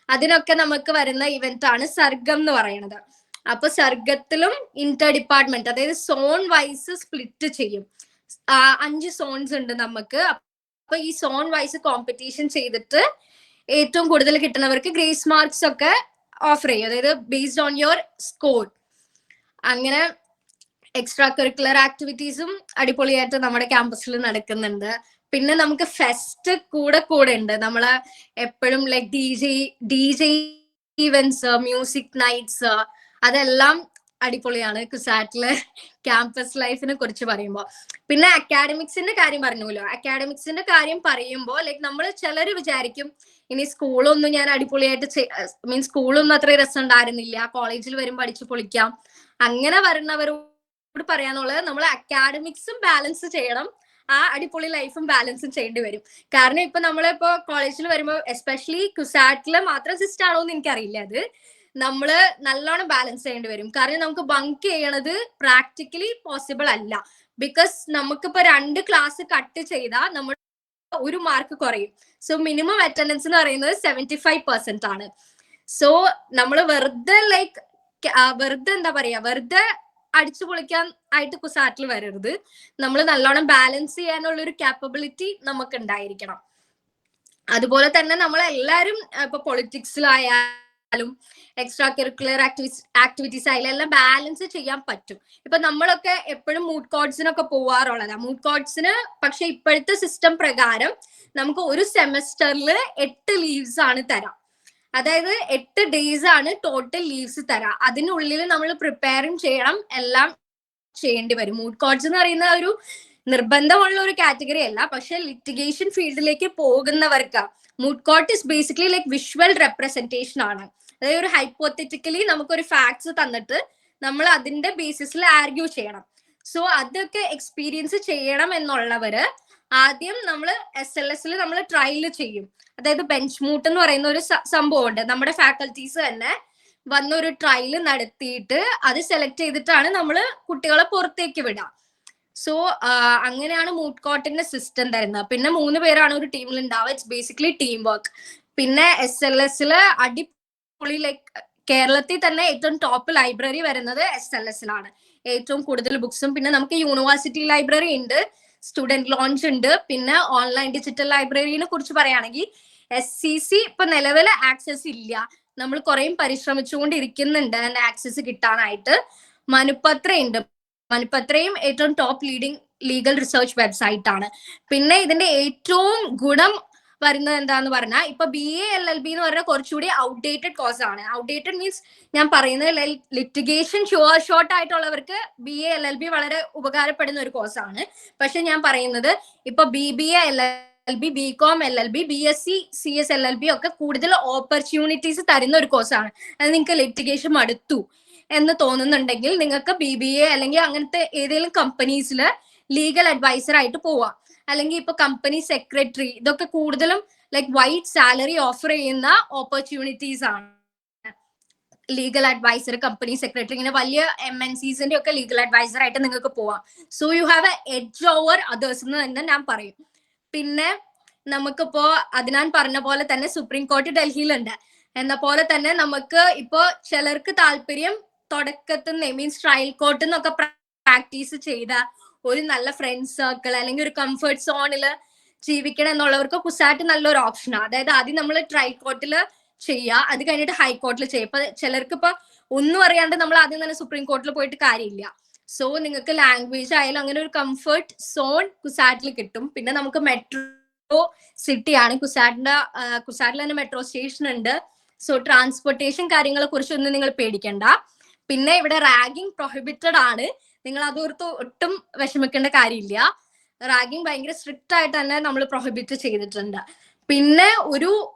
അതിനൊക്കെ നമുക്ക് വരുന്ന ഇവന്റ് ആണ് സർഗം എന്ന് പറയുന്നത്. അപ്പൊ സർഗത്തിലും ഇന്റർ ഡിപ്പാർട്ട്മെന്റ്, അതായത് സോൺ വൈസ് സ്പ്ലിറ്റ് ചെയ്യും. 5 സോൺസ് ഉണ്ട് നമുക്ക്. അപ്പൊ ഈ സോൺ വൈസ് കോമ്പറ്റീഷൻ ചെയ്തിട്ട് ഏറ്റവും കൂടുതൽ കിട്ടുന്നവർക്ക് ഗ്രേസ് മാർക്സ് ഒക്കെ ഓഫർ ചെയ്യും, അതായത് ബേസ്ഡ് ഓൺ യുവർ സ്കോർ. അങ്ങനെ എക്സ്ട്രാ കരിക്കുലർ ആക്ടിവിറ്റീസും അടിപൊളിയായിട്ട് നമ്മുടെ ക്യാമ്പസിൽ നടക്കുന്നുണ്ട്. പിന്നെ നമുക്ക് ഫെസ്റ്റ് കൂടെ ഉണ്ട്. നമ്മള് എപ്പോഴും like DJ events, music nights, അതെല്ലാം അടിപൊളിയാണ് കുസാറ്റിലെ ക്യാമ്പസ് ലൈഫിനെ കുറിച്ച് പറയുമ്പോൾ. പിന്നെ അക്കാഡമിക്സിന്റെ കാര്യം പറഞ്ഞല്ലോ. അക്കാഡമിക്സിന്റെ കാര്യം പറയുമ്പോൾ ലൈക് നമ്മൾ ചിലര് വിചാരിക്കും ഇനി സ്കൂളൊന്നും ഞാൻ അടിപൊളിയായിട്ട് സ്കൂളൊന്നും അത്ര രസം ഉണ്ടായിരുന്നില്ല, കോളേജിൽ വരും പഠിച്ചു പൊളിക്കാം, അങ്ങനെ വരുന്നവരും പറയാനുള്ളത് നമ്മൾ അക്കാഡമിക്സും ബാലൻസ് ചെയ്യണം, ആ അടിപൊളി ലൈഫും ബാലൻസും ചെയ്യേണ്ടി വരും. കാരണം ഇപ്പൊ നമ്മളിപ്പോ കോളേജിൽ വരുമ്പോൾ എസ്പെഷ്യലി കുസാറ്റില് മാത്രം സിസ്റ്റം ആണോ എന്ന് എനിക്കറിയില്ല, അത് നമ്മള് നല്ലോണം ബാലൻസ് ചെയ്യേണ്ടി വരും. കാരണം നമുക്ക് ബങ്ക് ചെയ്യണത് പ്രാക്ടിക്കലി പോസിബിൾ അല്ല. ബിക്കോസ് നമുക്കിപ്പോ 2 ക്ലാസ് കട്ട് ചെയ്താൽ നമ്മൾ 1 മാർക്ക് കുറയും. സോ മിനിമം അറ്റൻഡൻസ് എന്ന് പറയുന്നത് 75% ആണ്. സോ നമ്മൾ വെറുതെ വെറുതെ എന്താ പറയാ, വെറുതെ അടിച്ചു പൊളിക്കാൻ ആയിട്ട് കുസാറ്റിൽ വരരുത്. നമ്മൾ നല്ലോണം ബാലൻസ് ചെയ്യാനുള്ള ഒരു കാപ്പബിലിറ്റി നമുക്ക് ഉണ്ടായിരിക്കണം. അതുപോലെ തന്നെ നമ്മൾ എല്ലാവരും ഇപ്പൊ പൊളിറ്റിക്സിലായാലും എക്സ്ട്രാ കരിക്കുലർ ആക്ടിവിറ്റീസ് ആയാലും എല്ലാം ബാലൻസ് ചെയ്യാൻ പറ്റും. ഇപ്പൊ നമ്മളൊക്കെ എപ്പോഴും മൂഡ് കോർട്സിനൊക്കെ പോവാറുള്ളതാ. മൂഡ് കോർട്സിന് പക്ഷെ ഇപ്പോഴത്തെ സിസ്റ്റം പ്രകാരം നമുക്ക് ഒരു സെമസ്റ്ററിൽ 8 ലീവ്സ് ആണ് തരാം. അതായത് 8 ഡേയ്സ് ആണ് ടോട്ടൽ ലീവ്സ് തരാം. അതിനുള്ളിൽ നമ്മൾ പ്രിപ്പയറും ചെയ്യണം, എല്ലാം ചെയ്യേണ്ടി വരും. മൂഡ് കോർട്സ് എന്ന് പറയുന്ന ഒരു നിർബന്ധമുള്ള ഒരു കാറ്റഗറി അല്ല, പക്ഷെ ലിറ്റിഗേഷൻ ഫീൽഡിലേക്ക് പോകുന്നവർക്ക് mood court is basically like visual representation ആണ്. അതായത് ഒരു ഹൈപ്പോത്തറ്റിക്കലി നമുക്കൊരു ഫാക്ട്സ് തന്നിട്ട് നമ്മൾ അതിന്റെ ബേസിസിൽ ആർഗ്യൂ ചെയ്യണം. സോ അതൊക്കെ എക്സ്പീരിയൻസ് ചെയ്യണം എന്നുള്ളവര് ആദ്യം നമ്മൾ SLSൽ നമ്മൾ ട്രയൽ ചെയ്യും. അതായത് ബെഞ്ച് മൂട്ട് എന്ന് പറയുന്ന ഒരു സംഭവം ഉണ്ട്. നമ്മുടെ ഫാക്കൽറ്റീസ് തന്നെ വന്നൊരു ട്രയൽ നടത്തിയിട്ട് അത് സെലക്ട് ചെയ്തിട്ടാണ് നമ്മൾ കുട്ടികളെ പുറത്തേക്ക് വിടുക. സോ അങ്ങനെയാണ് മൂഡ് കോർട്ടിന്റെ സിസ്റ്റം തരുന്നത്. പിന്നെ 3 പേരാണ് ഒരു ടീമിൽ ഉണ്ടാവുക. It's basically team work. പിന്നെ SLSല് അടിപൊളി ലൈക്ക് കേരളത്തിൽ തന്നെ ഏറ്റവും ടോപ്പ് ലൈബ്രറി വരുന്നത് SLSലാണ്. ഏറ്റവും കൂടുതൽ ബുക്സും. പിന്നെ നമുക്ക് യൂണിവേഴ്സിറ്റി ലൈബ്രറി ഉണ്ട്, സ്റ്റുഡന്റ് ലോഞ്ച് ഉണ്ട്. പിന്നെ ഓൺലൈൻ ഡിജിറ്റൽ ലൈബ്രറിനെ കുറിച്ച് പറയുകയാണെങ്കിൽ SCC ഇപ്പൊ നിലവിൽ ആക്സസ് ഇല്ല. നമ്മൾ കുറേയും പരിശ്രമിച്ചുകൊണ്ടിരിക്കുന്നുണ്ട് ആക്സസ് കിട്ടാനായിട്ട്. മനുപത്ര ഉണ്ട്. മനുപത്രയും ഏറ്റവും top leading legal research website ആണ്. പിന്നെ ഇതിന്റെ ഏറ്റവും ഗുണം വരുന്നത് എന്താന്ന് പറഞ്ഞാൽ ഇപ്പൊ BA LLB എന്ന് പറഞ്ഞാൽ കുറച്ചുകൂടി ഔട്ട്ഡേറ്റഡ് കോഴ്സ് ആണ്. ഔട്ട്ഡേറ്റഡ് മീൻസ് ഞാൻ പറയുന്നത് ലിറ്റിഗേഷൻ ഷോർട്ട് ആയിട്ടുള്ളവർക്ക് BA LLB വളരെ ഉപകാരപ്പെടുന്ന ഒരു കോഴ്സാണ്. പക്ഷെ ഞാൻ പറയുന്നത് ഇപ്പൊ BBA LLB, BCom LLB, BSc CS LLB ഒക്കെ കൂടുതൽ ഓപ്പർച്യൂണിറ്റീസ് തരുന്ന ഒരു കോഴ്സാണ്. അത് നിങ്ങൾക്ക് ലിറ്റിഗേഷൻ മടുത്തു എന്ന് തോന്നുന്നുണ്ടെങ്കിൽ നിങ്ങൾക്ക് BBA അല്ലെങ്കിൽ അങ്ങനത്തെ ഏതെങ്കിലും കമ്പനീസിൽ ലീഗൽ അഡ്വൈസർ ആയിട്ട് പോവാം. അല്ലെങ്കിൽ ഇപ്പൊ കമ്പനി സെക്രട്ടറി, ഇതൊക്കെ കൂടുതലും ലൈക്ക് വൈഡ് സാലറി ഓഫർ ചെയ്യുന്ന ഓപ്പർച്യൂണിറ്റീസ് ആണ്. ലീഗൽ അഡ്വൈസർ, കമ്പനി സെക്രട്ടറി, ഇങ്ങനെ വലിയ MNCസിന്റെ ഒക്കെ ലീഗൽ അഡ്വൈസർ ആയിട്ട് നിങ്ങൾക്ക് പോവാം. So you have A edge over others എന്ന് തന്നെ ഞാൻ പറയും. പിന്നെ നമുക്കിപ്പോ ഞാൻ പറഞ്ഞ പോലെ തന്നെ സുപ്രീം കോർട്ട് ഡൽഹിയിലുണ്ട്. എന്ന പോലെ തന്നെ നമുക്ക് ഇപ്പോ ചിലർക്ക് താല്പര്യം തുടക്കത്തിൽ മീൻസ് ട്രയൽ കോർട്ട് എന്നൊക്കെ പ്രാക്ടീസ് ചെയ്ത ഒരു നല്ല ഫ്രണ്ട് സർക്കിൾ അല്ലെങ്കിൽ ഒരു കംഫർട്ട് സോണിൽ ജീവിക്കണം എന്നുള്ളവർക്ക് കുസാറ്റ് നല്ലൊരു ഓപ്ഷനാണ്. അതായത് ആദ്യം നമ്മൾ ട്രയൽ കോർട്ടിൽ ചെയ്യുക, അത് കഴിഞ്ഞിട്ട് ഹൈക്കോർട്ടിൽ ചെയ്യുക. ഇപ്പൊ ചിലർക്ക് ഇപ്പൊ ഒന്നും അറിയാണ്ട് നമ്മൾ ആദ്യം തന്നെ സുപ്രീം കോർട്ടിൽ പോയിട്ട് കാര്യമില്ല. സോ നിങ്ങൾക്ക് ലാംഗ്വേജ് ആയാലും അങ്ങനെ ഒരു കംഫർട്ട് സോൺ കുസാറ്റിൽ കിട്ടും. പിന്നെ നമുക്ക് മെട്രോ സിറ്റിയാണ് കുസാറ്റിൽ തന്നെ മെട്രോ സ്റ്റേഷൻ ഉണ്ട്. സോ ട്രാൻസ്പോർട്ടേഷൻ കാര്യങ്ങളെ കുറിച്ചൊന്നും നിങ്ങൾ പേടിക്കണ്ട. പിന്നെ ഇവിടെ റാഗിങ് പ്രൊഹിബിറ്റഡ് ആണ്. നിങ്ങൾ അതോർത്ത് ഒട്ടും വിഷമിക്കേണ്ട കാര്യമില്ല. റാഗിങ് ഭയങ്കര സ്ട്രിക്റ്റ് ആയിട്ട് തന്നെ നമ്മൾ പ്രൊഹിബിറ്റ് ചെയ്തിട്ടുണ്ട്. പിന്നെ ഒരു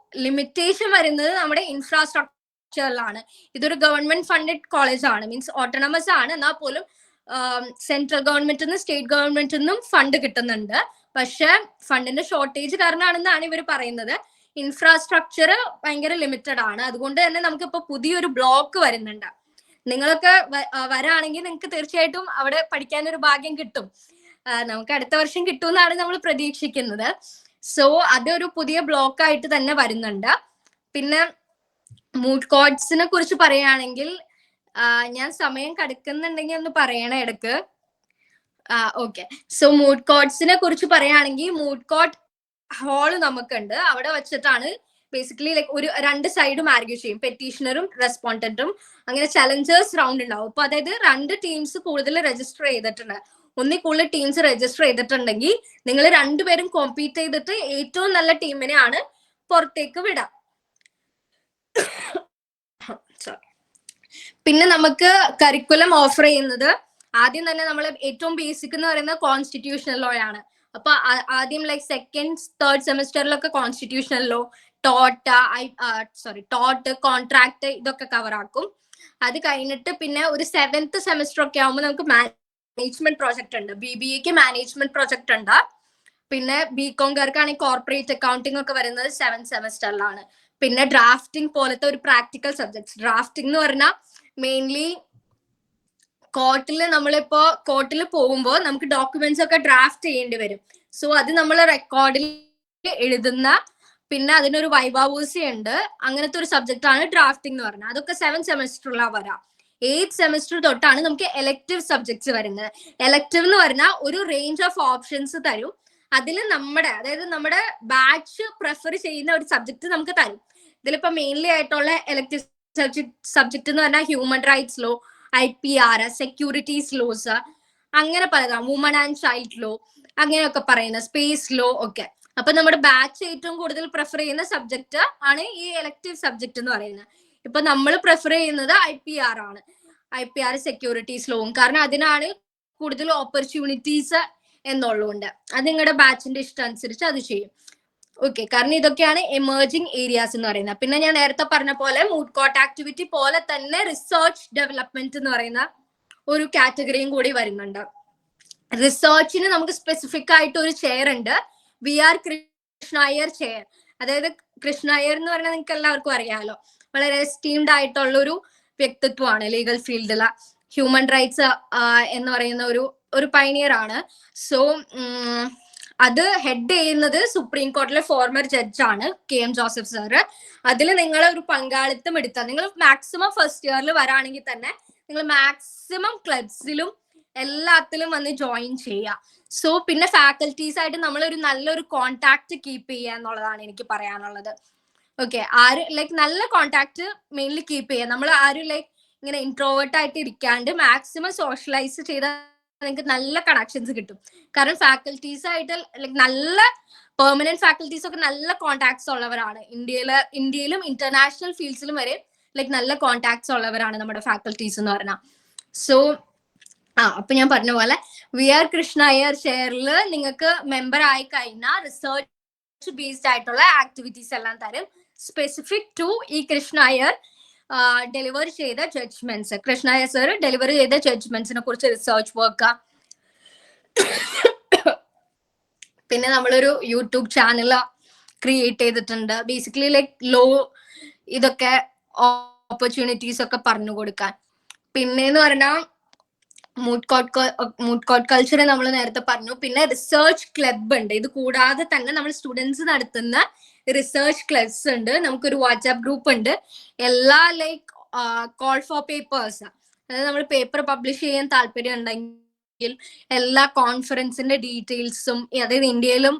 ലിമിറ്റേഷൻ വരുന്നത് നമ്മുടെ ഇൻഫ്രാസ്ട്രക്ചറിലാണ്. ഇതൊരു ഗവൺമെന്റ് ഫണ്ടഡ് കോളേജ് ആണ്, മീൻസ് ഓട്ടോണമസ് ആണ്. എന്നാൽ പോലും സെൻട്രൽ ഗവൺമെന്റിൽ നിന്നും സ്റ്റേറ്റ് ഗവൺമെന്റിൽ നിന്നും ഫണ്ട് കിട്ടുന്നുണ്ട്. പക്ഷെ ഫണ്ടിന്റെ ഷോർട്ടേജ് കാരണമാണെന്നാണ് ഇവർ പറയുന്നത്. ഇൻഫ്രാസ്ട്രക്ചർ ഭയങ്കര ലിമിറ്റഡ് ആണ്. അതുകൊണ്ട് തന്നെ നമുക്കിപ്പോ പുതിയൊരു ബ്ലോക്ക് വരുന്നുണ്ട്. നിങ്ങളൊക്കെ വരാണെങ്കിൽ നിങ്ങൾക്ക് തീർച്ചയായിട്ടും അവിടെ പഠിക്കാനൊരു ഭാഗ്യം കിട്ടും. നമുക്ക് അടുത്ത വർഷം കിട്ടുമെന്നാണ് നമ്മൾ പ്രതീക്ഷിക്കുന്നത്. സോ അതൊരു പുതിയ ബ്ലോക്ക് ആയിട്ട് തന്നെ വരുന്നുണ്ട്. പിന്നെ മൂഡ് കോർട്സിനെ കുറിച്ച് പറയുകയാണെങ്കിൽ ഞാൻ സമയം കടക്കുന്നുണ്ടെങ്കിൽ ഒന്ന് പറയണേ ഇടക്ക്. ഓക്കെ. സോ മൂഡ് കോർട്സിനെ കുറിച്ച് പറയുകയാണെങ്കിൽ മൂഡ് കോർട്ട് ഹാള് നമുക്കുണ്ട്. അവിടെ വെച്ചിട്ടാണ് ബേസിക്കലി ലൈക്ക് ഒരു 2 സൈഡും ആർഗ്യൂ ചെയ്യും, പെറ്റീഷണറും റെസ്പോണ്ടന്റും. അങ്ങനെ ചലഞ്ചേഴ്സ് റൗണ്ട് ഉണ്ടാവും. അപ്പൊ അതായത് 2 ടീംസ് കൂടുതൽ രജിസ്റ്റർ ചെയ്തിട്ടുണ്ട്. ഒന്നിൽ കൂടുതൽ ടീംസ് രജിസ്റ്റർ ചെയ്തിട്ടുണ്ടെങ്കിൽ നിങ്ങൾ 2 പേരും കോമ്പീറ്റ് ചെയ്തിട്ട് ഏറ്റവും നല്ല ടീമിനെയാണ് പുറത്തേക്ക് വിടാം. പിന്നെ നമുക്ക് കരിക്കുലം ഓഫർ ചെയ്യുന്നത് ആദ്യം തന്നെ നമ്മൾ ഏറ്റവും ബേസിക് എന്ന് പറയുന്നത് കോൺസ്റ്റിറ്റ്യൂഷണൽ ലോ ആണ്. അപ്പൊ ആദ്യം ലൈക്ക് 2nd, 3rd സെമിസ്റ്ററിലൊക്കെ കോൺസ്റ്റിറ്റ്യൂഷണൽ ലോ, ടോട്ട്, കോൺട്രാക്ട് ഇതൊക്കെ കവർ ആക്കും. അത് കഴിഞ്ഞിട്ട് പിന്നെ ഒരു 7th സെമിസ്റ്റർ ഒക്കെ ആകുമ്പോൾ നമുക്ക് മാനേജ്മെന്റ് പ്രോജക്റ്റ് ഉണ്ട്, BBA മാനേജ്മെന്റ് പ്രോജക്റ്റ് ഉണ്ട്. പിന്നെ BComകാർക്കാണെങ്കിൽ കോർപ്പറേറ്റ് അക്കൗണ്ടിംഗ് ഒക്കെ വരുന്നത് 7th സെമസ്റ്ററിലാണ്. പിന്നെ ഡ്രാഫ്റ്റിംഗ് പോലത്തെ ഒരു പ്രാക്ടിക്കൽ സബ്ജക്ട്സ്. ഡ്രാഫ്റ്റിംഗ് എന്ന് പറഞ്ഞാൽ മെയിൻലി കോർട്ടിൽ പോകുമ്പോൾ നമുക്ക് ഡോക്യുമെന്റ്സ് ഒക്കെ ഡ്രാഫ്റ്റ് ചെയ്യേണ്ടി വരും. സോ അത് നമ്മൾ റെക്കോർഡിൽ എഴുതുന്ന, പിന്നെ അതിനൊരു വൈവാവൂസി ഉണ്ട്, അങ്ങനത്തെ ഒരു സബ്ജക്റ്റ് ആണ് ഡ്രാഫ്റ്റിംഗ് എന്ന് പറഞ്ഞാൽ. അതൊക്കെ 7th സെമസ്റ്ററിലാണ് വരാം. 8th സെമസ്റ്റർ തൊട്ടാണ് നമുക്ക് എലക്ടീവ് സബ്ജക്ട്സ് വരുന്നത്. എലക്ടീവ് എന്ന് പറഞ്ഞാൽ ഒരു റേഞ്ച് ഓഫ് ഓപ്ഷൻസ് തരും. അതിൽ അതായത് നമ്മുടെ ബാച്ച് പ്രിഫർ ചെയ്യുന്ന ഒരു സബ്ജക്ട് നമുക്ക് തരും. ഇതിലിപ്പോ മെയിൻലി ആയിട്ടുള്ള എലക്ടീവ് സബ്ജക്ട് എന്ന് പറഞ്ഞാൽ human rights law, IPR, securities laws, അങ്ങനെ പലതാണ്, വുമൺ ആൻഡ് ചൈൽഡ് ലോ, അങ്ങനെയൊക്കെ പറയുന്ന, സ്പേസ് ലോ ഒക്കെ. അപ്പൊ നമ്മുടെ ബാച്ച് ഏറ്റവും കൂടുതൽ പ്രിഫർ ചെയ്യുന്ന സബ്ജക്ട് ആണ് ഈ എലക്ടീവ് സബ്ജക്ട് എന്ന് പറയുന്നത്. ഇപ്പൊ നമ്മൾ പ്രിഫർ ചെയ്യുന്നത് IPR ആണ്, IPR സെക്യൂരിറ്റീസ് ലോവും, കാരണം അതിനാണ് കൂടുതൽ ഓപ്പർച്യൂണിറ്റീസ് എന്നുള്ളതുകൊണ്ട്. അത് നിങ്ങളുടെ ബാച്ചിന്റെ ഇഷ്ടം അനുസരിച്ച് അത് ചെയ്യും. ഓക്കെ, കാരണം ഇതൊക്കെയാണ് എമേർജിംഗ് ഏരിയാസ് എന്ന് പറയുന്നത്. പിന്നെ ഞാൻ നേരത്തെ പറഞ്ഞ പോലെ മൂഡ് കോർട്ട് ആക്ടിവിറ്റി പോലെ തന്നെ റിസർച്ച് ഡെവലപ്മെന്റ് എന്ന് പറയുന്ന ഒരു കാറ്റഗറിയും കൂടി വരുന്നുണ്ട്. റിസർച്ചിന് നമുക്ക് സ്പെസിഫിക് ആയിട്ട് ഒരു ചെയർ ഉണ്ട്, VR കൃഷ്ണ അയ്യർ ചെയർ. അതായത് കൃഷ്ണ അയ്യർ എന്ന് പറഞ്ഞാൽ നിങ്ങൾക്ക് എല്ലാവർക്കും അറിയാമല്ലോ, വളരെ എസ്റ്റീംഡ് ആയിട്ടുള്ള ഒരു വ്യക്തിത്വമാണ് ലീഗൽ ഫീൽഡിലെ. ഹ്യൂമൻ റൈറ്റ്സ് എന്ന് പറയുന്ന ഒരു പൈനിയർ ആണ്. സോ അത് ഹെഡ് ചെയ്യുന്നത് സുപ്രീം കോടതിയിലെ ഫോർമർ ജഡ്ജാണ് KM ജോസഫ് സാറ്. അതിൽ നിങ്ങൾ ഒരു പങ്കാളിത്തം എടുത്താൽ, നിങ്ങൾ മാക്സിമം ഫസ്റ്റ് ഇയറിൽ വരാണെങ്കിൽ തന്നെ നിങ്ങൾ മാക്സിമം ക്ലബ്സിലും എല്ലാത്തിലും വന്ന് ജോയിൻ ചെയ്യുക. സോ പിന്നെ ഫാക്കൽറ്റീസ് ആയിട്ട് നമ്മൾ ഒരു നല്ലൊരു കോണ്ടാക്ട് കീപ്പ് ചെയ്യുക എന്നുള്ളതാണ് എനിക്ക് പറയാനുള്ളത്. ഓക്കെ, നല്ല കോണ്ടാക്ട് മെയിൻലി കീപ്പ് ചെയ്യുക. നമ്മൾ ഇങ്ങനെ ഇൻട്രോവേർട്ട് ആയിട്ട് ഇരിക്കാണ്ട് മാക്സിമം സോഷ്യലൈസ് ചെയ്താൽ നിങ്ങൾക്ക് നല്ല കണക്ഷൻസ് കിട്ടും. കാരണം ഫാക്കൽറ്റീസ് ആയിട്ട് നല്ല പെർമനന്റ് ഫാക്കൽറ്റീസ് ഒക്കെ നല്ല കോണ്ടാക്ട്സ് ഉള്ളവരാണ്. ഇന്ത്യയിലും ഇന്റർനാഷണൽ ഫീൽഡ്സിലും വരെ നല്ല കോണ്ടാക്ട്സ് ഉള്ളവരാണ് നമ്മുടെ ഫാക്കൽറ്റീസ് എന്ന് പറഞ്ഞാൽ. സോ അപ്പൊ ഞാൻ പറഞ്ഞ പോലെ VR കൃഷ്ണ അയ്യർ ചെയറിൽ നിങ്ങൾക്ക് മെമ്പർ ആയി കഴിഞ്ഞാൽ റിസർച്ച് ബേസ്ഡ് ആയിട്ടുള്ള ആക്ടിവിറ്റീസ് എല്ലാം തരും, സ്പെസിഫിക് ടു ഈ കൃഷ്ണ അയ്യർ ഡെലിവർ ചെയ്ത judgements. Krishna Iyer sir deliver ചെയ്ത ജഡ്ജ്മെന്റ്സിനെ കുറിച്ച് റിസർച്ച് വർക്ക്. പിന്നെ നമ്മളൊരു യൂട്യൂബ് ചാനൽ ക്രിയേറ്റ് ചെയ്തിട്ടുണ്ട്, ബേസിക്കലി ലോ ഇതൊക്കെ ഓപ്പർച്യൂണിറ്റീസ് ഒക്കെ പറഞ്ഞു കൊടുക്കാൻ. പിന്നെന്ന് പറഞ്ഞാൽ മൂഡ് കോർട്ട് കൾച്ചർ നമ്മൾ നേരത്തെ പറഞ്ഞു. പിന്നെ റിസർച്ച് ക്ലബ് ഉണ്ട്. ഇത് കൂടാതെ തന്നെ നമ്മൾ സ്റ്റുഡൻസ് നടത്തുന്ന റിസർച്ച് ക്ലബ്സ് ഉണ്ട്. നമുക്കൊരു വാട്സാപ്പ് ഗ്രൂപ്പ് ഉണ്ട്. എല്ലാ കോൾ ഫോർ പേപ്പേഴ്സ്, അതായത് നമ്മൾ പേപ്പർ പബ്ലിഷ് ചെയ്യാൻ താല്പര്യം ഉണ്ടെങ്കിൽ എല്ലാ കോൺഫറൻസിന്റെ ഡീറ്റെയിൽസും, അതായത് ഇന്ത്യയിലും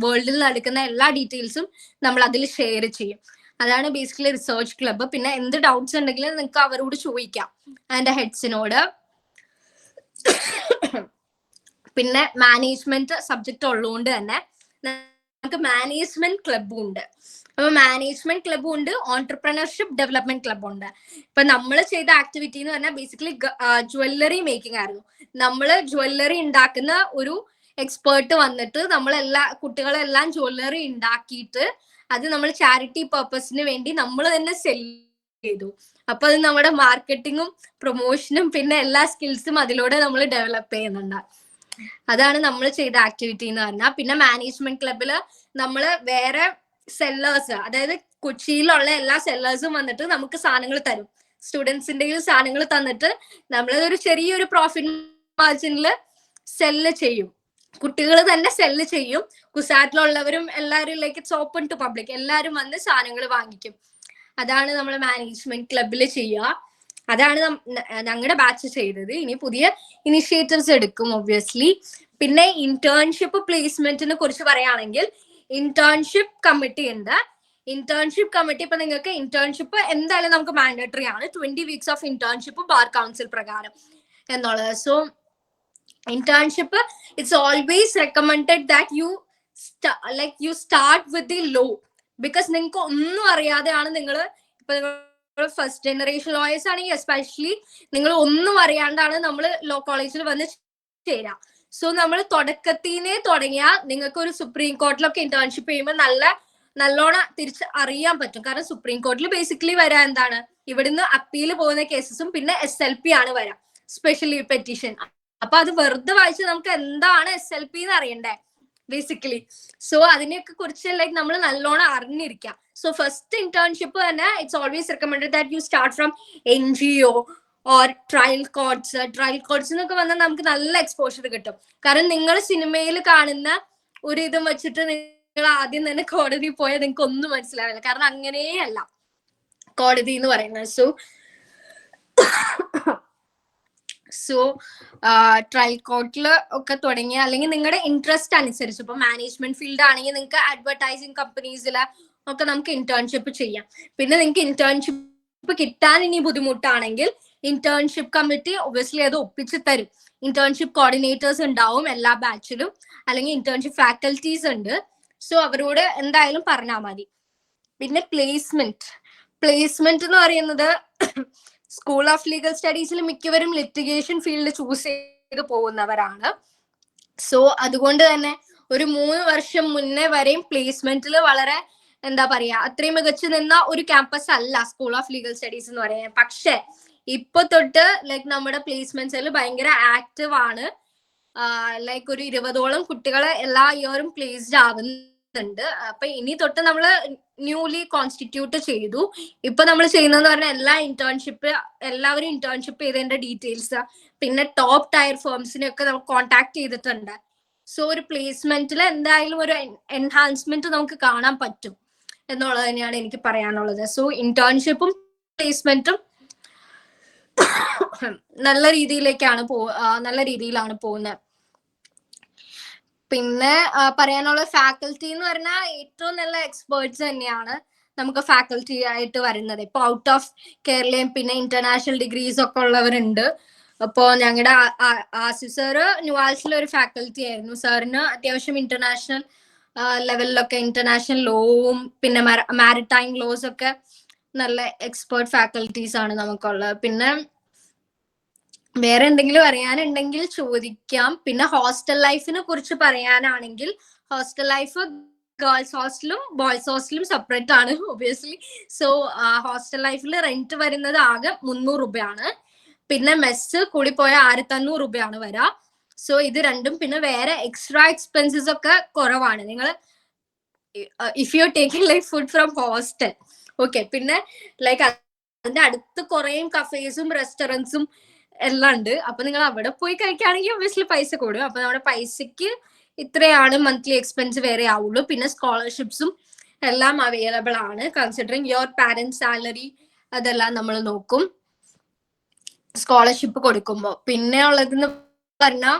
വേൾഡിൽ നടക്കുന്ന എല്ലാ ഡീറ്റെയിൽസും നമ്മൾ അതിൽ ഷെയർ ചെയ്യും. അതാണ് ബേസിക്കലി റിസർച്ച് ക്ലബ്ബ്. പിന്നെ എന്ത് ഡൗട്ട്സ് ഉണ്ടെങ്കിലും നിങ്ങൾക്ക് അവരോട് ചോദിക്കാം, അതിന്റെ ഹെഡ്സിനോട്. പിന്നെ മാനേജ്മെന്റ് സബ്ജക്ട് ഉള്ളതുകൊണ്ട് തന്നെ നമുക്ക് മാനേജ്മെന്റ് ക്ലബ്ബും ഉണ്ട്. അപ്പൊ മാനേജ്മെന്റ് ക്ലബ്ബും ഉണ്ട്, ഓൺടർപ്രണർഷിപ്പ് ഡെവലപ്മെന്റ് ക്ലബ്ബും ഉണ്ട്. ഇപ്പൊ നമ്മൾ ചെയ്ത ആക്ടിവിറ്റി എന്ന് പറഞ്ഞാൽ ബേസിക്കലി ജ്വല്ലറി മേക്കിംഗ് ആയിരുന്നു. നമ്മള് ജ്വല്ലറി ഉണ്ടാക്കുന്ന ഒരു എക്സ്പേർട്ട് വന്നിട്ട് കുട്ടികളെല്ലാം ജ്വല്ലറി ഉണ്ടാക്കിയിട്ട് അത് നമ്മൾ ചാരിറ്റി പർപ്പസിന് വേണ്ടി നമ്മൾ തന്നെ സെൽ ചെയ്തു. അപ്പൊ അത് നമ്മുടെ മാർക്കറ്റിങ്ങും പ്രൊമോഷനും പിന്നെ എല്ലാ സ്കിൽസും അതിലൂടെ നമ്മൾ ഡെവലപ്പ് ചെയ്യുന്നുണ്ട്. അതാണ് നമ്മൾ ചെയ്ത ആക്ടിവിറ്റി എന്ന് പറഞ്ഞാൽ. പിന്നെ മാനേജ്മെന്റ് ക്ലബില് നമ്മൾ വേറെ സെല്ലേഴ്സ്, അതായത് കൊച്ചിയിലുള്ള എല്ലാ സെല്ലേഴ്സും വന്നിട്ട് നമുക്ക് സാധനങ്ങൾ തരും. സ്റ്റുഡൻസിന്റെ സാധനങ്ങൾ തന്നിട്ട് നമ്മളതൊരു ചെറിയൊരു പ്രോഫിറ്റ് മാർജിനിൽ സെല്ല് ചെയ്യും. കുട്ടികൾ തന്നെ സെല്ല് ചെയ്യും. കുസാറ്റിലുള്ളവരും എല്ലാവരും ഇറ്റ്സ് ഓപ്പൺ ടു പബ്ലിക്, എല്ലാവരും വന്ന് സാധനങ്ങൾ വാങ്ങിക്കും. അതാണ് നമ്മൾ മാനേജ്മെന്റ് ക്ലബിൽ ചെയ്യുക. അതാണ് ഞങ്ങളുടെ ബാച്ച് ചെയ്തത്. ഇനി പുതിയ ഇനിഷ്യേറ്റീവ്സ് എടുക്കും ഒബ്വിയസ്ലി. പിന്നെ ഇന്റേൺഷിപ്പ് പ്ലേസ്മെന്റിനെ കുറിച്ച് പറയുകയാണെങ്കിൽ ഇന്റേൺഷിപ്പ് കമ്മിറ്റി ഉണ്ട്. ഇന്റേൺഷിപ്പ് കമ്മിറ്റി ഇപ്പൊ നിങ്ങൾക്ക് ഇന്റേൺഷിപ്പ് എന്തായാലും നമുക്ക് മാൻഡേറ്ററി ആണ്, 20 weeks of internship bar council പ്രകാരം എന്നുള്ളത്. So internship, it's always recommended that you start with the law, because നിങ്ങൾക്ക് ഒന്നും അറിയാതെയാണ് നിങ്ങൾ ഇപ്പൊ ഫസ്റ്റ് ജനറേഷൻ ലോയേഴ്സ് ആണെങ്കിൽ എസ്പെഷ്യലി നിങ്ങൾ ഒന്നും അറിയാണ്ടാണ് നമ്മൾ ലോ കോളേജിൽ വന്ന് ചേരാം. സോ നമ്മൾ തുടക്കത്തിനെ തുടങ്ങിയാൽ നിങ്ങൾക്ക് ഒരു സുപ്രീം കോർട്ടിലൊക്കെ ഇന്റേൺഷിപ്പ് ചെയ്യുമ്പോൾ നല്ലോണം തിരിച്ച് അറിയാൻ പറ്റും. കാരണം സുപ്രീം കോർട്ടിൽ ബേസിക്കലി വരാൻ എന്താണ്, ഇവിടുന്ന് അപ്പീൽ പോകുന്ന കേസസും പിന്നെ SLP ആണ് വരാം, സ്പെഷ്യലി പെറ്റീഷൻ. അപ്പൊ അത് വെറുതെ വായിച്ച് നമുക്ക് എന്താണ് SLP എന്ന് അറിയണ്ടേ ബേസിക്കലി. സോ അതിനെയൊക്കെ കുറിച്ച് ലൈക്ക് നമ്മൾ നല്ലോണം അറിഞ്ഞിരിക്കാം. സോ ഫസ്റ്റ് ഇന്റേൺഷിപ്പ് തന്നെ it's always recommended that you start from NGO or trial courts എന്നൊക്കെ വന്നാൽ നമുക്ക് നല്ല എക്സ്പോഷർ കിട്ടും. കാരണം നിങ്ങൾ സിനിമയിൽ കാണുന്ന ഒരു ഇതും വെച്ചിട്ട് നിങ്ങൾ ആദ്യം തന്നെ കോടതി പോയാൽ നിങ്ങൾക്ക് ഒന്നും മനസ്സിലാവില്ല. കാരണം അങ്ങനെയല്ല കോടതി എന്ന് പറയുന്നത്. സോ ട്രയൽ കോർട്ടിൽ ഒക്കെ തുടങ്ങിയ അല്ലെങ്കിൽ നിങ്ങളുടെ ഇൻട്രസ്റ്റ് അനുസരിച്ച് ഇപ്പൊ മാനേജ്മെന്റ് ഫീൽഡ് ആണെങ്കിൽ നിങ്ങൾക്ക് അഡ്വർടൈസിങ് കമ്പനീസിൽ ഒക്കെ നമുക്ക് ഇന്റേൺഷിപ്പ് ചെയ്യാം. പിന്നെ നിങ്ങൾക്ക് ഇന്റേൺഷിപ്പ് കിട്ടാൻ ഇനി ബുദ്ധിമുട്ടാണെങ്കിൽ ഇന്റേൺഷിപ്പ് കമ്മിറ്റി ഒബ്വിയസ്ലി അത് ഒപ്പിച്ച് തരും. ഇന്റേൺഷിപ്പ് കോർഡിനേറ്റേഴ്സ് ഉണ്ടാവും എല്ലാ ബാച്ചിലും, അല്ലെങ്കിൽ ഇന്റേൺഷിപ്പ് ഫാക്കൽറ്റീസ് ഉണ്ട്. സോ അവരോട് എന്തായാലും പറഞ്ഞാൽ മതി. പിന്നെ പ്ലേസ്മെന്റ് എന്ന് പറയുന്നത് സ്കൂൾ ഓഫ് ലീഗൽ സ്റ്റഡീസിൽ മിക്കവരും ലിറ്റിഗേഷൻ ഫീൽഡ് ചൂസ് ചെയ്ത് പോകുന്നവരാണ്. സോ അതുകൊണ്ട് തന്നെ ഒരു 3 വർഷം മുന്നേ വരെയും പ്ലേസ്മെന്റിൽ വളരെ എന്താ പറയാ അത്രയും മികച്ചു നിന്ന ഒരു ക്യാമ്പസ് അല്ല സ്കൂൾ ഓഫ് ലീഗൽ സ്റ്റഡീസ് എന്ന് പറയുന്നത്. പക്ഷെ ഇപ്പൊ തൊട്ട് ലൈക്ക് നമ്മുടെ പ്ലേസ്മെന്റ്സിൽ ഭയങ്കര ആക്റ്റീവ് ആണ്. ലൈക്ക് ഒരു 20ഓളം കുട്ടികളെ എല്ലാ ഇയറും പ്ലേസ്ഡ് ആവുന്നുണ്ട്. അപ്പൊ ഇനി തൊട്ട് നമ്മള് ന്യൂലി കോൺസ്റ്റിറ്റ്യൂട്ട് ചെയ്തു. ഇപ്പൊ നമ്മൾ ചെയ്യുന്നതെന്ന് പറഞ്ഞാൽ എല്ലാവരും ഇന്റേൺഷിപ്പ് ചെയ്തതിന്റെ ഡീറ്റെയിൽസ് പിന്നെ ടോപ്പ് ടയർ ഫേംസിനെ ഒക്കെ നമ്മൾ കോൺടാക്ട് ചെയ്തിട്ടുണ്ട്. സോ ഒരു പ്ലേസ്മെന്റിൽ എന്തായാലും ഒരു എൻഹാൻസ്മെന്റ് നമുക്ക് കാണാൻ പറ്റും എന്നുള്ളത് തന്നെയാണ് എനിക്ക് പറയാനുള്ളത്. സോ ഇന്റേൺഷിപ്പും പ്ലേസ്മെന്റും നല്ല രീതിയിലാണ് പോകുന്നത്. പിന്നെ പറയാനുള്ള ഫാക്കൽറ്റി എന്ന് പറഞ്ഞാൽ ഏറ്റവും നല്ല എക്സ്പേർട്സ് തന്നെയാണ് നമുക്ക് ഫാക്കൽറ്റി ആയിട്ട് വരുന്നത്. ഇപ്പൊ ഔട്ട് ഓഫ് കേരളയും പിന്നെ ഇന്റർനാഷണൽ ഡിഗ്രീസ് ഒക്കെ ഉള്ളവരുണ്ട്. അപ്പോ ഞങ്ങളുടെ ആസിഫ് സാറ് ന്യൂആൽസിലെ ഒരു ഫാക്കൽറ്റി ആയിരുന്നു. സാറിന് അത്യാവശ്യം ഇന്റർനാഷണൽ ലെവലിലൊക്കെ ഇന്റർനാഷണൽ ലോവും പിന്നെ മാരിടൈം ലോസ് ഒക്കെ നല്ല എക്സ്പേർട്ട് ഫാക്കൽറ്റീസ് ആണ് നമുക്കുള്ളത്. പിന്നെ വേറെ എന്തെങ്കിലും അറിയാനുണ്ടെങ്കിൽ ചോദിക്കാം. പിന്നെ ഹോസ്റ്റൽ ലൈഫിനെ കുറിച്ച് പറയാനാണെങ്കിൽ hostel life girls ഹോസ്റ്റലും boys ഹോസ്റ്റലും separate ആണ് ഒബിയസ്ലി. സോ ഹോസ്റ്റൽ ലൈഫിൽ റെന്റ് വരുന്നത് ആകെ 300 രൂപയാണ്. പിന്നെ മെസ്സ് കൂടി പോയ 1500 രൂപയാണ് വരാ. സോ ഇത് രണ്ടും പിന്നെ വേറെ എക്സ്ട്രാ എക്സ്പെൻസസ് ഒക്കെ കുറവാണ്. നിങ്ങൾ if you taking like food from hostel okay. പിന്നെ ലൈക്ക് അതിന്റെ അടുത്ത് കുറേ കഫേസും റെസ്റ്റോറൻറ്റ്സും എല്ലാം ഉണ്ട്. അപ്പൊ നിങ്ങൾ അവിടെ പോയി കഴിക്കുകയാണെങ്കിൽ ഒബ്വിയസ്ലി പൈസ കൂടും. അപ്പൊ നമ്മുടെ പൈസക്ക് ഇത്രയാണ് മന്ത്ലി എക്സ്പെൻസ് വേറെ ആവുള്ളൂ. പിന്നെ സ്കോളർഷിപ്സും എല്ലാം അവൈലബിൾ ആണ്. കൺസിഡറിങ് യുവർ പാരന്റ് സാലറി അതെല്ലാം നമ്മൾ നോക്കും സ്കോളർഷിപ്പ് കൊടുക്കുമ്പോൾ. പിന്നെ ഉള്ളതെന്ന് പറഞ്ഞാൽ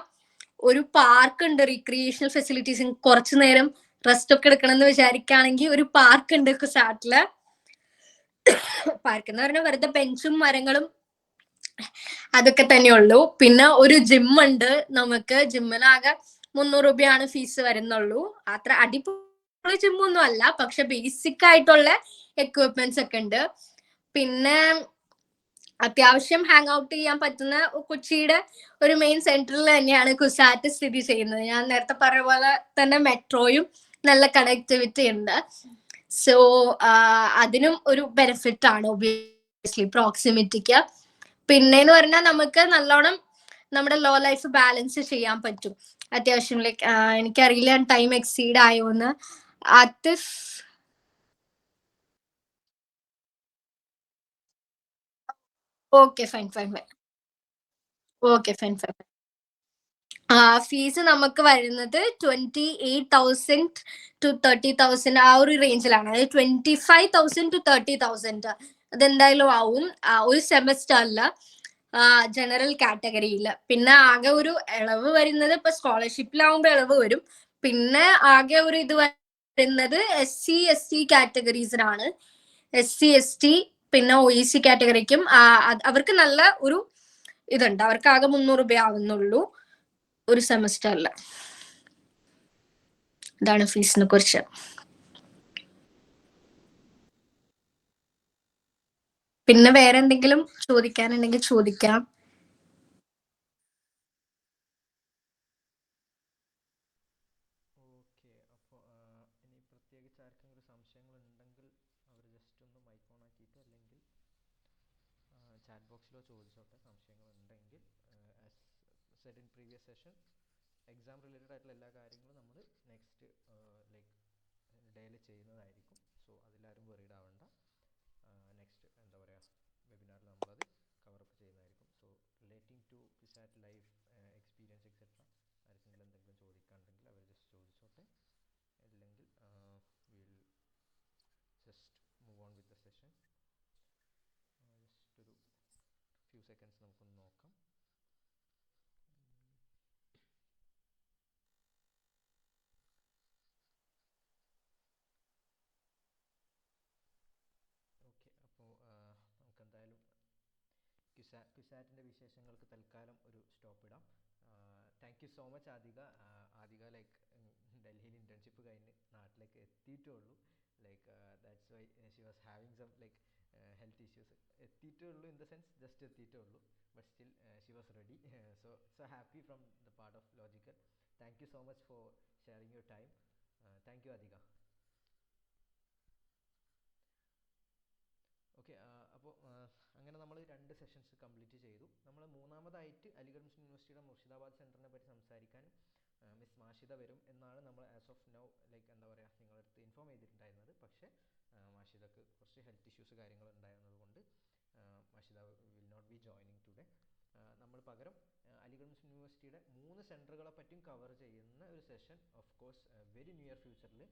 ഒരു പാർക്ക് ഉണ്ട്, റീക്രിയേഷണൽ ഫെസിലിറ്റീസ്. കുറച്ചു നേരം റെസ്റ്റ് ഒക്കെ എടുക്കണം എന്ന് വിചാരിക്കുകയാണെങ്കിൽ ഒരു പാർക്ക് ഉണ്ട് കുസാറ്റില്. പാർക്ക് എന്ന് പറഞ്ഞാൽ വെറുതെ ബെഞ്ചും മരങ്ങളും അതൊക്കെ തന്നെയുള്ളൂ. പിന്നെ ഒരു ജിം ഉണ്ട് നമുക്ക്. ജിമ്മിനാകെ 300 രൂപയാണ് ഫീസ് വരുന്നുള്ളൂ. അത്ര അടിപൊളി ജിമ്മൊന്നും അല്ല, പക്ഷെ ബേസിക് ആയിട്ടുള്ള എക്വിപ്മെന്റ്സ് ഒക്കെ ഉണ്ട്. പിന്നെ അത്യാവശ്യം ഹാങ് ഔട്ട് ചെയ്യാൻ പറ്റുന്ന കൊച്ചിയുടെ ഒരു മെയിൻ സെന്ററിൽ തന്നെയാണ് കുസാറ്റ് സ്ഥിതി ചെയ്യുന്നത്. ഞാൻ നേരത്തെ പറഞ്ഞ പോലെ തന്നെ മെട്രോയും നല്ല കണക്ടിവിറ്റി ഉണ്ട്. സോ അതിനും ഒരു ബെനിഫിറ്റ് ആണ് ഒബിയസ്ലി പ്രോക്സിമിറ്റിക്ക്. പിന്നെന്ന് പറഞ്ഞാൽ നമുക്ക് നല്ലോണം നമ്മുടെ ലോ ലൈഫ് ബാലൻസ് ചെയ്യാൻ പറ്റും അത്യാവശ്യം. ലൈക്ക് എനിക്കറിയില്ല ടൈം എക്സീഡ് ആയോന്ന്. Atif okay fine okay fine. Fees നമുക്ക് വരുന്നത് 28,000 to 30,000 ആ ഒരു റേഞ്ചിലാണ്. അതായത് 25,000 to 30,000 അതെന്തായാലും ആവും ഒരു സെമസ്റ്ററിൽ ജനറൽ കാറ്റഗറിയിൽ. പിന്നെ ആകെ ഒരു ഇളവ് വരുന്നത് ഇപ്പൊ സ്കോളർഷിപ്പിലാവുമ്പോൾ ഇളവ് വരും. പിന്നെ ആകെ ഒരു ഇത് വരുന്നത് SC/ST കാറ്റഗറീസിനാണ്. SC/ST പിന്നെ OEC കാറ്റഗറിക്കും അവർക്ക് നല്ല ഒരു ഇതുണ്ട്. അവർക്ക് ആകെ 300 രൂപ ആവുന്നുള്ളൂ ഒരു സെമസ്റ്ററിൽ. ഇതാണ് ഫീസിനെ കുറിച്ച്. പിന്നെ വേറെ എന്തെങ്കിലും ചോദിക്കാനുണ്ടെങ്കിൽ ചോദിക്കാം. ഓക്കെ. അപ്പോൾ ഇനി പ്രത്യേകിച്ച് ആർക്കെങ്കിലും സംശയങ്ങൾ ഉണ്ടെങ്കിൽ അവർ ജസ്റ്റ് ഒന്ന് മൈക്ക് ഓൺ ആക്കിയിട്ട് അല്ലെങ്കിൽ ചാറ്റ് ബോക്സിലോ ചോദിച്ചോട്ടെ സംശയങ്ങൾ ഉണ്ടെങ്കിൽ. said in previous session, exam related ആയിട്ടുള്ള എല്ലാ കാര്യങ്ങളും നമ്മൾ നെക്സ്റ്റ് ലൈക്ക് ഡേയിൽ ചെയ്യുന്നതായിരിക്കും. സോ അതിലാരും വെറീഡ് ആവണ്ട. നെക്സ്റ്റ് എന്താ പറയുക വെബിനാറിൽ നമ്മളത് കവറപ്പ് ചെയ്യുന്നതായിരിക്കും. So relating to CUSAT life experience etcetera ആർക്കെങ്കിലും എന്തെങ്കിലും ചോദിക്കാനുണ്ടെങ്കിൽ അവർ ജസ്റ്റ് ചോദിച്ചോട്ടെ. അല്ലെങ്കിൽ will just move on with the session. Just ഒരു ഫ്യൂ സെക്കൻഡ്സ് നമുക്കൊന്ന് നോക്കാം. ഓക്കെ, അപ്പോൾ നമുക്കെന്തായാലും ക്യുസാറ്റിൻ്റെ വിശേഷങ്ങൾക്ക് തൽക്കാലം ഒരു സ്റ്റോപ്പ് ഇടാം. Thank you so much Adhika. Adhika like ഡൽഹിയിൽ ഇൻറ്റേൺഷിപ്പ് കഴിഞ്ഞ് നാട്ടിലേക്ക് എത്തിയിട്ടേ ഉള്ളൂ. Like that's why she was having some like health issues. എത്തിയിട്ടേ ഉള്ളൂ ഇൻ ദ സെൻസ് ജസ്റ്റ് എത്തിയിട്ടേ ഉള്ളൂ. But still she was ready. So happy from the part of logical. Thank you so much for sharing your time. Thank you Adhika. Okay, അപ്പോൾ അങ്ങനെ നമ്മൾ 2 sessions complete ചെയ്തു. നമ്മൾ മൂന്നാമതായിട്ട് അലിഗഡ് മുസ്ലിം യൂണിവേഴ്സിറ്റിയുടെ മുർഷിദാബാദ് സെൻറ്ററിനെ പറ്റി സംസാരിക്കാൻ മിസ് മാഷിദ വരും എന്നാണ് നമ്മൾ ആസ് ഓഫ് നൗ ലൈക്ക് എന്താ പറയുക നിങ്ങളടുത്ത് ഇൻഫോം ചെയ്തിട്ടുണ്ടായിരുന്നത്. പക്ഷേ മാഷിദക്ക് കുറച്ച് ഹെൽത്ത് ഇഷ്യൂസ് കാര്യങ്ങൾ ഉണ്ടായിരുന്നത് കൊണ്ട് Mashida will not be joining today. നമ്മൾ പകരം അലിഗഡ് മുസ്ലിം യൂണിവേഴ്സിറ്റിയുടെ 3 സെൻറ്ററുകളെ പറ്റിയും കവർ ചെയ്യുന്ന ഒരു session of course very near ഫ്യൂച്ചറിൽ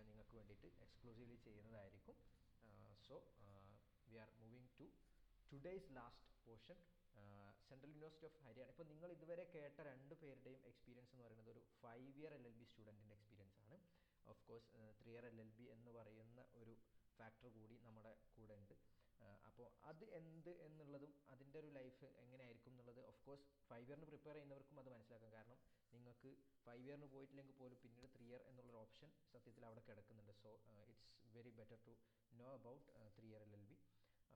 നിങ്ങൾക്ക് വേണ്ടിയിട്ട് എക്സ്ക്ലൂസീവ്ലി ചെയ്യുന്നതായിരിക്കും. So we are moving to today's last portion, central University of Haryana. ഇപ്പോൾ നിങ്ങൾ ഇതുവരെ കേട്ട 2 പേരുടെയും എക്സ്പീരിയൻസ് എന്ന് പറയുന്നത് ഒരു 5 ഇയർ LLB സ്റ്റുഡൻറ്റിൻ്റെ എക്സ്പീരിയൻസ് ആണ്. ഓഫ് കോഴ്സ് 3 ഇയർ LLB എന്ന് പറയുന്ന ഒരു ഫാക്ടർ കൂടി നമ്മുടെ കൂടെ ഉണ്ട്. അപ്പോൾ അത് എന്ത് എന്നുള്ളതും അതിൻ്റെ ഒരു ലൈഫ് എങ്ങനെയായിരിക്കും എന്നുള്ളത് ഓഫ് കോഴ്സ് 5 ഇയറിന് പ്രിപ്പയർ ചെയ്യുന്നവർക്കും അത് മനസ്സിലാക്കാം. കാരണം നിങ്ങൾക്ക് 5 ഇയറിന് പോയിട്ടില്ലെങ്കിൽ പോലും പിന്നീട് 3 ഇയർ എന്നുള്ളൊരു ഓപ്ഷൻ സത്യത്തിൽ അവിടെ കിടക്കുന്നുണ്ട്. So it's very better to know about 3 year LLB.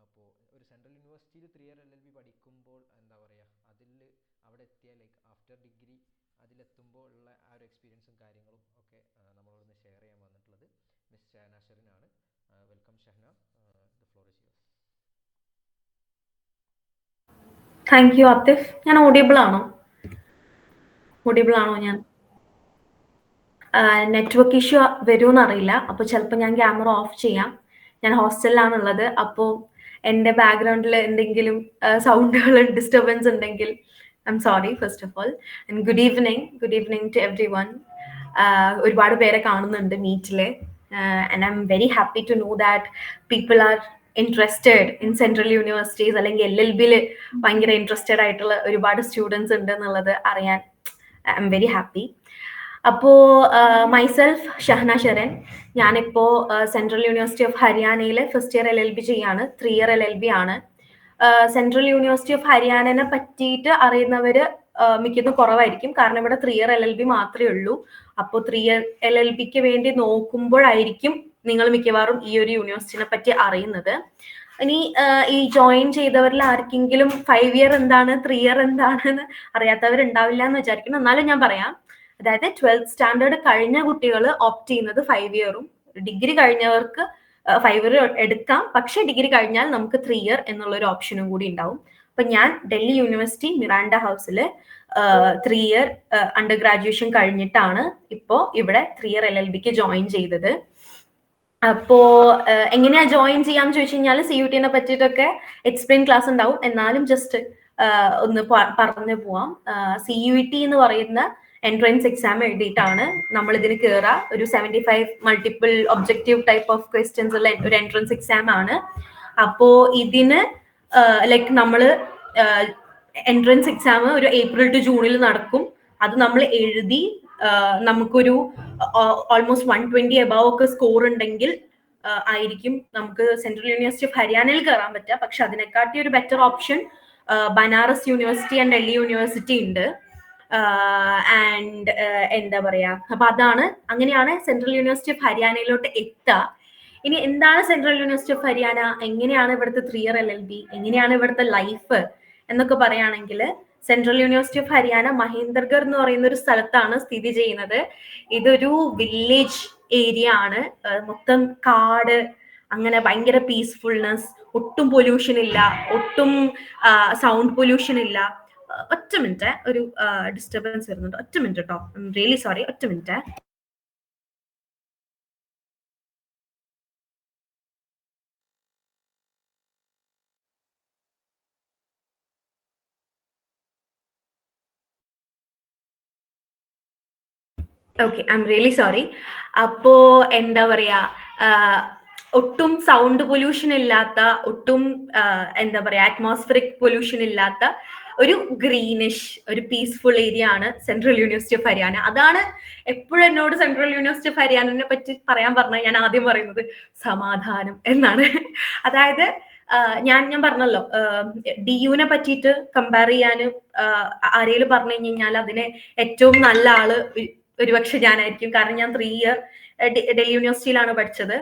അപ്പോൾ ഒരു സെൻട്രൽ യൂണിവേഴ്സിറ്റിയിൽ 3 ഇയർ LLB പഠിക്കുമ്പോൾ എന്താ പറയുക അതിൽ അവിടെ എത്തിയ ലൈക്ക് ആഫ്റ്റർ ഡിഗ്രി അതിലെത്തുമ്പോൾ ഉള്ള ആ ഒരു എക്സ്പീരിയൻസും കാര്യങ്ങളും ഒക്കെ നമ്മളോടൊന്ന് ഷെയർ ചെയ്യാൻ വന്നിട്ടുള്ളത് മിസ് ഷഹന ഷെറിനാണ്. Welcome Shahana, the floor is yours. Thank you Atif. ഞാൻ ഓഡിയബിൾ ആണോ ഞാൻ? നെറ്റ്വർക്ക് ഇഷ്യൂ വരുമെന്ന് അറിയില്ല, അപ്പോൾ ചിലപ്പോൾ ഞാൻ ക്യാമറ ഓഫ് ചെയ്യാം. ഞാൻ ഹോസ്റ്റലിലാണുള്ളത്, അപ്പോൾ എൻ്റെ ബാക്ക്ഗ്രൗണ്ടിൽ എന്തെങ്കിലും സൗണ്ടുകൾ ഡിസ്റ്റർബൻസ് ഉണ്ടെങ്കിൽ I'm sorry first of all. And good evening to everyone. ഒരുപാട് പേരെ കാണുന്നുണ്ട് മീറ്റിൽ. And I'm very happy to know that people are interested in central universities അല്ലെങ്കിൽ LLBയിൽ ഭയങ്കര ഇൻട്രസ്റ്റഡ് ആയിട്ടുള്ള ഒരുപാട് സ്റ്റുഡൻസ് ഉണ്ട് എന്നുള്ളത് അറിയാൻ ഐ എം വെരി ഹാപ്പി. അപ്പോൾ മൈസെൽഫ് ഷഹന ഷെറിൻ, ഞാനിപ്പോൾ സെൻട്രൽ യൂണിവേഴ്സിറ്റി ഓഫ് ഹരിയാനയിൽ ഫസ്റ്റ് ഇയർ LLB ചെയ്യാണ്. 3 ഇയർ LLB ആണ്. സെൻട്രൽ യൂണിവേഴ്സിറ്റി ഓഫ് ഹരിയാനനെ പറ്റിയിട്ട് അറിയുന്നവർ മിക്കതും കുറവായിരിക്കും, കാരണം ഇവിടെ 3 ഇയർ LLB മാത്രമേ ഉള്ളൂ. അപ്പോൾ 3 ഇയർ LLBക്ക് വേണ്ടി നോക്കുമ്പോഴായിരിക്കും നിങ്ങൾ മിക്കവാറും ഈ ഒരു യൂണിവേഴ്സിറ്റിനെ പറ്റി അറിയുന്നത്. ഇനി ഈ ജോയിൻ ചെയ്തവരിൽ ആർക്കെങ്കിലും 5 ഇയർ എന്താണ് 3 ഇയർ എന്താണെന്ന് അറിയാത്തവരുണ്ടാവില്ല എന്ന് വിചാരിക്കുന്നു. എന്നാലും ഞാൻ പറയാം. അതായത് 12th സ്റ്റാൻഡേർഡ് കഴിഞ്ഞ കുട്ടികൾ ഓപ്റ്റ് ചെയ്യുന്നത് 5 ഇയറും, ഡിഗ്രി കഴിഞ്ഞവർക്ക് 5 ഇയർ എടുക്കാം. പക്ഷെ ഡിഗ്രി കഴിഞ്ഞാൽ നമുക്ക് 3 ഇയർ എന്നുള്ളൊരു ഓപ്ഷനും കൂടി ഉണ്ടാവും. അപ്പൊ ഞാൻ ഡൽഹി യൂണിവേഴ്സിറ്റി മിറാൻഡ ഹൗസിൽ 3 ഇയർ അണ്ടർ ഗ്രാജുവേഷൻ കഴിഞ്ഞിട്ടാണ് ഇപ്പോൾ ഇവിടെ 3 ഇയർ LLBക്ക് ജോയിൻ ചെയ്തത്. അപ്പോ എങ്ങനെയാ ജോയിൻ ചെയ്യാന്ന് ചോദിച്ചു കഴിഞ്ഞാൽ CUT-നെ പറ്റിയിട്ടൊക്കെ എക്സ്പ്ലെയിൻ ക്ലാസ് ഉണ്ടാവും. എന്നാലും ജസ്റ്റ് ഒന്ന് പറഞ്ഞു പോവാം. CUT എന്ന് പറയുന്ന എൻട്രൻസ് എക്സാം എഴുതിയിട്ടാണ് നമ്മൾ ഇതിന് കയറുക. ഒരു 75 multiple objective type of questions ഉള്ള ഒരു എൻട്രൻസ് എക്സാം ആണ്. അപ്പോ ഇതിന് ലൈക്ക് നമ്മൾ എൻട്രൻസ് എക്സാം ഒരു April to June നടക്കും. അത് നമ്മൾ എഴുതി നമുക്കൊരു ഓൾമോസ്റ്റ് 120 എബവ് ഒക്കെ സ്കോർ ഉണ്ടെങ്കിൽ ആയിരിക്കും നമുക്ക് സെൻട്രൽ യൂണിവേഴ്സിറ്റി ഓഫ് ഹരിയാനയിൽ കയറാൻ പറ്റുക. പക്ഷെ അതിനെക്കാട്ടി ഒരു better option Banaras university and Delhi university ഉണ്ട്. ആൻഡ് എന്താ പറയാ, അപ്പൊ അങ്ങനെയാണ് സെൻട്രൽ യൂണിവേഴ്സിറ്റി ഓഫ് ഹരിയാനയിലോട്ട് എത്തുക. ഇനി എന്താണ് സെൻട്രൽ യൂണിവേഴ്സിറ്റി ഓഫ് ഹരിയാന, എങ്ങനെയാണ് ഇവിടുത്തെ 3 ഇയർ LLB, എങ്ങനെയാണ് ഇവിടുത്തെ ലൈഫ് എന്നൊക്കെ പറയുകയാണെങ്കിൽ, സെൻട്രൽ യൂണിവേഴ്സിറ്റി ഓഫ് ഹരിയാന മഹേന്ദർഗർ എന്ന് പറയുന്ന ഒരു സ്ഥലത്താണ് സ്ഥിതി ചെയ്യുന്നത്. ഇതൊരു വില്ലേജ് ഏരിയ ആണ്. മൊത്തം കാട്, അങ്ങനെ ഭയങ്കര പീസ്ഫുൾനെസ്, ഒട്ടും പൊല്യൂഷൻ ഇല്ല, ഒട്ടും സൗണ്ട് പൊല്യൂഷൻ ഇല്ല, ഒറ്റ മിനിറ്റ്, ഒരു ഡിസ്റ്റർബൻസ് വരുന്നുണ്ട്. ഒറ്റ മിനിറ്റ് കേട്ടോ, റിയലി സോറി, ഒറ്റ minute. Okay, I am really sorry. അപ്പോ എന്താ പറയാ, ഒട്ടും സൗണ്ട് പൊല്യൂഷൻ ഇല്ലാത്ത, ഒട്ടും എന്താ പറയാ അറ്റ്മോസ്ഫിയറിക് പൊല്യൂഷൻ ഇല്ലാത്ത ഒരു ഗ്രീനിഷ്, ഒരു പീസ്ഫുൾ ഏരിയ ആണ് സെൻട്രൽ യൂണിവേഴ്സിറ്റി ഓഫ് ഹരിയാന. അതാണ് എപ്പോഴും എന്നോട് സെൻട്രൽ യൂണിവേഴ്സിറ്റി ഓഫ് ഹരിയാനയെ പറ്റി പറയാൻ പറഞ്ഞാൽ ഞാൻ ആദ്യം പറയുന്നത് സമാധാനം എന്നാണ്. അതായത് ഞാൻ പറഞ്ഞല്ലോ, DUനെ പറ്റിയിട്ട് കമ്പയർ ചെയ്യാൻ ആരെങ്കിലും പറഞ്ഞു കഴിഞ്ഞാൽ അതിനെ ഏറ്റവും നല്ല ആള് ഒരുപക്ഷെ ഞാനായിരിക്കും. കാരണം ഞാൻ 3 ഇയർ ഡൽഹി യൂണിവേഴ്സിറ്റിയിലാണ് പഠിച്ചത്.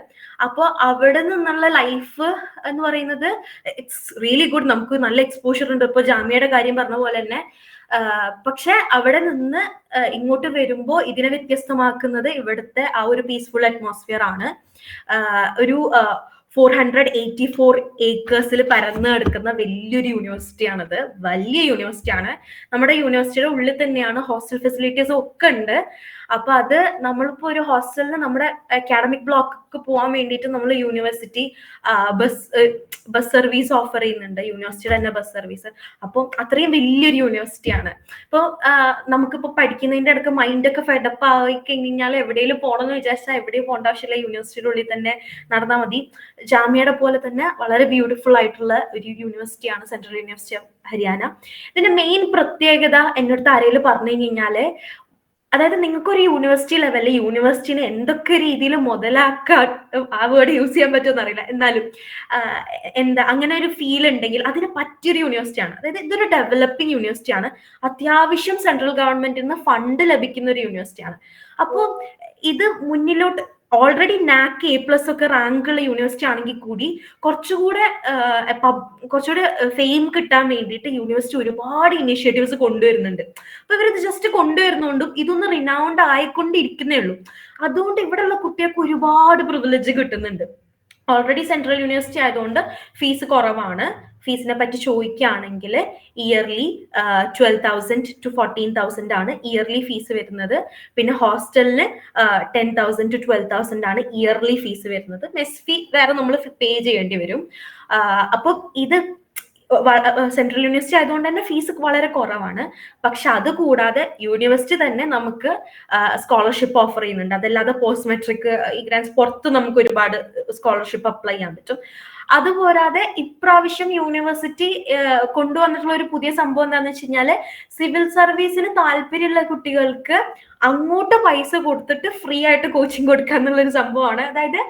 അപ്പോൾ അവിടെ നിന്നുള്ള ലൈഫ് എന്ന് പറയുന്നത് ഇറ്റ്സ് റിയലി ഗുഡ്. നമുക്ക് നല്ല എക്സ്പോഷർ ഉണ്ട്. ഇപ്പൊ ജാമ്യയുടെ കാര്യം പറഞ്ഞ പോലെ തന്നെ. പക്ഷെ അവിടെ നിന്ന് ഇങ്ങോട്ട് വരുമ്പോൾ ഇതിനെ വ്യത്യസ്തമാക്കുന്നത് ഇവിടുത്തെ ആ ഒരു പീസ്ഫുൾ അറ്റ്മോസ്ഫിയർ ആണ്. ഒരു 484 ഏക്കേഴ്സിൽ പരന്ന് കിടക്കുന്ന വലിയൊരു യൂണിവേഴ്സിറ്റിയാണത്. വലിയ യൂണിവേഴ്സിറ്റിയാണ്. നമ്മുടെ യൂണിവേഴ്സിറ്റിയുടെ ഉള്ളിൽ തന്നെയാണ് ഹോസ്റ്റൽ ഫെസിലിറ്റീസും ഒക്കെ ഉണ്ട്. അപ്പൊ അത് നമ്മളിപ്പോ ഒരു ഹോസ്റ്റലിന് നമ്മുടെ അക്കാഡമിക് ബ്ലോക്ക് പോകാൻ വേണ്ടിയിട്ട് നമ്മൾ യൂണിവേഴ്സിറ്റി ബസ് സർവീസ് ഓഫർ ചെയ്യുന്നുണ്ട്. യൂണിവേഴ്സിറ്റിയുടെ തന്നെ ബസ് സർവീസ്. അപ്പോൾ അത്രയും വലിയൊരു യൂണിവേഴ്സിറ്റിയാണ്. ഇപ്പോൾ നമുക്കിപ്പോൾ പഠിക്കുന്നതിന്റെ ഇടയ്ക്ക് മൈൻഡൊക്കെ ഫെഡപ്പ് ആയി കഴിഞ്ഞാൽ എവിടെയെങ്കിലും പോകണമെന്ന് വിചാരിച്ചാൽ എവിടെയും പോകേണ്ട ആവശ്യമില്ല, യൂണിവേഴ്സിറ്റിയുടെ ഉള്ളിൽ തന്നെ നടന്നാൽ മതി. ജാമ്യയുടെ പോലെ തന്നെ വളരെ ബ്യൂട്ടിഫുൾ ആയിട്ടുള്ള ഒരു യൂണിവേഴ്സിറ്റിയാണ് സെൻട്രൽ യൂണിവേഴ്സിറ്റി ഓഫ് ഹരിയാന. ഇതിന്റെ മെയിൻ പ്രത്യേകത എൻ്റെ അടുത്ത് ആരെങ്കിലും പറഞ്ഞു കഴിഞ്ഞാല്, അതായത് നിങ്ങൾക്കൊരു യൂണിവേഴ്സിറ്റി ലെവലിൽ യൂണിവേഴ്സിറ്റിനെ എന്തൊക്കെ രീതിയിൽ മുതലാക്കാൻ, ആ വേർഡ് യൂസ് ചെയ്യാൻ പറ്റുമെന്ന് അറിയില്ല, എന്നാലും എന്താ അങ്ങനെ ഒരു ഫീൽ ഉണ്ടെങ്കിൽ അതിന് പറ്റിയൊരു യൂണിവേഴ്സിറ്റിയാണ്. അതായത് ഇതൊരു ഡെവലപ്പിംഗ് യൂണിവേഴ്സിറ്റിയാണ്. അത്യാവശ്യം സെൻട്രൽ ഗവൺമെന്റിൽ നിന്ന് ഫണ്ട് ലഭിക്കുന്ന ഒരു യൂണിവേഴ്സിറ്റിയാണ്. അപ്പോൾ ഇത് മുന്നിലോട്ട് ഓൾറെഡി NAC A+ ഒക്കെ റാങ്ക് ഉള്ള യൂണിവേഴ്സിറ്റി ആണെങ്കിൽ കൂടി കുറച്ചുകൂടെ ഫെയിം കിട്ടാൻ വേണ്ടിയിട്ട് യൂണിവേഴ്സിറ്റി ഒരുപാട് ഇനിഷ്യേറ്റീവ്സ് കൊണ്ടുവരുന്നുണ്ട്. അപ്പൊ ഇവരിത് ജസ്റ്റ് കൊണ്ടുവരുന്നോണ്ടും ഇതൊന്ന് റിനൗണ്ട് ആയിക്കൊണ്ടിരിക്കുന്നേ ഉള്ളൂ. അതുകൊണ്ട് ഇവിടെയുള്ള കുട്ടികൾക്ക് ഒരുപാട് പ്രിവിലേജ് കിട്ടുന്നുണ്ട്. ഓൾറെഡി സെൻട്രൽ യൂണിവേഴ്സിറ്റി ആയതുകൊണ്ട് ഫീസ് കുറവാണ്. ഫീസിനെ പറ്റി ചോദിക്കുകയാണെങ്കിൽ ഇയർലി 12,000 to 14,000 ആണ് ഇയർലി ഫീസ് വരുന്നത്. പിന്നെ ഹോസ്റ്റലിന് 10,000 to 12,000 ആണ് ഇയർലി ഫീസ് വരുന്നത്. മെസ് ഫീ വേറെ നമ്മൾ പേ ചെയ്യേണ്ടി വരും. അപ്പോൾ ഇത് സെൻട്രൽ യൂണിവേഴ്സിറ്റി ആയതുകൊണ്ട് തന്നെ ഫീസ് വളരെ കുറവാണ്. പക്ഷെ അത് കൂടാതെ യൂണിവേഴ്സിറ്റി തന്നെ നമുക്ക് സ്കോളർഷിപ്പ് ഓഫർ ചെയ്യുന്നുണ്ട്. അതല്ലാതെ പോസ്റ്റ് മെട്രിക് ഗ്രാൻസ് പുറത്ത് നമുക്ക് ഒരുപാട് സ്കോളർഷിപ്പ് അപ്ലൈ ചെയ്യാൻ പറ്റും. അതുപോരാതെ ഇപ്രാവശ്യം യൂണിവേഴ്സിറ്റി കൊണ്ടുവന്നിട്ടുള്ള ഒരു പുതിയ സംഭവം എന്താണെന്ന് വെച്ച് കഴിഞ്ഞാല്, സിവിൽ സർവീസിന് താല്പര്യമുള്ള കുട്ടികൾക്ക് അങ്ങോട്ട് പൈസ കൊടുത്തിട്ട് ഫ്രീ ആയിട്ട് കോച്ചിങ് കൊടുക്കുക എന്നുള്ളൊരു സംഭവമാണ്. അതായത്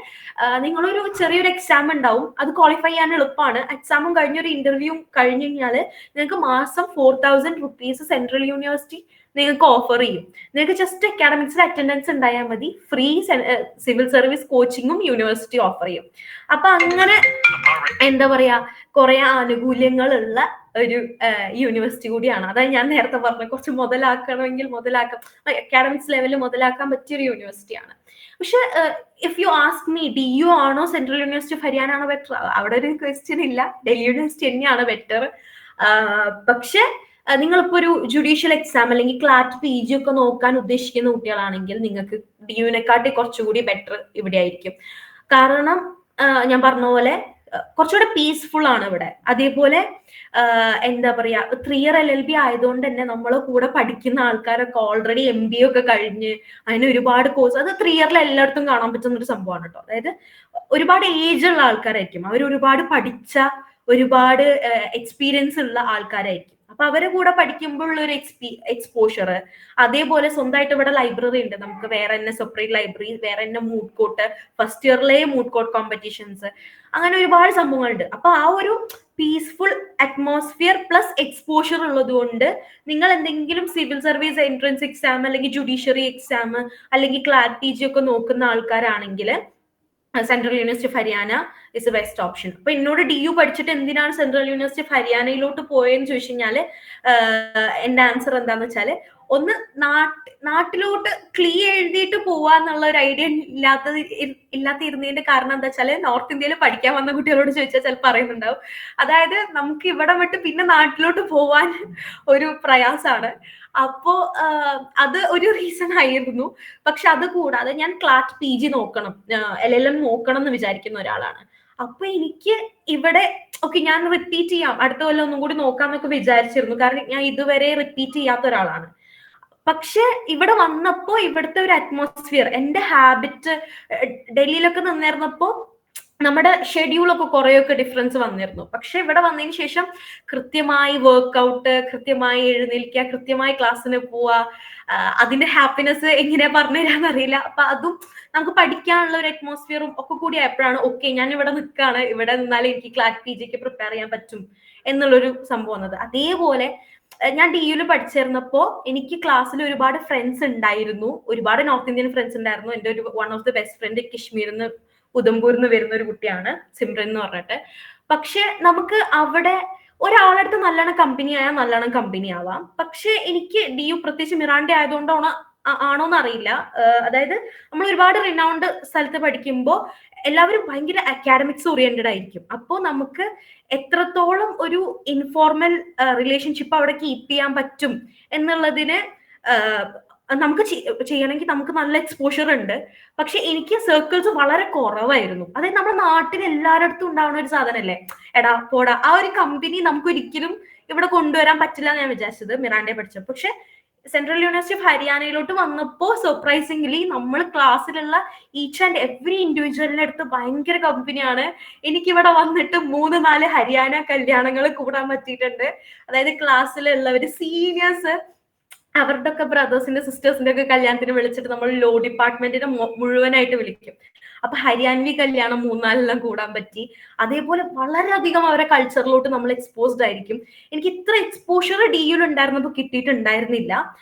നിങ്ങളൊരു ചെറിയൊരു എക്സാം ഉണ്ടാവും, അത് ക്വാളിഫൈ ചെയ്യാൻ എളുപ്പമാണ്. എക്സാമും കഴിഞ്ഞൊരു ഇന്റർവ്യൂ കഴിഞ്ഞ് കഴിഞ്ഞാൽ നിങ്ങൾക്ക് മാസം 4,000 rupees സെൻട്രൽ യൂണിവേഴ്സിറ്റി നിങ്ങൾക്ക് ഓഫർ ചെയ്യും. നിങ്ങൾക്ക് ജസ്റ്റ് അക്കാഡമിക്സിൽ അറ്റൻഡൻസ് ഉണ്ടായാൽ മതി. ഫ്രീ സിവിൽ സർവീസ് കോച്ചിങ്ങും യൂണിവേഴ്സിറ്റി ഓഫർ ചെയ്യും. അപ്പൊ അങ്ങനെ എന്താ പറയാ, കുറെ ആനുകൂല്യങ്ങളുള്ള ഒരു യൂണിവേഴ്സിറ്റി കൂടിയാണ്. അതായത് ഞാൻ നേരത്തെ പറഞ്ഞ കുറച്ച് മുതലാക്കണമെങ്കിൽ മുതലാക്കാം, അക്കാഡമിക്സ് ലെവലിൽ മുതലാക്കാൻ പറ്റിയൊരു യൂണിവേഴ്സിറ്റിയാണ്. പക്ഷെ if you ask me, DU ആണോ സെൻട്രൽ യൂണിവേഴ്സിറ്റി ഓഫ് ഹരിയാന ആണോ ബെറ്റർ, അവിടെ ഒരു ക്വസ്റ്റ്യൻ ഇല്ല. ഡൽഹി യൂണിവേഴ്സിറ്റി തന്നെയാണ് ബെറ്റർ. പക്ഷെ നിങ്ങളിപ്പോ ഒരു ജുഡീഷ്യൽ എക്സാം അല്ലെങ്കിൽ ക്ലാറ്റ് PG ഒക്കെ നോക്കാൻ ഉദ്ദേശിക്കുന്ന കുട്ടികളാണെങ്കിൽ നിങ്ങൾക്ക് DUനെക്കാട്ടി കുറച്ചുകൂടി ബെറ്റർ ഇവിടെ ആയിരിക്കും. കാരണം ഞാൻ പറഞ്ഞ പോലെ കുറച്ചുകൂടെ പീസ്ഫുൾ ആണ് ഇവിടെ. അതേപോലെ എന്താ പറയാ, 3 year LLB ആയതുകൊണ്ട് തന്നെ നമ്മളെ കൂടെ പഠിക്കുന്ന ആൾക്കാരൊക്കെ ഓൾറെഡി MBA ഒക്കെ കഴിഞ്ഞ് അതിന് ഒരുപാട് കോഴ്സ്, അത് 3 yearൽ എല്ലായിടത്തും കാണാൻ പറ്റുന്ന ഒരു സംഭവമാണ് കേട്ടോ. അതായത് ഒരുപാട് ഏജ് ഉള്ള ആൾക്കാരായിരിക്കും, അവർ ഒരുപാട് പഠിച്ച ഒരുപാട് എക്സ്പീരിയൻസ് ഉള്ള ആൾക്കാരായിരിക്കും. അപ്പൊ അവരെ കൂടെ പഠിക്കുമ്പോഴുള്ള ഒരു എക്സ്പോഷർ, അതേപോലെ സ്വന്തമായിട്ട് ഇവിടെ ലൈബ്രറി ഉണ്ട്, നമുക്ക് വേറെ തന്നെ സെപ്പറേറ്റ് ലൈബ്രറി, വേറെ തന്നെ മൂഡ് കോർട്ട്, ഫസ്റ്റ് ഇയറിലെ മൂഡ് കോർട്ട് കോമ്പറ്റീഷൻസ്, അങ്ങനെ ഒരുപാട് സംഭവങ്ങളുണ്ട്. അപ്പൊ ആ ഒരു പീസ്ഫുൾ അറ്റ്മോസ്ഫിയർ പ്ലസ് എക്സ്പോഷർ ഉള്ളത് കൊണ്ട് നിങ്ങൾ എന്തെങ്കിലും സിവിൽ സർവീസ് എൻട്രൻസ് എക്സാം അല്ലെങ്കിൽ ജുഡീഷ്യറി എക്സാം അല്ലെങ്കിൽ ക്ലാറ്റ് PG ഒക്കെ നോക്കുന്ന ആൾക്കാരാണെങ്കിൽ central University of Haryana is A best option. അപ്പൊ എന്നോട് DU പഠിച്ചിട്ട് എന്തിനാണ് സെൻട്രൽ യൂണിവേഴ്സിറ്റി ഓഫ് ഹരിയാനയിലോട്ട് പോയെന്ന് ചോദിച്ചു കഴിഞ്ഞാല് എന്റെ ആൻസർ എന്താന്ന് വെച്ചാല്, ഒന്ന് നാട്ടിലോട്ട് എഴുതിയിട്ട് പോവാന്നുള്ള ഒരു ഐഡിയ ഇല്ലാത്തിരുന്നതിന്റെ കാരണം എന്താ വെച്ചാല് നോർത്ത് ഇന്ത്യയിൽ പഠിക്കാൻ വന്ന കുട്ടികളോട് ചോദിച്ചാൽ ചിലപ്പോൾ പറയുന്നുണ്ടാവും. അതായത് നമുക്ക് ഇവിടെ വിട്ട് പിന്നെ നാട്ടിലോട്ട് പോവാൻ ഒരു പ്രയാസമാണ്. അപ്പോ അത് ഒരു റീസൺ ആയിരുന്നു. പക്ഷെ അത് കൂടാതെ ഞാൻ ക്ലാറ്റ് PG നോക്കണം, LLM നോക്കണം എന്ന് വിചാരിക്കുന്ന ഒരാളാണ്. അപ്പൊ എനിക്ക് ഇവിടെ ഓക്കെ ഞാൻ റിപ്പീറ്റ് ചെയ്യാം, അടുത്ത കൊല്ലം ഒന്നും കൂടി നോക്കാന്നൊക്കെ വിചാരിച്ചിരുന്നു. കാരണം ഞാൻ ഇതുവരെ റിപ്പീറ്റ് ചെയ്യാത്ത ഒരാളാണ്. പക്ഷെ ഇവിടെ വന്നപ്പോ ഇവിടുത്തെ ഒരു അറ്റ്മോസ്ഫിയർ, എന്റെ ഹാബിറ്റ്, ഡൽഹിയിലൊക്കെ നിന്നിരുന്നപ്പോ നമ്മുടെ ഷെഡ്യൂളൊക്കെ കുറെയൊക്കെ ഡിഫറൻസ് വന്നിരുന്നു. പക്ഷെ ഇവിടെ വന്നതിന് ശേഷം കൃത്യമായി വർക്ക്ഔട്ട്, കൃത്യമായി എഴുന്നേൽക്കുക, കൃത്യമായി ക്ലാസ്സിന് പോവാ, അതിന്റെ ഹാപ്പിനെസ് എങ്ങനെയാ പറഞ്ഞു തരാന്നറിയില്ല. അപ്പൊ അതും നമുക്ക് പഠിക്കാനുള്ള ഒരു അറ്റ്മോസ്ഫിയറും ഒക്കെ കൂടി ആയപ്പോഴാണ് ഓക്കെ ഞാൻ ഇവിടെ നിൽക്കാണ്, ഇവിടെ നിന്നാലും എനിക്ക് ക്ലാറ്റ് PGക്ക് പ്രിപ്പയർ ചെയ്യാൻ പറ്റും എന്നുള്ളൊരു സംഭവം വന്നത്. അതേപോലെ ഞാൻ DU പഠിച്ചിരുന്നപ്പോ എനിക്ക് ക്ലാസ്സിൽ ഒരുപാട് ഫ്രണ്ട്സ് ഉണ്ടായിരുന്നു, ഒരുപാട് നോർത്ത് ഇന്ത്യൻ ഫ്രണ്ട്സ് ഉണ്ടായിരുന്നു. എന്റെ ഒരു one of the best friend കശ്മീരിന്ന് ഉദംപൂരിൽ നിന്ന് വരുന്ന ഒരു കുട്ടിയാണ്, സിമ്രൻ എന്ന് പറഞ്ഞിട്ട്. പക്ഷെ നമുക്ക് അവിടെ ഒരാളടുത്ത് നല്ലോണം കമ്പനി ആയാൽ നല്ലോണം കമ്പനി ആവാം. പക്ഷെ എനിക്ക് DU പ്രത്യേകിച്ച് മിറാൻഡ ആണോന്ന് അറിയില്ല. അതായത് നമ്മൾ ഒരുപാട് റിനൗണ്ട് സ്ഥലത്ത് പഠിക്കുമ്പോൾ എല്ലാവരും ഭയങ്കര അക്കാഡമിക്സ് ഓറിയന്റഡ് ആയിരിക്കും. അപ്പോൾ നമുക്ക് എത്രത്തോളം ഒരു ഇൻഫോർമൽ റിലേഷൻഷിപ്പ് അവിടെ കീപ്പ് ചെയ്യാൻ പറ്റും എന്നുള്ളതിന് നമുക്ക് ചെയ്യണമെങ്കിൽ നമുക്ക് നല്ല എക്സ്പോഷർ ഉണ്ട്. പക്ഷെ എനിക്ക് സർക്കിൾസ് വളരെ കുറവായിരുന്നു. അതായത് നമ്മുടെ നാട്ടിൽ എല്ലാവരുടെ ഉണ്ടാവുന്ന ഒരു സാധനമല്ലേ, എടാ പോടാ, ആ ഒരു കമ്പനി നമുക്ക് ഒരിക്കലും ഇവിടെ കൊണ്ടുവരാൻ പറ്റില്ല എന്ന് ഞാൻ വിചാരിച്ചത് മിറാൻഡെ പഠിച്ചത്. പക്ഷെ സെൻട്രൽ യൂണിവേഴ്സിറ്റി ഓഫ് ഹരിയാനയിലോട്ട് വന്നപ്പോൾ സർപ്രൈസിംഗ്ലി നമ്മൾ ക്ലാസ്സിലുള്ള ഈച്ച് ആൻഡ് എവറി ഇൻഡിവിജ്വലിന്റെ അടുത്ത് ഭയങ്കര കമ്പനിയാണ്. എനിക്കിവിടെ വന്നിട്ട് 3-4 ഹരിയാന കല്യാണങ്ങൾ കൂടാൻ പറ്റിയിട്ടുണ്ട്. അതായത് ക്ലാസ്സിലുള്ളവര് സീനിയേഴ്സ് അവരുടെ ഒക്കെ ബ്രദേഴ്സിന്റെ സിസ്റ്റേഴ്സിന്റെ ഒക്കെ കല്യാണത്തിന് വിളിച്ചിട്ട് നമ്മൾ ലോ ഡിപ്പാർട്ട്മെന്റിനെ മുഴുവനായിട്ട് വിളിക്കും. അപ്പൊ ഹരിയാൻവി കല്യാണം 3-4 കൂടാൻ പറ്റി. അതേപോലെ വളരെയധികം അവരുടെ കൾച്ചറിലോട്ട് നമ്മൾ എക്സ്പോസ്ഡ് ആയിരിക്കും. എനിക്ക് ഇത്ര എക്സ്പോഷർ DU ഉണ്ടായിരുന്നപ്പോൾ കിട്ടിയിട്ടുണ്ടായിരുന്നില്ല.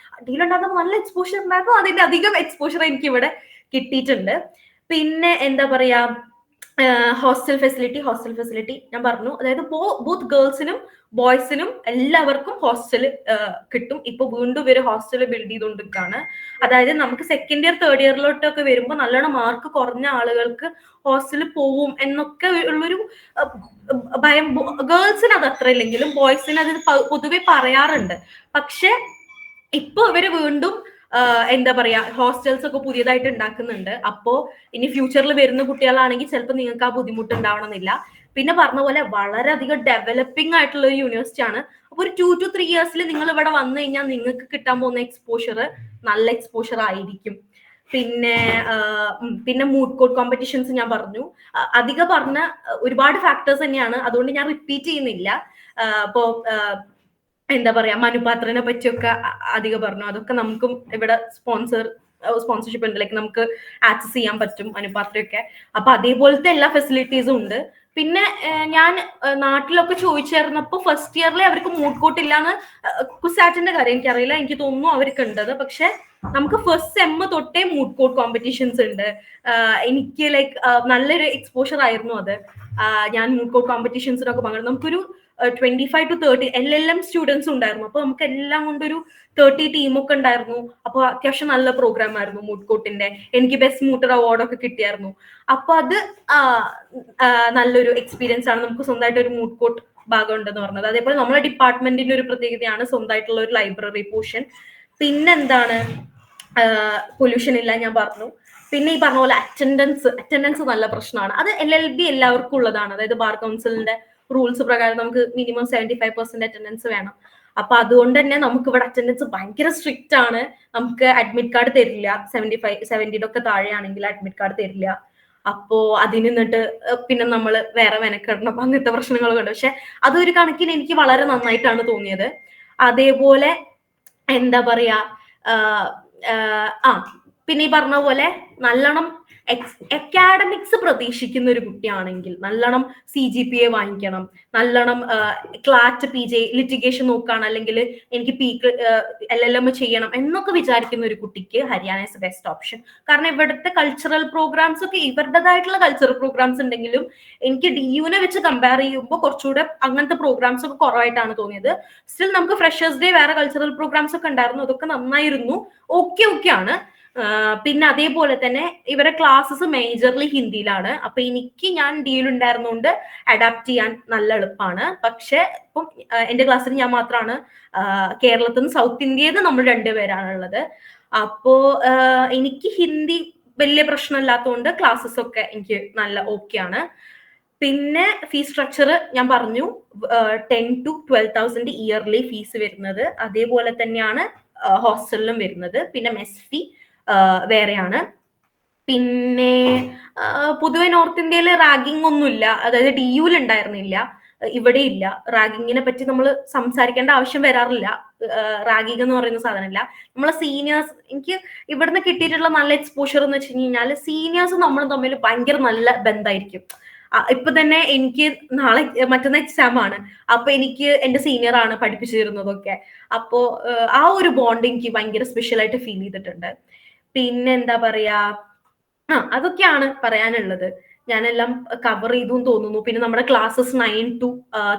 DU ഉണ്ടായിരുന്നപ്പോൾ നല്ല എക്സ്പോഷർ ഉണ്ടായിരുന്നു, അതിന്റെ അധികം എക്സ്പോഷർ എനിക്ക് ഇവിടെ കിട്ടിയിട്ടുണ്ട്. പിന്നെ എന്താ പറയാ, ഹോസ്റ്റൽ ഫെസിലിറ്റി ഞാൻ പറഞ്ഞു. അതായത് ബോത്ത് ഗേൾസിനും ബോയ്സിനും എല്ലാവർക്കും ഹോസ്റ്റൽ കിട്ടും. ഇപ്പൊ വീണ്ടും ഇവര് ഹോസ്റ്റൽ ബിൽഡ് ചെയ്തുകൊണ്ടിരിക്കുകയാണ്. അതായത് നമുക്ക് സെക്കൻഡ് ഇയർ തേർഡ് ഇയറിലോട്ടൊക്കെ വരുമ്പോൾ നല്ലോണം മാർക്ക് കുറഞ്ഞ ആളുകൾക്ക് ഹോസ്റ്റലിൽ പോവും എന്നൊക്കെ ഉള്ളൊരു ഭയം. ഗേൾസിന് അത് അത്ര ഇല്ലെങ്കിലും ബോയ്സിന് അത് പൊതുവെ പറയാറുണ്ട്. പക്ഷെ ഇപ്പൊ ഇവര് വീണ്ടും എന്താ പറയാ ഹോസ്റ്റൽസ് ഒക്കെ പുതിയതായിട്ട് ഉണ്ടാക്കുന്നുണ്ട്. അപ്പോ ഇനി ഫ്യൂച്ചറിൽ വരുന്ന കുട്ടികളാണെങ്കിൽ ചിലപ്പോൾ നിങ്ങൾക്ക് ആ ബുദ്ധിമുട്ട് ഉണ്ടാവണമെന്നില്ല. പിന്നെ പറഞ്ഞ പോലെ വളരെയധികം ഡെവലപ്പിംഗ് ആയിട്ടുള്ള ഒരു യൂണിവേഴ്സിറ്റി ആണ്. അപ്പൊ ഒരു 2 to 3 years നിങ്ങൾ ഇവിടെ വന്നു കഴിഞ്ഞാൽ നിങ്ങൾക്ക് കിട്ടാൻ പോകുന്ന എക്സ്പോഷർ നല്ല എക്സ്പോഷർ ആയിരിക്കും. പിന്നെ മൂഡ് കോർട്ട് കോമ്പറ്റീഷൻസ് ഞാൻ പറഞ്ഞു. അധികം പറഞ്ഞ ഒരുപാട് ഫാക്ടേഴ്സ് തന്നെയാണ്, അതുകൊണ്ട് ഞാൻ റിപ്പീറ്റ് ചെയ്യുന്നില്ല. അപ്പോ എന്താ പറയാ, മനുപാത്രനെ പറ്റിയൊക്കെ അധികം പറഞ്ഞു. അതൊക്കെ നമുക്കും ഇവിടെ സ്പോൺസർഷിപ്പ് ഉണ്ട്, ലൈക്ക് നമുക്ക് ആക്സസ് ചെയ്യാൻ പറ്റും മനുപാത്രയൊക്കെ. അപ്പൊ അതേപോലത്തെ എല്ലാ ഫെസിലിറ്റീസും ഉണ്ട്. പിന്നെ ഞാൻ നാട്ടിലൊക്കെ ചോദിച്ചേർന്നപ്പോ ഫസ്റ്റ് ഇയറിൽ അവർക്ക് മൂഡ് കോർട്ട് ഇല്ലാന്ന്, കുസാറ്റിന്റെ കാര്യം എനിക്കറിയില്ല, എനിക്ക് തോന്നുന്നു അവർക്ക് ഉണ്ടത്. പക്ഷെ നമുക്ക് ഫസ്റ്റ് സെം തൊട്ടേ മൂഡ് കോർട്ട് കോമ്പറ്റീഷൻസ് ഉണ്ട്. എനിക്ക് ലൈക്ക് നല്ലൊരു എക്സ്പോഷർ ആയിരുന്നു അത്. ഞാൻ മൂഡ് കോർട്ട് കോമ്പറ്റീഷൻസിനൊക്കെ പങ്കെടുത്തു. നമുക്കൊരു 25 to 30 LLM സ്റ്റുഡൻസ് ഉണ്ടായിരുന്നു. അപ്പൊ നമുക്ക് എല്ലാം കൊണ്ടൊരു 30 ടീമൊക്കെ ഉണ്ടായിരുന്നു. അപ്പൊ അത്യാവശ്യം നല്ല പ്രോഗ്രാം ആയിരുന്നു മൂഡ് കോർട്ടിന്റെ. എനിക്ക് ബെസ്റ്റ് മൂട്ടർ അവാർഡൊക്കെ കിട്ടിയായിരുന്നു. അപ്പൊ അത് നല്ലൊരു എക്സ്പീരിയൻസ് ആണ്. നമുക്ക് സ്വന്തമായിട്ട് ഒരു മൂഡ് കോർട്ട് ഭാഗം ഉണ്ടെന്ന് പറഞ്ഞത്. അതേപോലെ നമ്മുടെ ഡിപ്പാർട്ട്മെന്റിന്റെ ഒരു പ്രത്യേകതയാണ് സ്വന്തമായിട്ടുള്ള ഒരു ലൈബ്രറി പോർഷൻ. പിന്നെന്താണ്, പൊല്യൂഷൻ ഇല്ല ഞാൻ പറഞ്ഞു. പിന്നെ ഈ പറഞ്ഞ പോലെ അറ്റൻഡൻസ് നല്ല പ്രശ്നമാണ്. അത് LLB എല്ലാവർക്കും ഉള്ളതാണ്. അതായത് ബാർ കൗൺസിലിന്റെ റൂൾസ് പ്രകാരം നമുക്ക് മിനിമം 75% അറ്റൻഡൻസ് വേണം. അപ്പൊ അതുകൊണ്ട് തന്നെ നമുക്ക് ഇവിടെ അറ്റൻഡൻസ് ഭയങ്കര സ്ട്രിക്റ്റ് ആണ്. നമുക്ക് അഡ്മിറ്റ് കാർഡ് തരില്ല. 70 ഒക്കെ താഴെയാണെങ്കിൽ അഡ്മിറ്റ് കാർഡ് തരില്ല. അപ്പോ അതിന് നിന്നിട്ട് പിന്നെ നമ്മൾ വേറെ മെനക്കെടണം, അങ്ങനത്തെ പ്രശ്നങ്ങളൊക്കെ ഉണ്ട്. പക്ഷെ അതൊരു കണക്കിന് എനിക്ക് വളരെ നന്നായിട്ടാണ് തോന്നിയത്. അതേപോലെ എന്താ പറയാ, പിന്നെ ഈ പറഞ്ഞ പോലെ നല്ലോണം അക്കാഡമിക്സ് പ്രതീക്ഷിക്കുന്ന ഒരു കുട്ടിയാണെങ്കിൽ നല്ലോണം CGPA വാങ്ങിക്കണം, നല്ലോണം ക്ലാറ്റ് PJ ലിറ്റിഗേഷൻ നോക്കുകയാണ്, അല്ലെങ്കിൽ എനിക്ക് LLM ചെയ്യണം എന്നൊക്കെ വിചാരിക്കുന്ന ഒരു കുട്ടിക്ക് ഹരിയാന ഇസ് ബെസ്റ്റ് ഓപ്ഷൻ. കാരണം ഇവിടുത്തെ കൾച്ചറൽ പ്രോഗ്രാംസ് ഒക്കെ ഇവരുടേതായിട്ടുള്ള കൾച്ചറൽ പ്രോഗ്രാംസ് ഉണ്ടെങ്കിലും എനിക്ക് DUനെ വെച്ച് കമ്പയർ ചെയ്യുമ്പോൾ കുറച്ചുകൂടെ അങ്ങനത്തെ പ്രോഗ്രാംസ് ഒക്കെ കുറവായിട്ടാണ് തോന്നിയത്. സ്റ്റിൽ നമുക്ക് ഫ്രഷേഴ്സ് ഡേ വേറെ കൾച്ചറൽ പ്രോഗ്രാംസ് ഒക്കെ ഉണ്ടായിരുന്നു, അതൊക്കെ നന്നായിരുന്നു, ഓക്കെ ആണ്. പിന്നെ അതേപോലെ തന്നെ ഇവരെ ക്ലാസ്സസ് മേജർലി ഹിന്ദിയിലാണ്. അപ്പൊ ഞാൻ DU ഉണ്ടായിരുന്നോണ്ട് അഡാപ്റ്റ് ചെയ്യാൻ നല്ല എളുപ്പമാണ്. പക്ഷെ ഇപ്പം എന്റെ ക്ലാസ്സിൽ ഞാൻ മാത്രമാണ് കേരളത്തിൽ നിന്ന്, സൗത്ത് ഇന്ത്യയിൽ നിന്ന് നമ്മൾ 2 പേരാണുള്ളത്. അപ്പോ എനിക്ക് ഹിന്ദി വലിയ പ്രശ്നമില്ലാത്തതുകൊണ്ട് ക്ലാസ്സസ് ഒക്കെ എനിക്ക് നല്ല ഓക്കെ ആണ്. പിന്നെ ഫീസ് സ്ട്രക്ചർ ഞാൻ പറഞ്ഞു, 10,000 to 12,000 ഇയർലി ഫീസ് വരുന്നത്. അതേപോലെ തന്നെയാണ് ഹോസ്റ്റലിലും വരുന്നത്. പിന്നെ മെസ് ഫീ വേറെയാണ്. പിന്നെ പൊതുവെ നോർത്ത് ഇന്ത്യയിൽ റാഗിങ് ഒന്നുമില്ല, അതായത് DUൽ ഉണ്ടായിരുന്നില്ല, ഇവിടെ ഇല്ല. റാഗിങ്ങിനെ പറ്റി നമ്മൾ സംസാരിക്കേണ്ട ആവശ്യം വരാറില്ല. റാഗിങ് എന്ന് പറയുന്ന സാധനമില്ല. നമ്മളെ സീനിയേഴ്സ്, എനിക്ക് ഇവിടുന്ന് കിട്ടിയിട്ടുള്ള നല്ല എക്സ്പോഷർ എന്ന് വെച്ച് കഴിഞ്ഞാൽ സീനിയേഴ്സ് നമ്മളും തമ്മിൽ ഭയങ്കര നല്ല ബന്ധമായിരിക്കും. ഇപ്പൊ തന്നെ എനിക്ക് മറ്റന്നാൾ എക്സാം ആണ്, അപ്പൊ എനിക്ക് എന്റെ സീനിയർ ആണ് പഠിപ്പിച്ചു തരുന്നതൊക്കെ. അപ്പോ ആ ഒരു ബോണ്ട് എനിക്ക് ഭയങ്കര സ്പെഷ്യൽ ആയിട്ട് ഫീൽ ചെയ്തിട്ടുണ്ട്. പിന്നെ എന്താ പറയാ, അതൊക്കെയാണ് പറയാനുള്ളത്. ഞാനെല്ലാം കവർ ചെയ്തു എന്ന് തോന്നുന്നു. പിന്നെ നമ്മുടെ ക്ലാസ്സസ് 9 to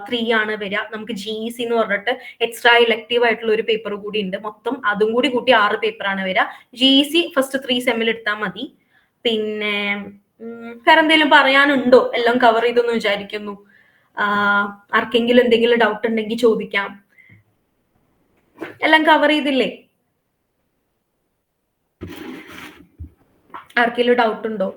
3 ആണ് വരിക. നമുക്ക് GEC എന്ന് പറഞ്ഞിട്ട് എക്സ്ട്രാ ഇലക്റ്റീവ് ആയിട്ടുള്ള ഒരു പേപ്പർ കൂടി ഉണ്ട്. മൊത്തം അതും കൂടി കൂട്ടി 6 പേപ്പറാണ് വരിക. GEC ഫസ്റ്റ് 3 സെമ്മിൽ എടുത്താൽ മതി. പിന്നെ വേറെ എന്തെങ്കിലും പറയാനുണ്ടോ? എല്ലാം കവർ ചെയ്തെന്ന് വിചാരിക്കുന്നു. ആർക്കെങ്കിലും എന്തെങ്കിലും ഡൗട്ട് ഉണ്ടെങ്കിൽ ചോദിക്കാം. എല്ലാം കവർ ചെയ്തില്ലേ? ആർക്കെങ്കിലും ഡൗട്ട് ഉണ്ടോ?